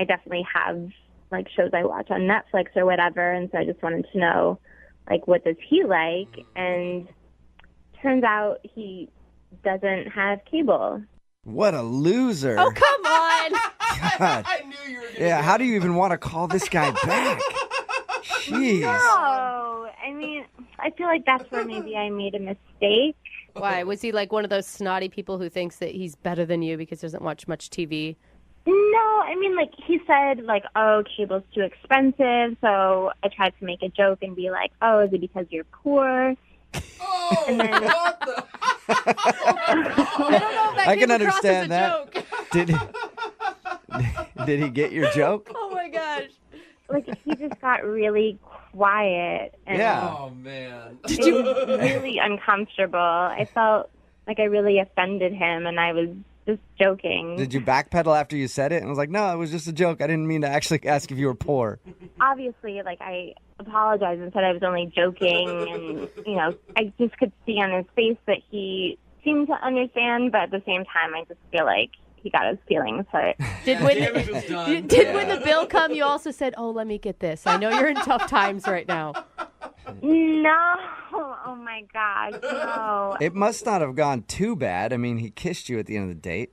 definitely have like shows I watch on Netflix or whatever, and so I just wanted to know, like, what does he like? And turns out he doesn't have cable. What a loser. Oh, come on. God. I knew you were going to Yeah, how do you even want to call this guy back? Jeez. No, I feel like that's where maybe I made a mistake. Why? Was he like one of those snotty people who thinks that he's better than you because he doesn't watch much TV? No, he said, oh, cable's too expensive, so I tried to make a joke and be like, oh, is it because you're poor? Oh, and then, what the... I don't know if that I can came across understand as a that. joke. Did he get your joke? Oh, my gosh. He just got really quiet. And Oh, man. It was really uncomfortable. I felt like I really offended him, and I was just joking. Did you backpedal after you said it? And I was like, no, it was just a joke. I didn't mean to actually ask if you were poor. Obviously, I apologized and said I was only joking, and, I just could see on his face that he seemed to understand, but at the same time, I just feel like he got his feelings hurt. Did when the bill come, you also said, oh, let me get this. I know you're in tough times right now. No. Oh, my gosh, no. It must not have gone too bad. He kissed you at the end of the date.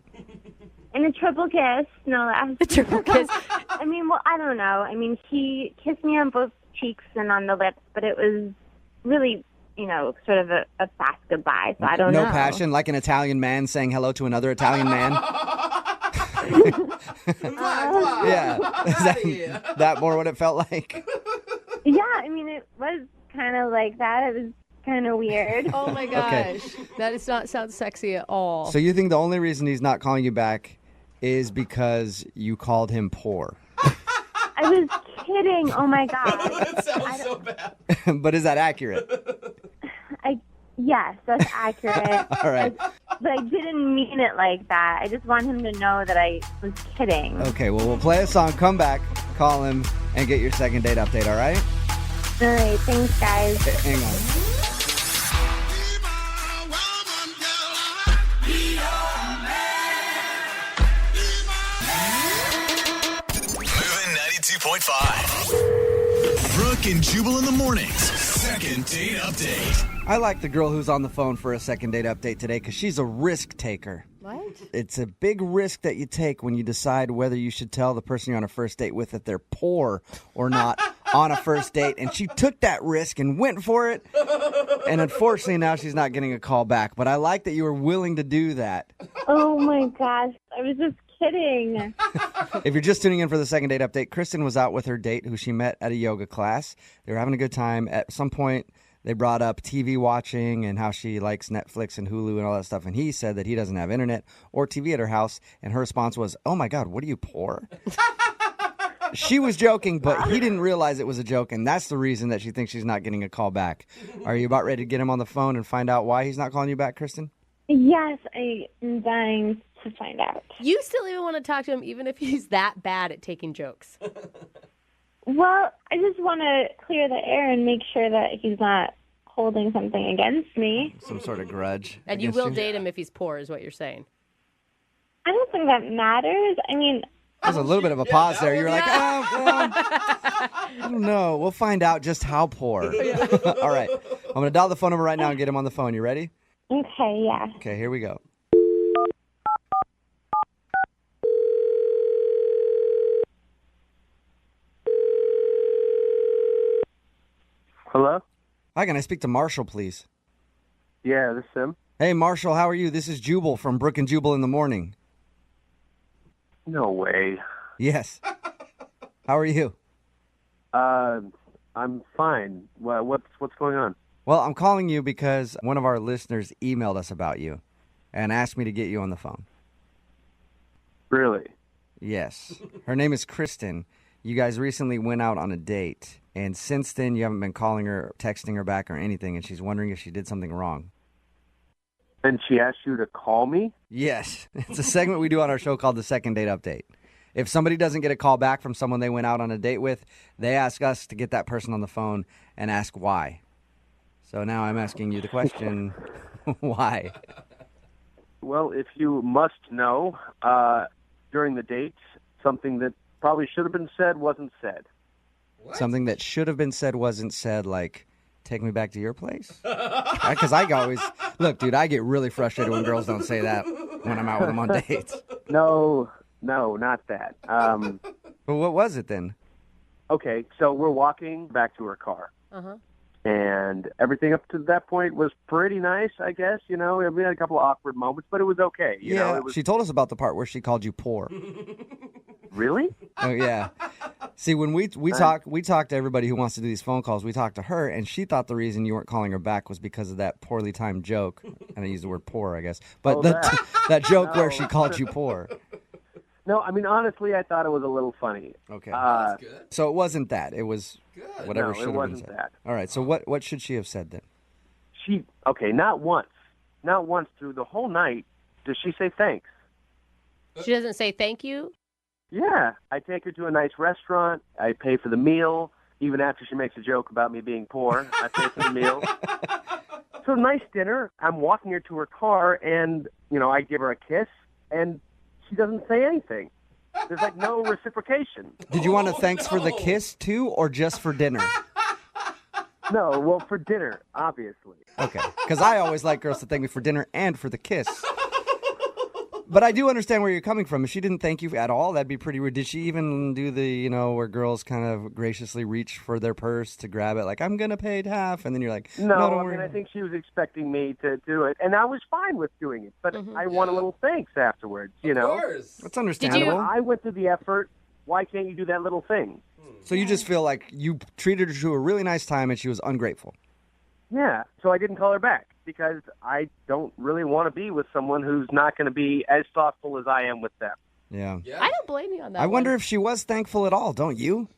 And a triple kiss, no less. A triple kiss. I don't know. He kissed me on both cheeks and on the lips, but it was really, sort of a fast goodbye, so I don't know. No passion, like an Italian man saying hello to another Italian man? Yeah. Is that more what it felt like? Yeah, it was kind of like that. It was kind of weird. Oh, my gosh. Okay. That does not sound sexy at all. So you think the only reason he's not calling you back is because you called him poor? I was kidding. Oh, my God. That sounds so bad. But is that accurate? Yes, that's accurate. All right. But I didn't mean it like that. I just want him to know that I was kidding. Okay, well, we'll play a song, come back, call him, and get your second date update, all right? All right, thanks, guys. Hang on. Moving 92.5. Brooke and Jubal in the mornings. Second date update. I like the girl who's on the phone for a second date update today because she's a risk taker. What? It's a big risk that you take when you decide whether you should tell the person you're on a first date with that they're poor or not on a first date. And she took that risk and went for it. And unfortunately, now she's not getting a call back. But I like that you were willing to do that. Oh, my gosh. I was just kidding. If you're just tuning in for the second date update, Kristen was out with her date who she met at a yoga class. They were having a good time. At some point, They brought up TV watching and how she likes Netflix and Hulu and all that stuff. And he said that he doesn't have internet or TV at her house. And her response was, "Oh, my God, what are you, poor?" She was joking, but he didn't realize it was a joke. And that's the reason that she thinks she's not getting a call back. Are you about ready to get him on the phone and find out why he's not calling you back, Kristen? Yes, I am dying to find out. You still even want to talk to him even if he's that bad at taking jokes. Well, I just want to clear the air and make sure that he's not holding something against me. Some sort of grudge. And you will date him if he's poor, is what you're saying. I don't think that matters. I mean, There's a little bit of a pause there. You were like, oh, well, I don't know. We'll find out just how poor. All right. I'm going to dial the phone number right now and get him on the phone. You ready? okay, yeah. Okay, here we go. Hello? Hi, can I speak to Marshall, please? Yeah, this is him. Hey, Marshall, how are you? This is Jubal from Brooke and Jubal in the morning. No way. Yes. How are you? I'm fine. What's going on? Well, I'm calling you because one of our listeners emailed us about you and asked me to get you on the phone. Really? Yes. Her name is Kristen. You guys recently went out on a date, and since then you haven't been calling her, texting her back or anything, and she's wondering if she did something wrong. And she asked you to call me? Yes. It's a segment we do on our show called the Second Date Update. If somebody doesn't get a call back from someone they went out on a date with, they ask us to get that person on the phone and ask why. So now I'm asking you the question, why? Well, if you must know, during the date, something that probably should have been said wasn't said. What? Something that should have been said wasn't said, like, take me back to your place? Because I always, look, dude, I get really frustrated when girls don't say that when I'm out with them on dates. No, not that. But what was it then? Okay, so we're walking back to her car. Uh-huh. And everything up to that point was pretty nice, I guess. You know, we had a couple of awkward moments, but it was okay. You know, it was... She told us about the part where she called you poor. Really? Oh, yeah. See, when we talk to everybody who wants to do these phone calls. We talk to her, and she thought the reason you weren't calling her back was because of that poorly timed joke. And I use the word poor, I guess. But that joke where she called you poor. No, I mean, honestly, I thought it was a little funny. Okay. That's good. So it wasn't that. It was whatever should have been said. That. All right. So what should she have said then? Not once through the whole night does she say thanks. She doesn't say thank you? Yeah. I take her to a nice restaurant. I pay for the meal. Even after she makes a joke about me being poor, I pay for the meal. So nice dinner. I'm walking her to her car, and, I give her a kiss, and she doesn't say anything. There's like no reciprocation. Did you want a thanks for the kiss too, or just for dinner? No, well, for dinner, obviously. Okay, because I always like girls to thank me for dinner and for the kiss. But I do understand where you're coming from. If she didn't thank you at all, that'd be pretty rude. Did she even do the, where girls kind of graciously reach for their purse to grab it, like, I'm going to pay half, and then you're like, no, don't worry. I think she was expecting me to do it, and I was fine with doing it, but I want a little thanks afterwards, Of course. That's understandable. I went through the effort. Why can't you do that little thing? So you just feel like you treated her to a really nice time, and she was ungrateful. Yeah, so I didn't call her back because I don't really want to be with someone who's not going to be as thoughtful as I am with them. Yeah. I don't blame you on that. I wonder if she was thankful at all, don't you?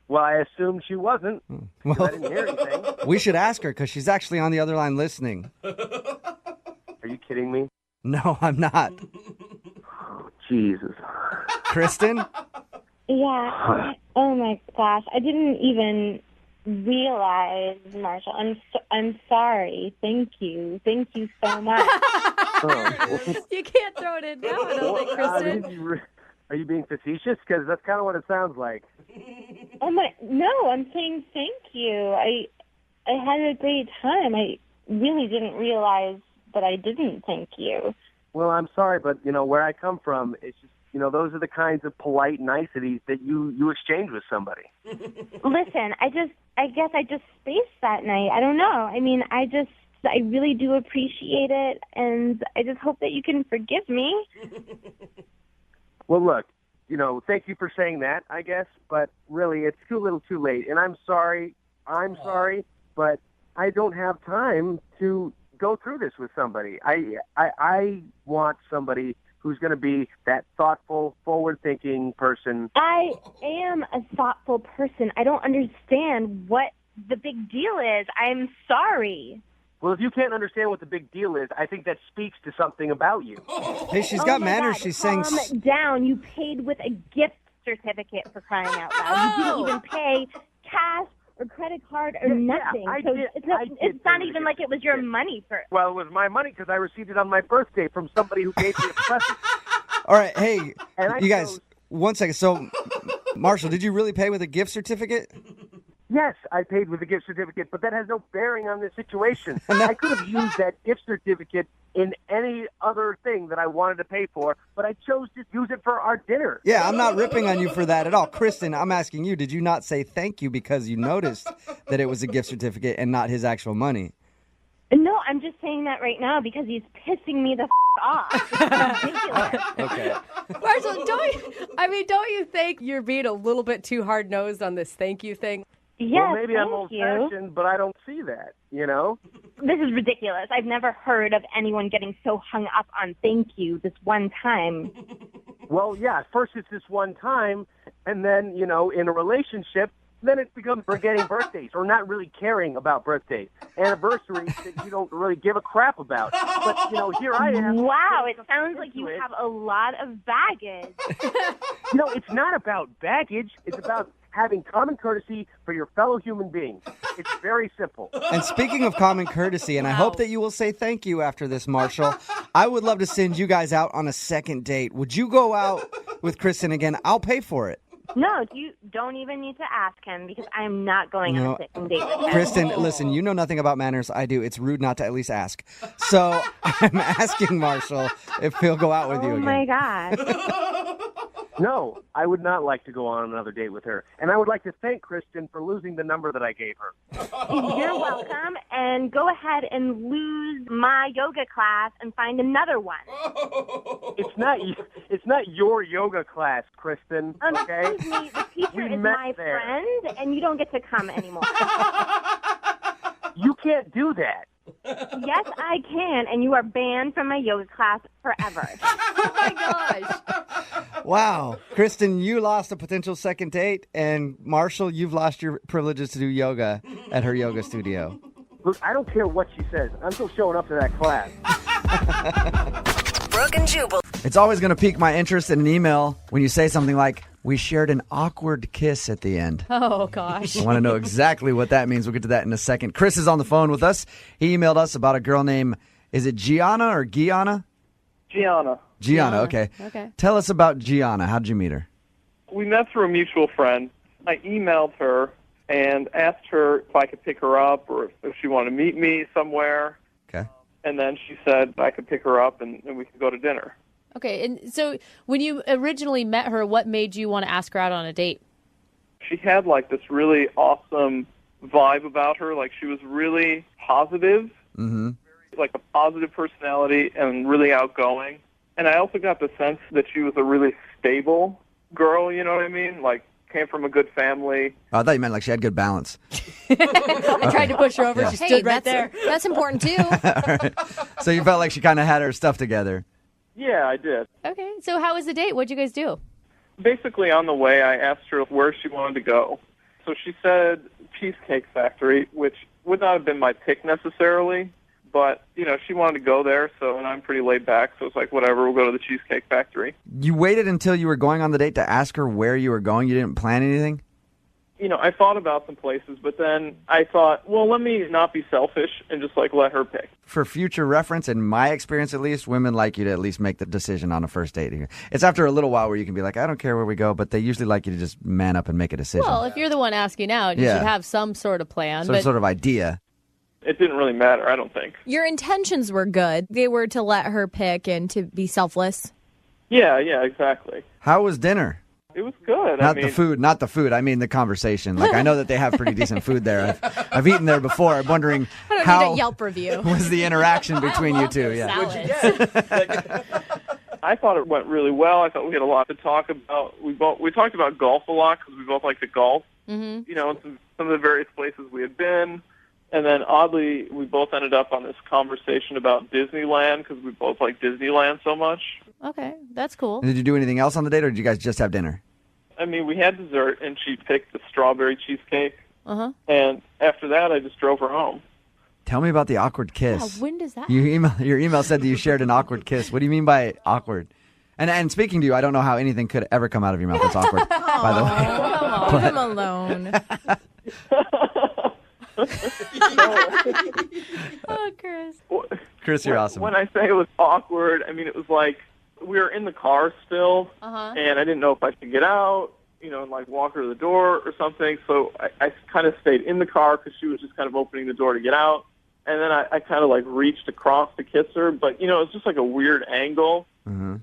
Well, I assumed she wasn't. Well, I didn't hear anything. We should ask her because she's actually on the other line listening. Are you kidding me? No, I'm not. Oh, Jesus. Kristen? Yeah. Oh my gosh, I didn't even realize, Marshall. I'm sorry. Thank you so much. You can't throw it in now, I don't think, Kristen. Are you being facetious? Because that's kind of what it sounds like. Oh my! No, I'm saying thank you. I had a great time. I really didn't realize that I didn't thank you. Well, I'm sorry, but where I come from, it's just those are the kinds of polite niceties that you exchange with somebody. Listen, I guess I just spaced that night. I don't know. I mean, I really do appreciate it, and I just hope that you can forgive me. Well, look, thank you for saying that, I guess, but really it's too little too late, and I'm sorry, but I don't have time to go through this with somebody. I want somebody who's going to be that thoughtful, forward-thinking person. I am a thoughtful person. I don't understand what the big deal is. I'm sorry. Well, if you can't understand what the big deal is, I think that speaks to something about you. Hey, she's got manners. God, She's saying... Calm down. You paid with a gift certificate, for crying out loud. You didn't even pay cash or credit card or nothing. It's not even like it was your money for. Well, it was my money because I received it on my birthday from somebody who gave me a present. All right, hey, you guys, 1 second. So, Marshall, did you really pay with a gift certificate? Yes, I paid with a gift certificate, but that has no bearing on this situation. I could have used that gift certificate in any other thing that I wanted to pay for, but I chose to use it for our dinner. Yeah, I'm not ripping on you for that at all. Kristen, I'm asking you, did you not say thank you because you noticed that it was a gift certificate and not his actual money? No, I'm just saying that right now because he's pissing me the off. It's ridiculous. Okay. Marshall, don't you think you're being a little bit too hard-nosed on this thank you thing? Yes, well, maybe I'm thank you. old-fashioned, but I don't see that, you know? This is ridiculous. I've never heard of anyone getting so hung up on thank you this one time. Well, yeah, first it's this one time, and then, you know, in a relationship, then it becomes forgetting birthdays or not really caring about birthdays, anniversaries that you don't really give a crap about. But, you know, here I am. Wow, it sounds like you have a lot of baggage. You know, it's not about baggage. It's about having common courtesy for your fellow human beings. It's very simple. And speaking of common courtesy, and I hope that you will say thank you after this, Marshall, I would love to send you guys out on a second date. Would you go out with Kristen again? I'll pay for it. No, you don't even need to ask him because I'm not going on a second date with him. Kristen, listen, you know nothing about manners. I do. It's rude not to at least ask. So I'm asking Marshall if he'll go out with you again. Oh, my God. No, I would not like to go on another date with her. And I would like to thank Kristen for losing the number that I gave her. You're welcome, and go ahead and lose my yoga class and find another one. It's not your yoga class, Kristen, okay? Excuse me, the teacher is my friend, and you don't get to come anymore. You can't do that. Yes, I can, and you are banned from my yoga class forever. Oh, my gosh. Wow. Kristen, you lost a potential second date, and Marshall, you've lost your privileges to do yoga at her yoga studio. Look, I don't care what she says. I'm still showing up to that class. Brooke and Jubal. It's always going to pique my interest in an email when you say something like, we shared an awkward kiss at the end. Oh, gosh. I want to know exactly what that means. We'll get to that in a second. Chris is on the phone with us. He emailed us about a girl named, is it Gianna or Gianna? Gianna, okay. Okay. Tell us about Gianna. How did you meet her? We met through a mutual friend. I emailed her and asked her if I could pick her up or if she wanted to meet me somewhere. Okay. And then she said I could pick her up and we could go to dinner. Okay, and so when you originally met her, what made you want to ask her out on a date? She had like this really awesome vibe about her. Like she was really positive, like a positive personality and really outgoing. And I also got the sense that she was a really stable girl, you know what I mean? Like came from a good family. Oh, I thought you meant like she had good balance. I tried to push her over. Yeah. She stood right there. That's important, too. Right. So you felt like she kind of had her stuff together. Yeah, I did. Okay, so how was the date? What'd you guys do? Basically, on the way, I asked her where she wanted to go. So she said Cheesecake Factory, which would not have been my pick necessarily, but, you know, she wanted to go there, and I'm pretty laid back, so it's like, whatever, we'll go to the Cheesecake Factory. You waited until you were going on the date to ask her where you were going? You didn't plan anything? You know, I thought about some places, but then I thought, well, let me not be selfish and just, like, let her pick. For future reference, in my experience at least, women like you to at least make the decision on a first date. It's after a little while where you can be like, I don't care where we go, but they usually like you to just man up and make a decision. Well, if you're the one asking out, you should have some sort of plan. Some sort of idea. It didn't really matter, I don't think. Your intentions were good. They were to let her pick and to be selfless. Yeah, exactly. How was dinner? It was good. Not the food. I mean the conversation. Like I know that they have pretty decent food there. I've eaten there before. I'm wondering I don't how need a Yelp review. was the interaction between you two. Yeah. I thought it went really well. I thought we had a lot to talk about. We talked about golf a lot because we both like to golf. Mm-hmm. You know, some of the various places we had been. And then, oddly, we both ended up on this conversation about Disneyland because we both like Disneyland so much. Okay, that's cool. Did you do anything else on the date, or did you guys just have dinner? I mean, we had dessert, and she picked the strawberry cheesecake. Uh-huh. And after that, I just drove her home. Tell me about the awkward kiss. Yeah, when does that Your email said that you shared an awkward kiss. What do you mean by awkward? And speaking to you, I don't know how anything could ever come out of your mouth that's awkward, by the way. Leave him alone. Oh, Chris. Chris, you're awesome. When I say it was awkward, I mean, it was like we were in the car still, and I didn't know if I should get out, and like walk her to the door or something. So I kind of stayed in the car because she was just kind of opening the door to get out. And then I kind of like reached across to kiss her, but, it was just like a weird angle. And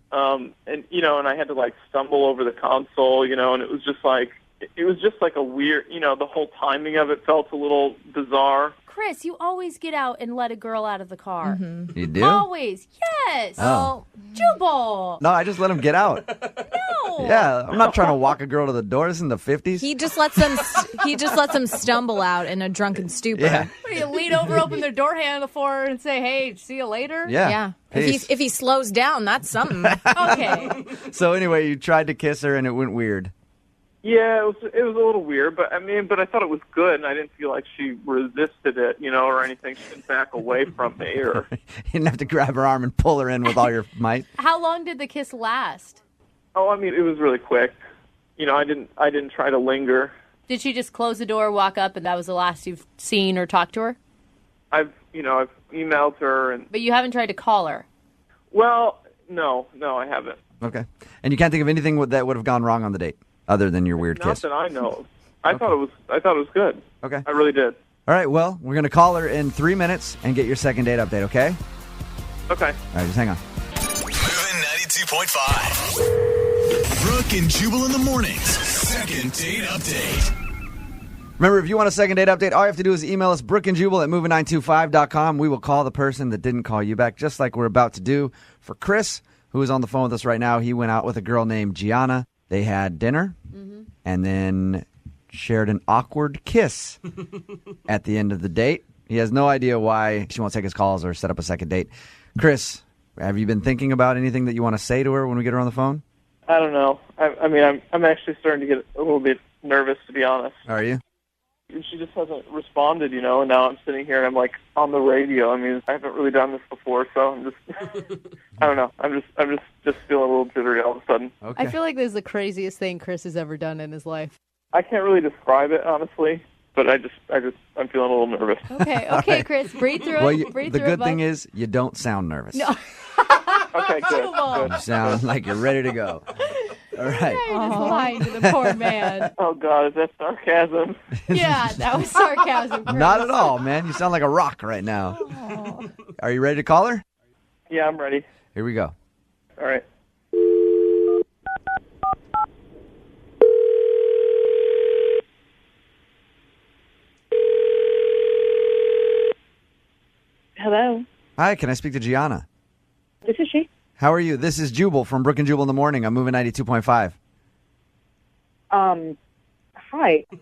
I had to like stumble over the console, and it was just like a weird, the whole timing of it felt a little bizarre. Chris, you always get out and let a girl out of the car. You do? Always. Yes. Oh. Jubal. No, I just let him get out. No. Yeah, I'm not trying to walk a girl to the door. This is in the 50s. He just lets them stumble out in a drunken stupor. Yeah. What do you lean over, open their door handle for her, and say, "Hey, see you later"? Yeah. If he slows down, that's something. Okay. So anyway, you tried to kiss her and it went weird. Yeah, it was a little weird, but I thought it was good, and I didn't feel like she resisted it, or anything. She didn't back away from me, or You didn't have to grab her arm and pull her in with all your might. How long did the kiss last? Oh, I mean, it was really quick. I didn't try to linger. Did she just close the door, walk up, and that was the last you've seen or talked to her? I've emailed her, and But you haven't tried to call her. well, no, I haven't. Okay. And you can't think of anything that would have gone wrong on the date other than your weird Not kiss? that I know of. I thought it was good. Okay. I really did. All right, well, we're going to call her in 3 minutes and get your second date update, okay? Okay. All right, just hang on. Moving 92.5. Brooke and Jubal in the mornings. Second date update. Remember, if you want a second date update, all you have to do is email us, brookeandjubal@moving925.com. We will call the person that didn't call you back, just like we're about to do for Chris, who is on the phone with us right now. He went out with a girl named Gianna. They had dinner and then shared an awkward kiss at the end of the date. He has no idea why she won't take his calls or set up a second date. Chris, have you been thinking about anything that you want to say to her when we get her on the phone? I don't know. I'm actually starting to get a little bit nervous, to be honest. Are you? She just hasn't responded, and now I'm sitting here and I'm like on the radio. I mean, I haven't really done this before, so I'm just, I don't know. I'm just feeling a little jittery all of a sudden. I feel like this is the craziest thing Chris has ever done in his life. I can't really describe it, honestly, but I'm feeling a little nervous. Okay, right. Chris, breathe through Well, it. Breathe the through good it, thing bud. is you don't sound nervous. No. Okay, good. You sound like you're ready to go. All right. You're just lying to the poor man. Oh, God, is that sarcasm? Yeah, that was sarcasm, Chris. Not at all, man. You sound like a rock right now. Are you ready to call her? Yeah, I'm ready. Here we go. All right. Hello. Hi, can I speak to Gianna? This is she. How are you? This is Jubal from Brooke and Jubal in the morning. I'm moving 92.5. Hi.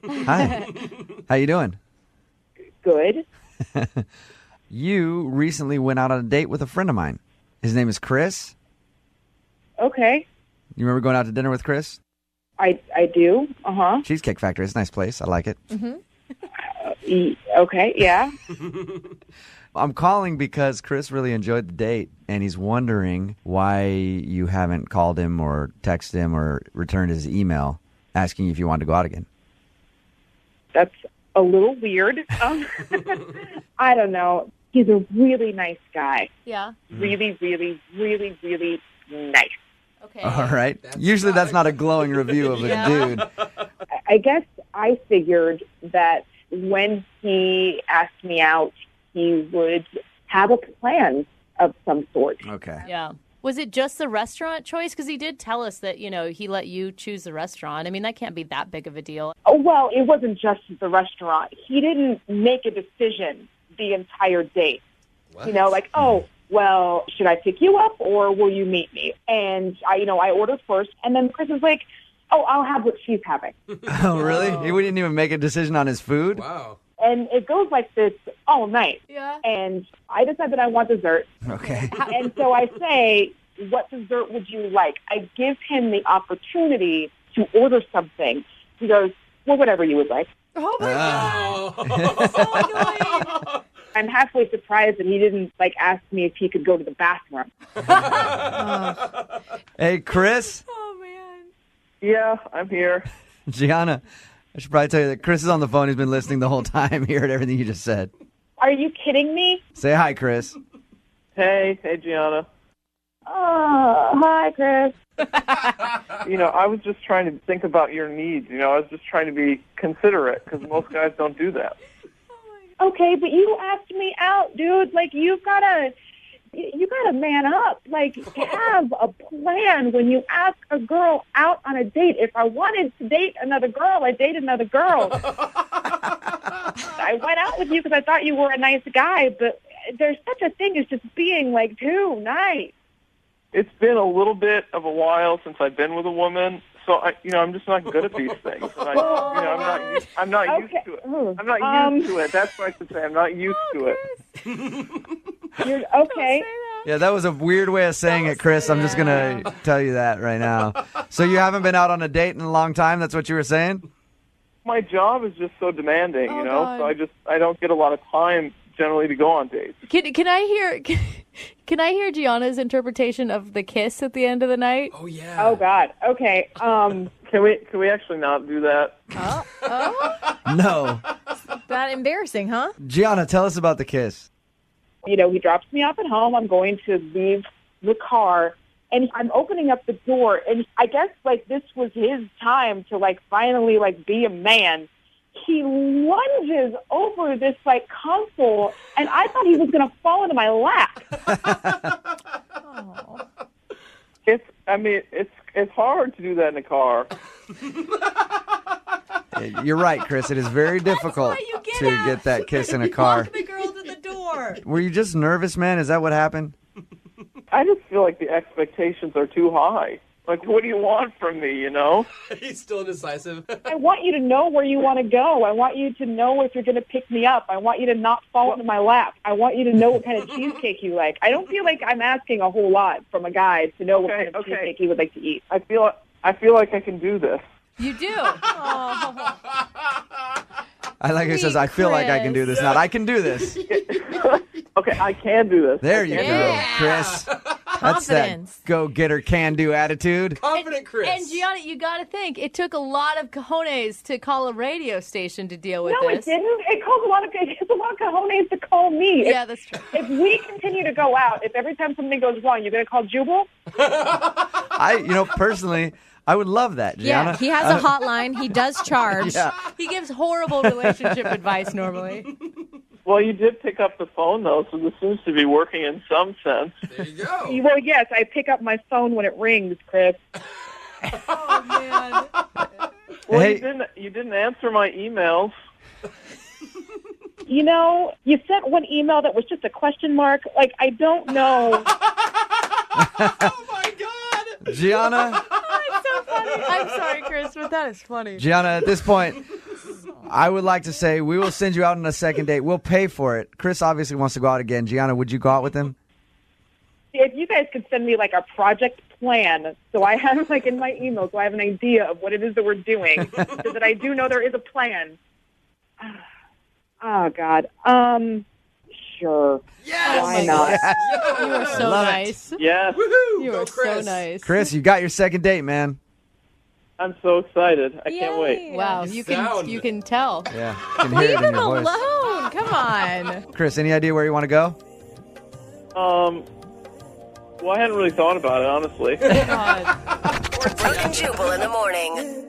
Hi. How you doing? Good. You recently went out on a date with a friend of mine. His name is Chris. Okay. You remember going out to dinner with Chris? I do. Uh-huh. Cheesecake Factory. It's a nice place. I like it. Okay, yeah. I'm calling because Chris really enjoyed the date, and he's wondering why you haven't called him or texted him or returned his email asking if you wanted to go out again. That's a little weird. I don't know. He's a really nice guy. Yeah. Really, really, really, really nice. Okay. All right. Usually that's not a glowing review of a dude. I guess I figured that when he asked me out, he would have a plan of some sort. Okay. Yeah. Was it just the restaurant choice? Because he did tell us that, he let you choose the restaurant. I mean, that can't be that big of a deal. Oh, well, it wasn't just the restaurant. He didn't make a decision the entire date. What? Well, should I pick you up or will you meet me? And I ordered first, and then Chris was like, "Oh, I'll have what she's having." Oh, really? He wouldn't even make a decision on his food? Wow. And it goes like this all night. Yeah. And I decide that I want dessert. Okay. And so I say, what dessert would you like? I give him the opportunity to order something. He goes, well, whatever you would like. Oh, my God. I'm halfway surprised that he didn't ask me if he could go to the bathroom. Hey, Chris. Oh, man. Yeah, I'm here. Gianna, I should probably tell you that Chris is on the phone. He's been listening the whole time. He heard everything you just said. Are you kidding me? Say hi, Chris. Hey, Gianna. Oh, hi, Chris. I was just trying to think about your needs. I was just trying to be considerate because most guys don't do that. Okay, but you asked me out, dude. You gotta man up. Have a plan when you ask a girl out on a date. If I wanted to date another girl, I'd date another girl. I went out with you because I thought you were a nice guy, but there's such a thing as just being too nice. It's been a little bit of a while since I've been with a woman, so I'm just not good at these things. And I'm not used to it. I'm not used to it. That's what I should say. I'm not used to it. You're okay. Yeah, that was a weird way of saying it, Chris. I'm just going to tell you that right now. So you haven't been out on a date in a long time? That's what you were saying? My job is just so demanding, God. so I don't get a lot of time generally to go on dates. Can I hear Gianna's interpretation of the kiss at the end of the night? Oh yeah. Oh God. Okay. Can we actually not do that? Oh. No. That embarrassing, huh? Gianna, tell us about the kiss. He drops me off at home. I'm going to leave the car, and I'm opening up the door, and I guess this was his time to finally be a man. He lunges over this console, and I thought he was going to fall into my lap. It's hard to do that in a car. You're right, Chris. It is very difficult to get that kiss in a car. Walk the girl to the door. Were you just nervous, man? Is that what happened? I just feel like the expectations are too high. What do you want from me, He's still indecisive. I want you to know where you want to go. I want you to know if you're going to pick me up. I want you to not fall into my lap. I want you to know what kind of cheesecake you like. I don't feel like I'm asking a whole lot from a guy to know what kind of cheesecake he would like to eat. I feel like I can do this. You do. I like it says, I feel like I can do this. Not, I can do this. Okay, I can do this. There you go, Chris. That's that go-getter, can-do attitude. Confident Chris. And Gianna, you got to think, it took a lot of cojones to call a radio station to deal with No, this. it didn't. It took a lot of cojones to call me. Yeah, that's true. If we continue to go out, if every time something goes wrong, you're going to call Jubal? Personally, I would love that, Gianna. Yeah, he has a hotline. He does charge. Yeah. He gives horrible relationship advice normally. Well, you did pick up the phone, though, so this seems to be working in some sense. There you go. Well, yes, I pick up my phone when it rings, Chris. Oh, man. Well, Hey. you didn't answer my emails. You sent one email that was just a question mark. I don't know. Oh, my God. Gianna, It's so funny. I'm sorry, Chris, but that is funny. Gianna, at this point, I would like to say we will send you out on a second date. We'll pay for it. Chris obviously wants to go out again. Gianna, would you go out with him? If you guys could send me a project plan, so I have in my email, so I have an idea of what it is that we're doing, so that I do know there is a plan. Oh God. Sure. Yes. Why not? Yes. You are so Love it. nice. Yes. Woohoo. You Go are Chris. so nice. Chris, you got your second date, man. I'm so excited. I can't wait. Wow, You you sound- can tell. Yeah, you can hear Leave it in him your voice. alone. Come on. Chris, any idea where you want to go? Well, I hadn't really thought about it, honestly. God. Brooke and Jubal in the morning.